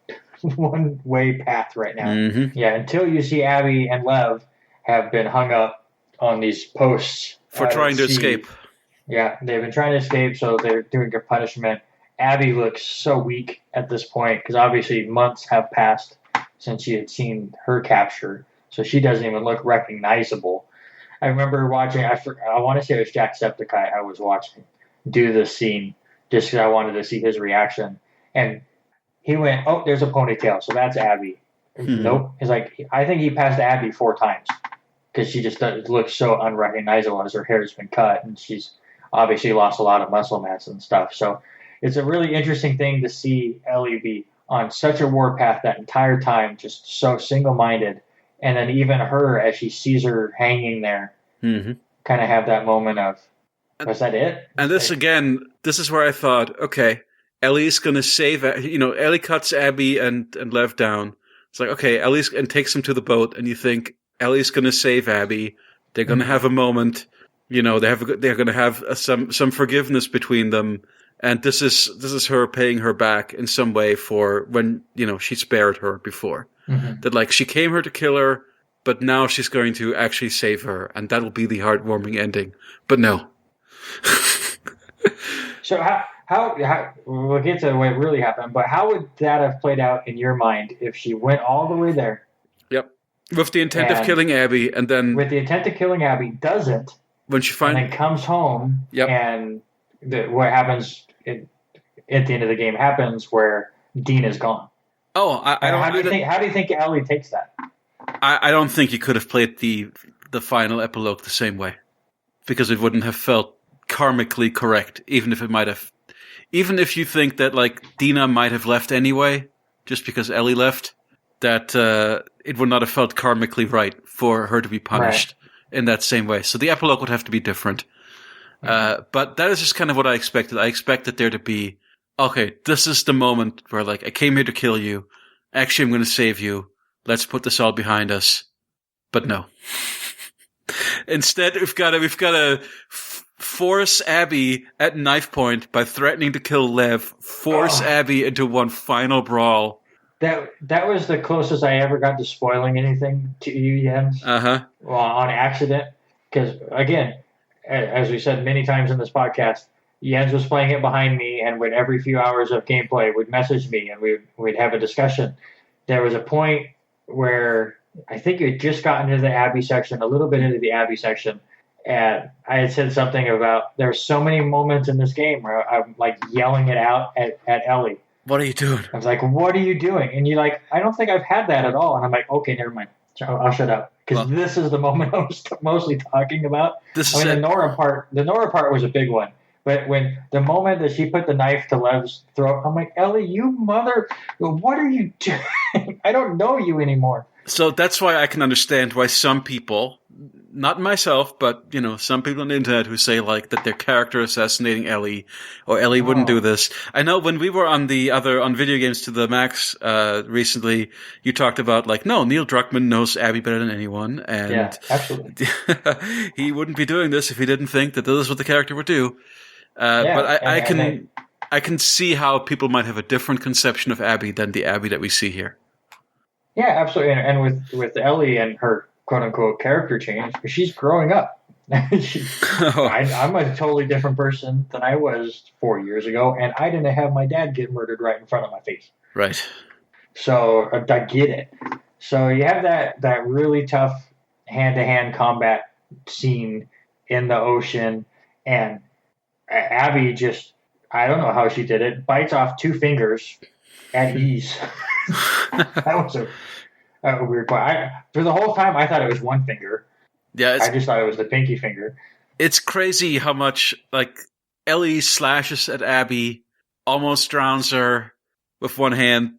Speaker 2: way path right now.
Speaker 3: Mm-hmm.
Speaker 2: Yeah, until you see Abby and Lev have been hung up on these posts
Speaker 3: for trying to escape.
Speaker 2: Yeah, they've been trying to escape, so they're doing their punishment. Abby looks so weak at this point because obviously months have passed since she had seen her capture, so she doesn't even look recognizable. I remember watching. I want to say it was Jacksepticeye. I was watching do this scene just because I wanted to see his reaction, and he went, "Oh, there's a ponytail, so that's Abby." Nope. He's like, I think he passed Abby 4 times because she just looks so unrecognizable as her hair's been cut, and she's obviously lost a lot of muscle mass and stuff. So it's a really interesting thing to see Ellie be on such a warpath that entire time, just so single-minded, and then even her, as she sees her hanging there, kind of have that moment of, was that it?
Speaker 3: And this, again, this is where I thought, okay, Ellie's going to save, Ellie cuts Abby and Lev down. It's like, okay, Ellie's, and takes him to the boat, and you think, Ellie's going to save Abby. They're going to have a moment, they're going to have some forgiveness between them. And this is her paying her back in some way for when, she spared her before. That, like, she came here to kill her, but now she's going to actually save her, and that'll be the heartwarming ending. But no.
Speaker 2: So how we'll get to what really happened, but how would that have played out in your mind if she went all the way there?
Speaker 3: Yep. With the intent of killing Abby, and then...
Speaker 2: With the intent of killing Abby, doesn't.
Speaker 3: When she
Speaker 2: and then comes home, and what happens at the end of the game happens where Dean is gone.
Speaker 3: Oh,
Speaker 2: how do you think Ellie takes that?
Speaker 3: I don't think you could have played the final epilogue the same way, because it wouldn't have felt karmically correct, even if you think that, like, Dina might have left anyway, just because Ellie left, that it would not have felt karmically right for her to be punished in that same way. So the epilogue would have to be different. But that is just kind of what I expected. I expected there to be, okay, this is the moment where, like, I came here to kill you. Actually, I'm going to save you. Let's put this all behind us. But no. Instead, we've got to force Abby at knife point by threatening to kill Lev. Force Abby into one final brawl.
Speaker 2: That was the closest I ever got to spoiling anything to you, Jens. Well, on accident, because again, as we said many times in this podcast, Jens was playing it behind me, and with every few hours of gameplay, would message me, and we'd have a discussion. There was a point where I think you had just gotten to the Abby section, a little bit into the Abby section, and I had said something about there's so many moments in this game where I'm like yelling it out at Ellie.
Speaker 3: What are you doing?
Speaker 2: I was like, what are you doing? And you're like, I don't think I've had that at all. And I'm like, okay, never mind. I'll shut up. Because this is the moment I was mostly talking about. The Nora part was a big one. But when the moment that she put the knife to Lev's throat, I'm like, Ellie, you mother, what are you doing? I don't know you anymore.
Speaker 3: So that's why I can understand why some people, not myself, but, some people on the internet who say, like, that their character assassinating Ellie, or Ellie wouldn't do this. I know when we were on Video Games to the Max, recently, you talked about, like, no, Neil Druckmann knows Abby better than anyone, and
Speaker 2: yeah, absolutely.
Speaker 3: he wouldn't be doing this if he didn't think that this is what the character would do. But I can see how people might have a different conception of Abby than the Abby that we see here.
Speaker 2: Yeah, absolutely. And with Ellie and her quote-unquote character change, she's growing up. I'm a totally different person than I was 4 years ago, and I didn't have my dad get murdered right in front of my face.
Speaker 3: Right.
Speaker 2: So I get it. So you have that really tough hand-to-hand combat scene in the ocean, and Abby just, I don't know how she did it, bites off 2 fingers at ease. That was a weird part. For the whole time, I thought it was 1 finger.
Speaker 3: Yeah,
Speaker 2: I just thought it was the pinky finger.
Speaker 3: It's crazy how much, like, Ellie slashes at Abby, almost drowns her with 1 hand.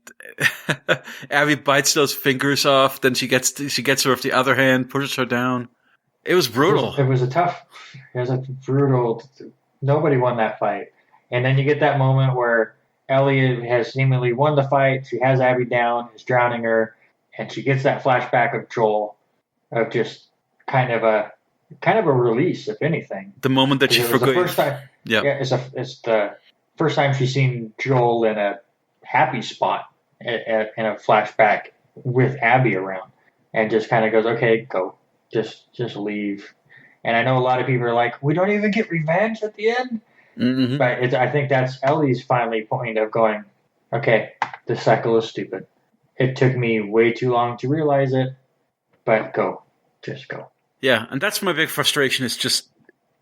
Speaker 3: Abby bites those fingers off, then she gets her with the other hand, pushes her down. It was brutal.
Speaker 2: It was a brutal. Nobody won that fight, and then you get that moment where Ellie has seemingly won the fight. She has Abby down, is drowning her, and she gets that flashback of Joel, of just kind of a release, if anything.
Speaker 3: The moment that she forgot.
Speaker 2: The first time, it's the first time she's seen Joel in a happy spot in a flashback with Abby around, and just kind of goes, "Okay, go, just leave." And I know a lot of people are like, "We don't even get revenge at the end."
Speaker 3: Mm-hmm.
Speaker 2: But I think that's Ellie's finally point of going, okay, this cycle is stupid. It took me way too long to realize it, but just go.
Speaker 3: Yeah, and that's my big frustration. It's just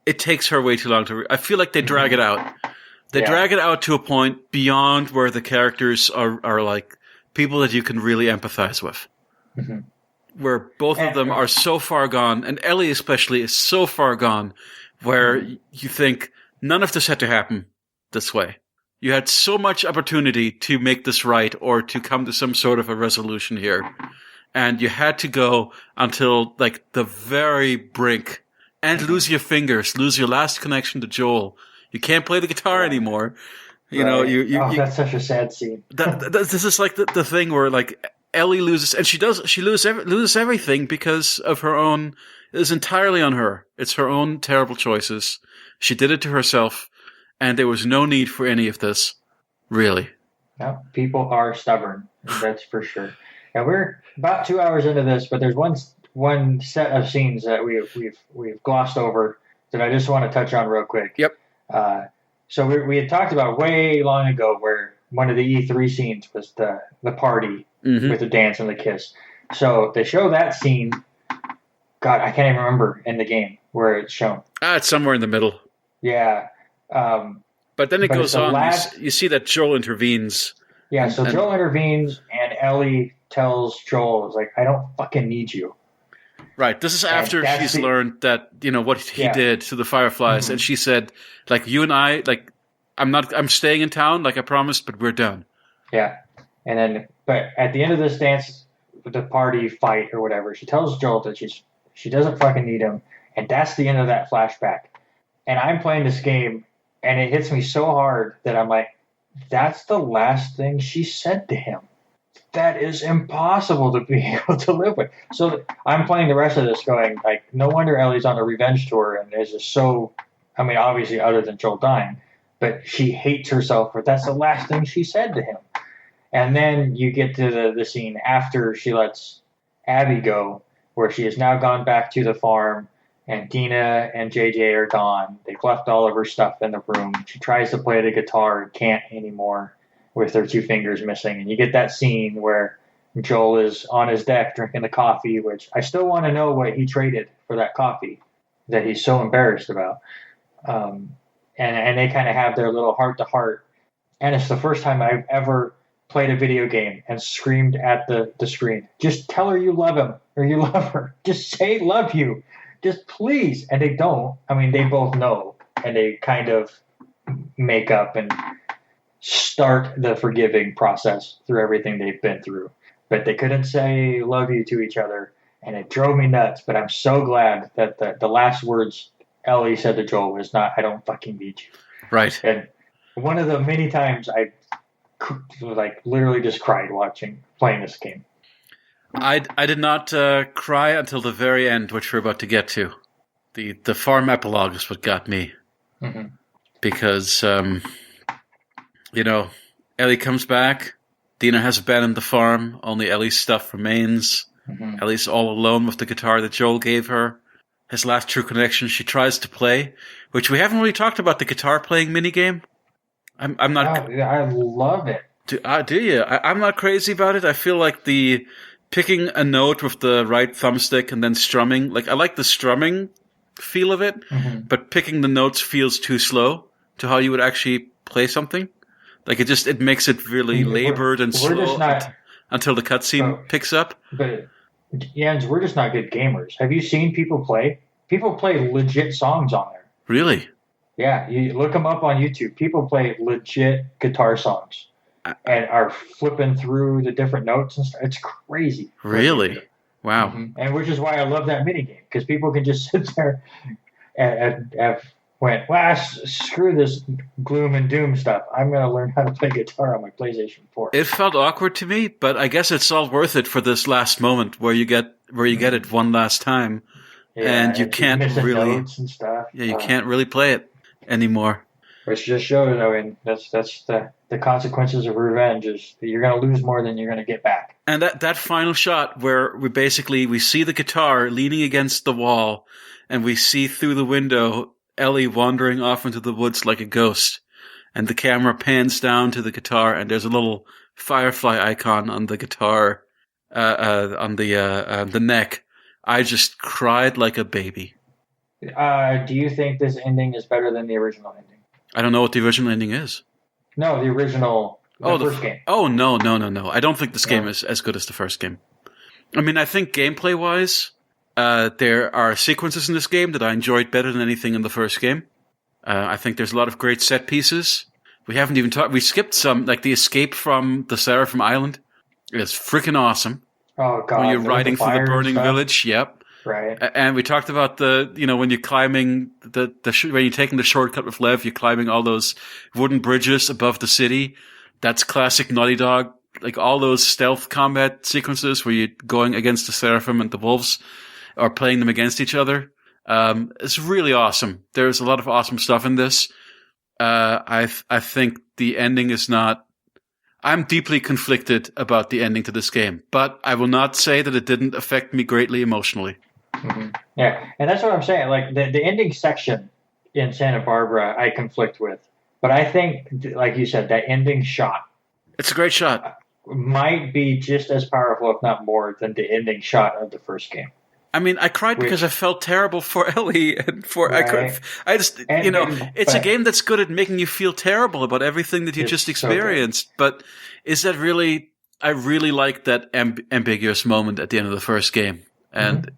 Speaker 3: it takes her way too long to. I feel like they drag it out. They drag it out to a point beyond where the characters are like people that you can really empathize with.
Speaker 2: Mm-hmm.
Speaker 3: Where both of them are so far gone, and Ellie especially is so far gone, where you think none of this had to happen this way. You had so much opportunity to make this right or to come to some sort of a resolution here. And you had to go until like the very brink and lose your fingers, lose your last connection to Joel. You can't play the guitar anymore. You know,
Speaker 2: that's such a sad scene.
Speaker 3: This is like the thing where like Ellie loses, and she loses everything because of her own. It is entirely on her. It's her own terrible choices. She did it to herself, and there was no need for any of this, really.
Speaker 2: No, people are stubborn. That's for sure. And we're about 2 hours into this, but there's one set of scenes that we've glossed over that I just want to touch on real quick.
Speaker 3: Yep.
Speaker 2: So we had talked about way long ago where one of the E3 scenes was the party with the dance and the kiss. So they show that scene. God, I can't even remember in the game where it's shown.
Speaker 3: It's somewhere in the middle.
Speaker 2: Yeah.
Speaker 3: But then it goes on. You see that Joel intervenes.
Speaker 2: Yeah, so Joel intervenes, and Ellie tells Joel, "Is like, I don't fucking need you."
Speaker 3: Right. This is after she's learned that, you know, what he did to the Fireflies. And she said, like, you and I, like, I'm staying in town, like I promised, but we're done.
Speaker 2: Yeah. And then, but at the end of this dance, the party fight or whatever, she tells Joel that she doesn't fucking need him. And that's the end of that flashback. And I'm playing this game, and it hits me so hard that I'm like, that's the last thing she said to him. That is impossible to be able to live with. So I'm playing the rest of this going, like, no wonder Ellie's on a revenge tour and is just so, I mean, obviously other than Joel dying, but she hates herself for that's the last thing she said to him. And then you get to the scene after she lets Abby go, where she has now gone back to the farm, and Dina and JJ are gone. They've left all of her stuff in the room. She tries to play the guitar, can't anymore, with her two fingers missing. And you get that scene where Joel is on his deck drinking the coffee, which I still want to know what he traded for that coffee that he's so embarrassed about. And they kind of have their little heart-to-heart. And it's the first time I've ever played a video game and screamed at the screen. Just tell her you love him or you love her. Just say love you. Just please. And they don't. I mean, they both know. And they kind of make up and start the forgiving process through everything they've been through. But they couldn't say love you to each other. And it drove me nuts. But I'm so glad that the last words Ellie said to Joel was not, I don't fucking need you.
Speaker 3: Right.
Speaker 2: And one of the many times I like literally just cried playing this game.
Speaker 3: I did not cry until the very end, which we're about to get to. The farm epilogue is what got me.
Speaker 2: Mm-hmm.
Speaker 3: Because, you know, Ellie comes back. Dina has abandoned the farm. Only Ellie's stuff remains.
Speaker 2: Mm-hmm.
Speaker 3: Ellie's all alone with the guitar that Joel gave her. His last true connection she tries to play, which we haven't really talked about the guitar playing minigame. I'm not.
Speaker 2: Oh, I love it.
Speaker 3: Do you? I'm not crazy about it. I feel like the picking a note with the right thumbstick and then strumming. Like I like the strumming feel of it, but picking the notes feels too slow to how you would actually play something. Like it makes it really labored and slow until the cutscene picks up.
Speaker 2: But Jens, we're just not good gamers. Have you seen people play? People play legit songs on there.
Speaker 3: Really?
Speaker 2: Yeah, you look them up on YouTube. People play legit guitar songs and are flipping through the different notes and stuff. It's crazy.
Speaker 3: Really? Wow.
Speaker 2: Mm-hmm. And which is why I love that minigame, because people can just sit there and went, well, screw this gloom and doom stuff. I'm going to learn how to play guitar on my PlayStation 4.
Speaker 3: It felt awkward to me, but I guess it's all worth it for this last moment where you get it one last time, and you can't really
Speaker 2: notes and stuff.
Speaker 3: Yeah, you can't really play it anymore.
Speaker 2: Which just shows, I mean, that's the consequences of revenge is that you're going to lose more than you're going to get back.
Speaker 3: And that final shot where we see the guitar leaning against the wall, and we see through the window Ellie wandering off into the woods like a ghost, and the camera pans down to the guitar, and there's a little firefly icon on the guitar, on the neck I just cried like a baby.
Speaker 2: Do you think this ending is better than the original ending?
Speaker 3: I don't know what the original ending is.
Speaker 2: No, the original, the first game.
Speaker 3: Oh, no. I don't think this game is as good as the first game. I mean, I think gameplay-wise, there are sequences in this game that I enjoyed better than anything in the first game. I think there's a lot of great set pieces. We haven't even talked. We skipped some, like the escape from the Seraphim Island. It's freaking awesome.
Speaker 2: Oh god!
Speaker 3: When you're riding through the burning village. Yep.
Speaker 2: Right.
Speaker 3: And we talked about when you're climbing when you're taking the shortcut with Lev, you're climbing all those wooden bridges above the city. That's classic Naughty Dog. Like all those stealth combat sequences where you're going against the Seraphim and the wolves, or playing them against each other. It's really awesome. There's a lot of awesome stuff in this. I think the ending is not. I'm deeply conflicted about the ending to this game, but I will not say that it didn't affect me greatly emotionally.
Speaker 2: Mm-hmm. Yeah, and that's what I'm saying. Like the ending section in Santa Barbara, I conflict with, but I think, like you said, that ending shot.
Speaker 3: It's a great shot.
Speaker 2: Might be just as powerful, if not more, than the ending shot of the first game.
Speaker 3: I mean, I cried because I felt terrible for Ellie and for
Speaker 2: right.
Speaker 3: It's a game that's good at making you feel terrible about everything that you just experienced. So but is that really? I really like that ambiguous moment at the end of the first game, and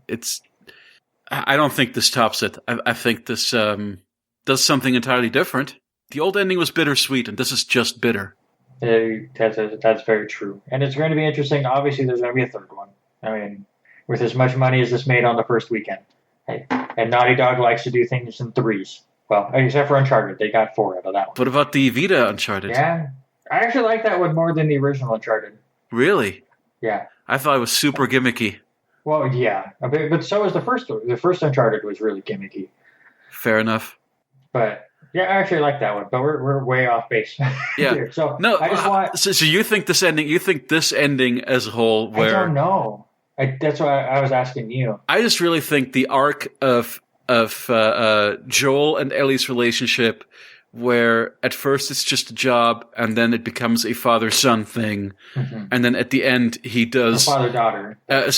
Speaker 3: I don't think this tops it. I think this does something entirely different. The old ending was bittersweet, and this is just bitter.
Speaker 2: That's very true, and it's going to be interesting. Obviously, there's going to be a third one. I mean, with as much money as this made on the first weekend. And Naughty Dog likes to do things in threes. Well, except for Uncharted. They got 4 out of that one.
Speaker 3: What about the Vita Uncharted?
Speaker 2: Yeah. I actually like that one more than the original Uncharted.
Speaker 3: Really?
Speaker 2: Yeah.
Speaker 3: I thought it was super gimmicky.
Speaker 2: Well, yeah. But so was the first one. The first Uncharted was really gimmicky.
Speaker 3: Fair enough.
Speaker 2: But, yeah, I actually like that one. But we're way off base.
Speaker 3: Yeah.
Speaker 2: Here. So
Speaker 3: no,
Speaker 2: I just want...
Speaker 3: So you think this ending as a whole where...
Speaker 2: I don't know. That's why I was asking you.
Speaker 3: I just really think the arc of Joel and Ellie's relationship, where at first it's just a job, and then it becomes a father-son thing, and then at the end he does
Speaker 2: a father-daughter.
Speaker 3: A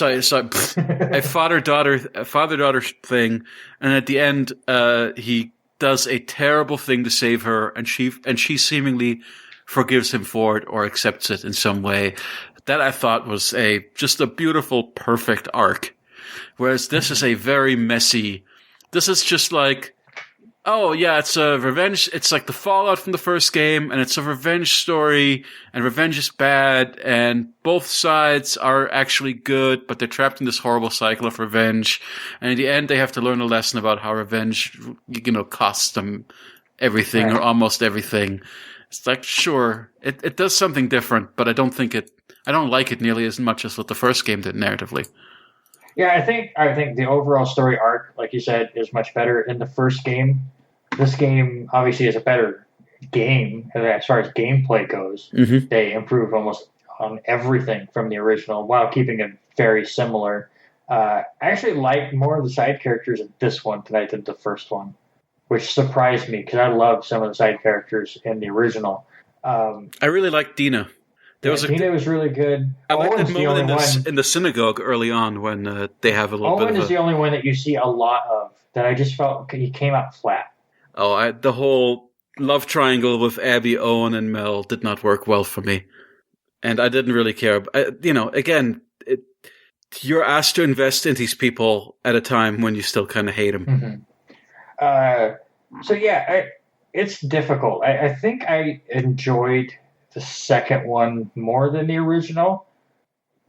Speaker 3: father-daughter thing, and at the end he does a terrible thing to save her, and she seemingly forgives him for it or accepts it in some way. That I thought was just a beautiful, perfect arc. Whereas this is a very messy, this is just like, oh yeah, it's a revenge, it's like the fallout from the first game, and it's a revenge story, and revenge is bad, and both sides are actually good, but they're trapped in this horrible cycle of revenge, and in the end they have to learn a lesson about how revenge, costs them everything, or almost everything. It's like, sure, it does something different, but I don't like it nearly as much as what the first game did narratively.
Speaker 2: Yeah, I think the overall story arc, like you said, is much better in the first game. This game obviously is a better game as far as gameplay goes. Mm-hmm. They improve almost on everything from the original while keeping it very similar. I actually like more of the side characters in this one than I did the first one, which surprised me because I love some of the side characters in the original. I
Speaker 3: really liked Dina.
Speaker 2: Dina was really good.
Speaker 3: I like that moment in the synagogue early on when they have a little bit of
Speaker 2: Owen is the only one that you see a lot of that I just felt he came out flat.
Speaker 3: Oh, the whole love triangle with Abby, Owen, and Mel did not work well for me. And I didn't really care. Again, you're asked to invest in these people at a time when you still kind of hate them.
Speaker 2: Mm-hmm. It's difficult. I think I enjoyed the second one more than the original,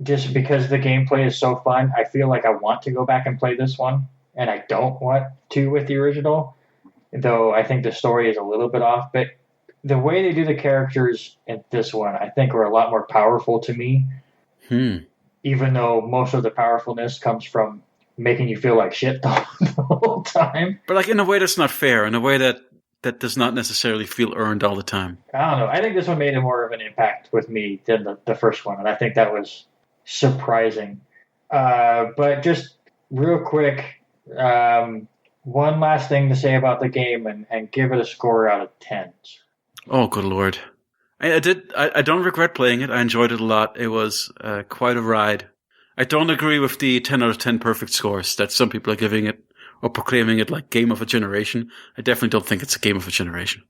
Speaker 2: just because the gameplay is so fun. I feel like I want to go back and play this one, and I don't want to with the original, though I think the story is a little bit off. But the way they do the characters in this one, I think, were a lot more powerful to me, even though most of the powerfulness comes from making you feel like shit the whole time.
Speaker 3: But like in a way that's not fair, in a way that does not necessarily feel earned all the time.
Speaker 2: I don't know. I think this one made more of an impact with me than the first one, and I think that was surprising. But just real quick, one last thing to say about the game and give it a score out of 10.
Speaker 3: Oh, good Lord. I don't regret playing it. I enjoyed it a lot. It was quite a ride. I don't agree with the 10 out of 10 perfect scores that some people are giving it or proclaiming it like game of a generation. I definitely don't think it's a game of a generation.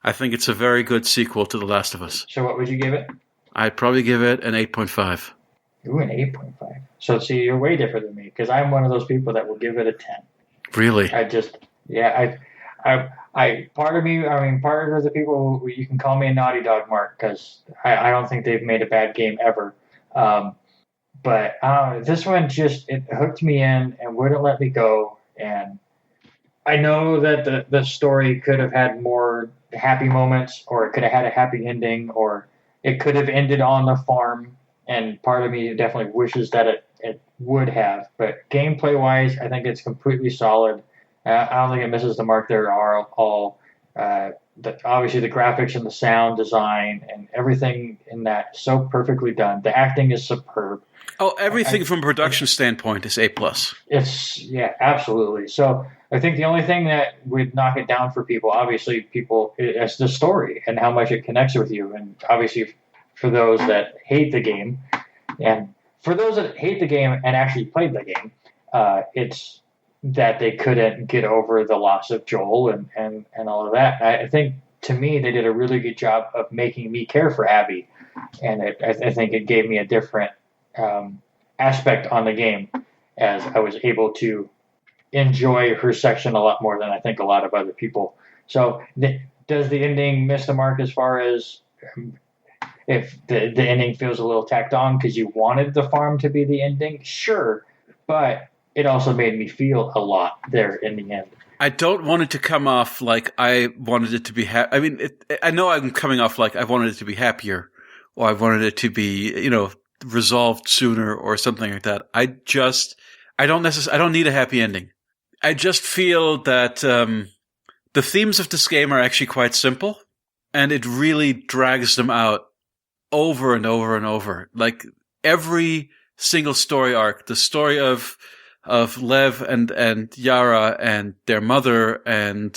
Speaker 3: I think it's a very good sequel to The Last of Us.
Speaker 2: So what would you give it?
Speaker 3: I'd probably give it an 8.5.
Speaker 2: Ooh, an 8.5. So see, you're way different than me because I'm one of those people that will give it a 10.
Speaker 3: Really?
Speaker 2: Part of me, part of the people, you can call me a naughty dog, Mark, because I don't think they've made a bad game ever. But this one it hooked me in and wouldn't let me go. And I know that the story could have had more happy moments, or it could have had a happy ending, or it could have ended on the farm. And part of me definitely wishes that it would have. But gameplay-wise, I think it's completely solid. I don't think it misses the mark. There are obviously the graphics and the sound design and everything in that so perfectly done. The acting is superb.
Speaker 3: Oh, everything from a production standpoint is A+.
Speaker 2: Absolutely. So I think the only thing that would knock it down for people, obviously, it's the story and how much it connects with you. And obviously, for those that hate the game, and for those that hate the game and actually played the game, it's that they couldn't get over the loss of Joel and all of that. I think, to me, they did a really good job of making me care for Abby. And I think it gave me a different aspect on the game, as I was able to enjoy her section a lot more than I think a lot of other people. So does the ending miss the mark as far as if the ending feels a little tacked on because you wanted the farm to be the ending? Sure, but it also made me feel a lot there in the end.
Speaker 3: I don't want it to come off like I wanted it to be I mean, I know I'm coming off like I wanted it to be happier, or I wanted it to be, resolved sooner or something like that. I don't need a happy ending. I just feel that the themes of this game are actually quite simple, and it really drags them out over and over and over. Like every single story arc, the story of Lev and Yara and their mother and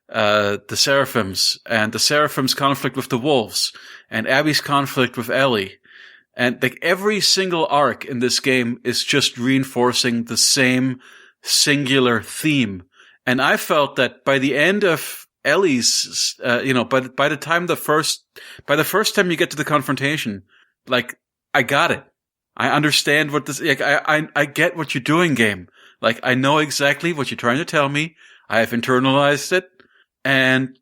Speaker 3: the Seraphims, and the Seraphims' conflict with the wolves, and Abby's conflict with Ellie. And like every single arc in this game is just reinforcing the same singular theme. And I felt that by the end of Ellie's, by the first time you get to the confrontation, like I got it. I understand what this, like, I get what you're doing, game. Like, I know exactly what you're trying to tell me. I have internalized it. And,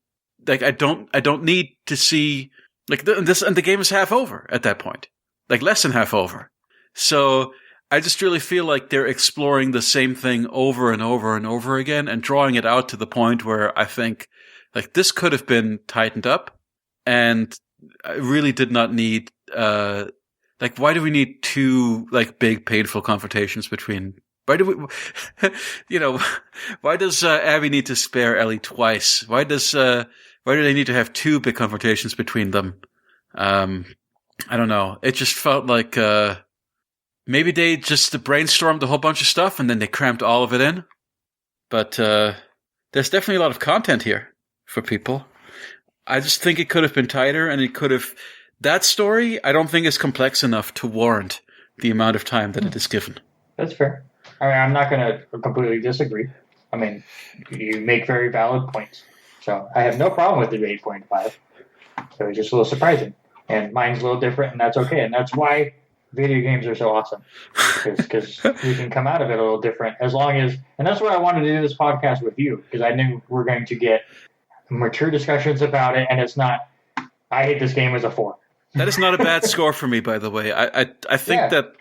Speaker 3: like, I don't need to see, like, and the game is half over at that point. Like, less than half over. So, I just really feel like they're exploring the same thing over and over and over again and drawing it out to the point where I think, like, this could have been tightened up. And I really did not need, like, why do we need two, like, big, painful confrontations between, why do Abby need to spare Ellie twice? Why do they need to have two big confrontations between them? I don't know. It just felt like, maybe they just brainstormed a whole bunch of stuff and then they cramped all of it in. But, there's definitely a lot of content here for people. I just think it could have been tighter, and it could have, that story, I don't think is complex enough to warrant the amount of time that it is given.
Speaker 2: That's fair. I mean, I'm not going to completely disagree. I mean, you make very valid points. So I have no problem with the 8.5. So it's just a little surprising. And mine's a little different, and that's okay. And that's why video games are so awesome. Because we can come out of it a little different as long as, and that's why I wanted to do this podcast with you, because I knew we're going to get mature discussions about it, and it's not, I hate this game as a 4.
Speaker 3: That is not a bad score for me, by the way. I think that,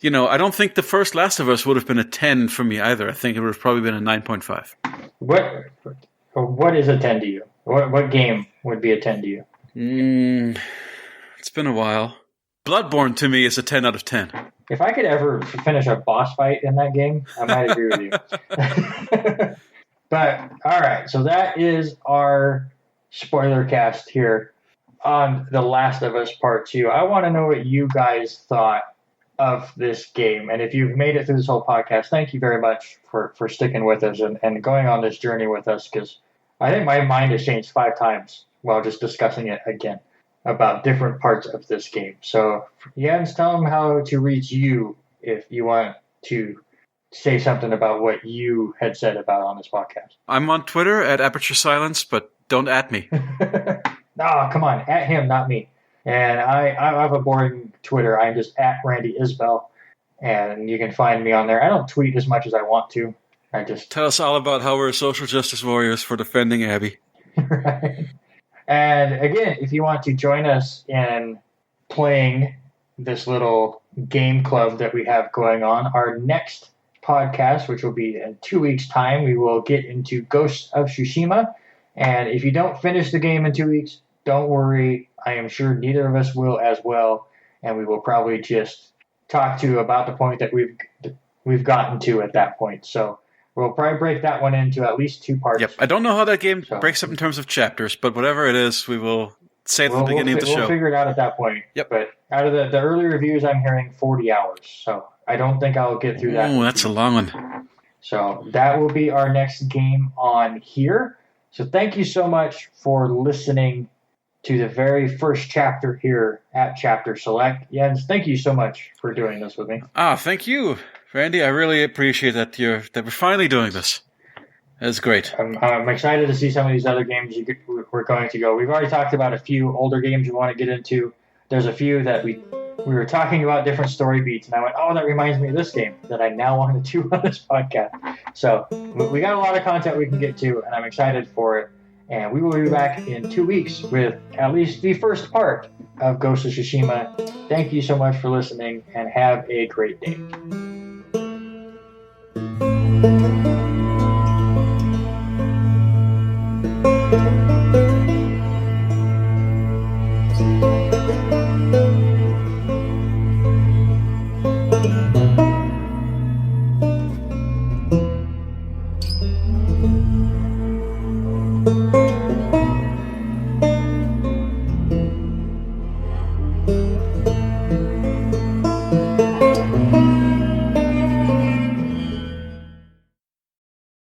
Speaker 3: I don't think the first Last of Us would have been a 10 for me either. I think it would have probably been a 9.5.
Speaker 2: What is a 10 to you? What game would be a 10 to you?
Speaker 3: It's been a while. Bloodborne to me is a 10 out of 10.
Speaker 2: If I could ever finish a boss fight in that game, I might agree with you. But, all right, so that is our spoiler cast here on The Last of Us Part 2. I want to know what you guys thought of this game. And if you've made it through this whole podcast, thank you very much for sticking with us and going on this journey with us, because I think my mind has changed 5 times while just discussing it again about different parts of this game. So, Jens, tell them how to reach you if you want to say something about what you had said about on this podcast.
Speaker 3: I'm on Twitter at Aperture Silence, but don't at me.
Speaker 2: No, come on, at him, not me. And I have a boring Twitter. I'm just at Randy Isbelle, and you can find me on there. I don't tweet as much as I want to. I just
Speaker 3: tell us all about how we're social justice warriors for defending Abby.
Speaker 2: Right. And again, if you want to join us in playing this little game club that we have going on, our next podcast, which will be in 2 weeks' time, we will get into Ghosts of Tsushima. And if you don't finish the game in 2 weeks, don't worry. I am sure neither of us will as well. And we will probably just talk to you about the point that we've gotten to at that point. So we'll probably break that one into at least 2 parts.
Speaker 3: Yep. I don't know how that game breaks up in terms of chapters, but whatever it is, we will say at the beginning of the show.
Speaker 2: We'll figure it out at that point.
Speaker 3: Yep.
Speaker 2: But out of the early reviews, I'm hearing 40 hours. So I don't think I'll get through that.
Speaker 3: Oh, that's a long one.
Speaker 2: So that will be our next game on here. So thank you so much for listening to the very first chapter here at Chapter Select. Jens, thank you so much for doing this with me.
Speaker 3: Thank you, Randy. I really appreciate that we're finally doing this. That's great.
Speaker 2: I'm excited to see some of these other games we're going to go. We've already talked about a few older games we want to get into. There's a few that we were talking about different story beats, and I went, oh, that reminds me of this game that I now want to do on this podcast. So we got a lot of content we can get to, and I'm excited for it. And we will be back in 2 weeks with at least the first part of Ghost of Tsushima. Thank you so much for listening, and have a great day.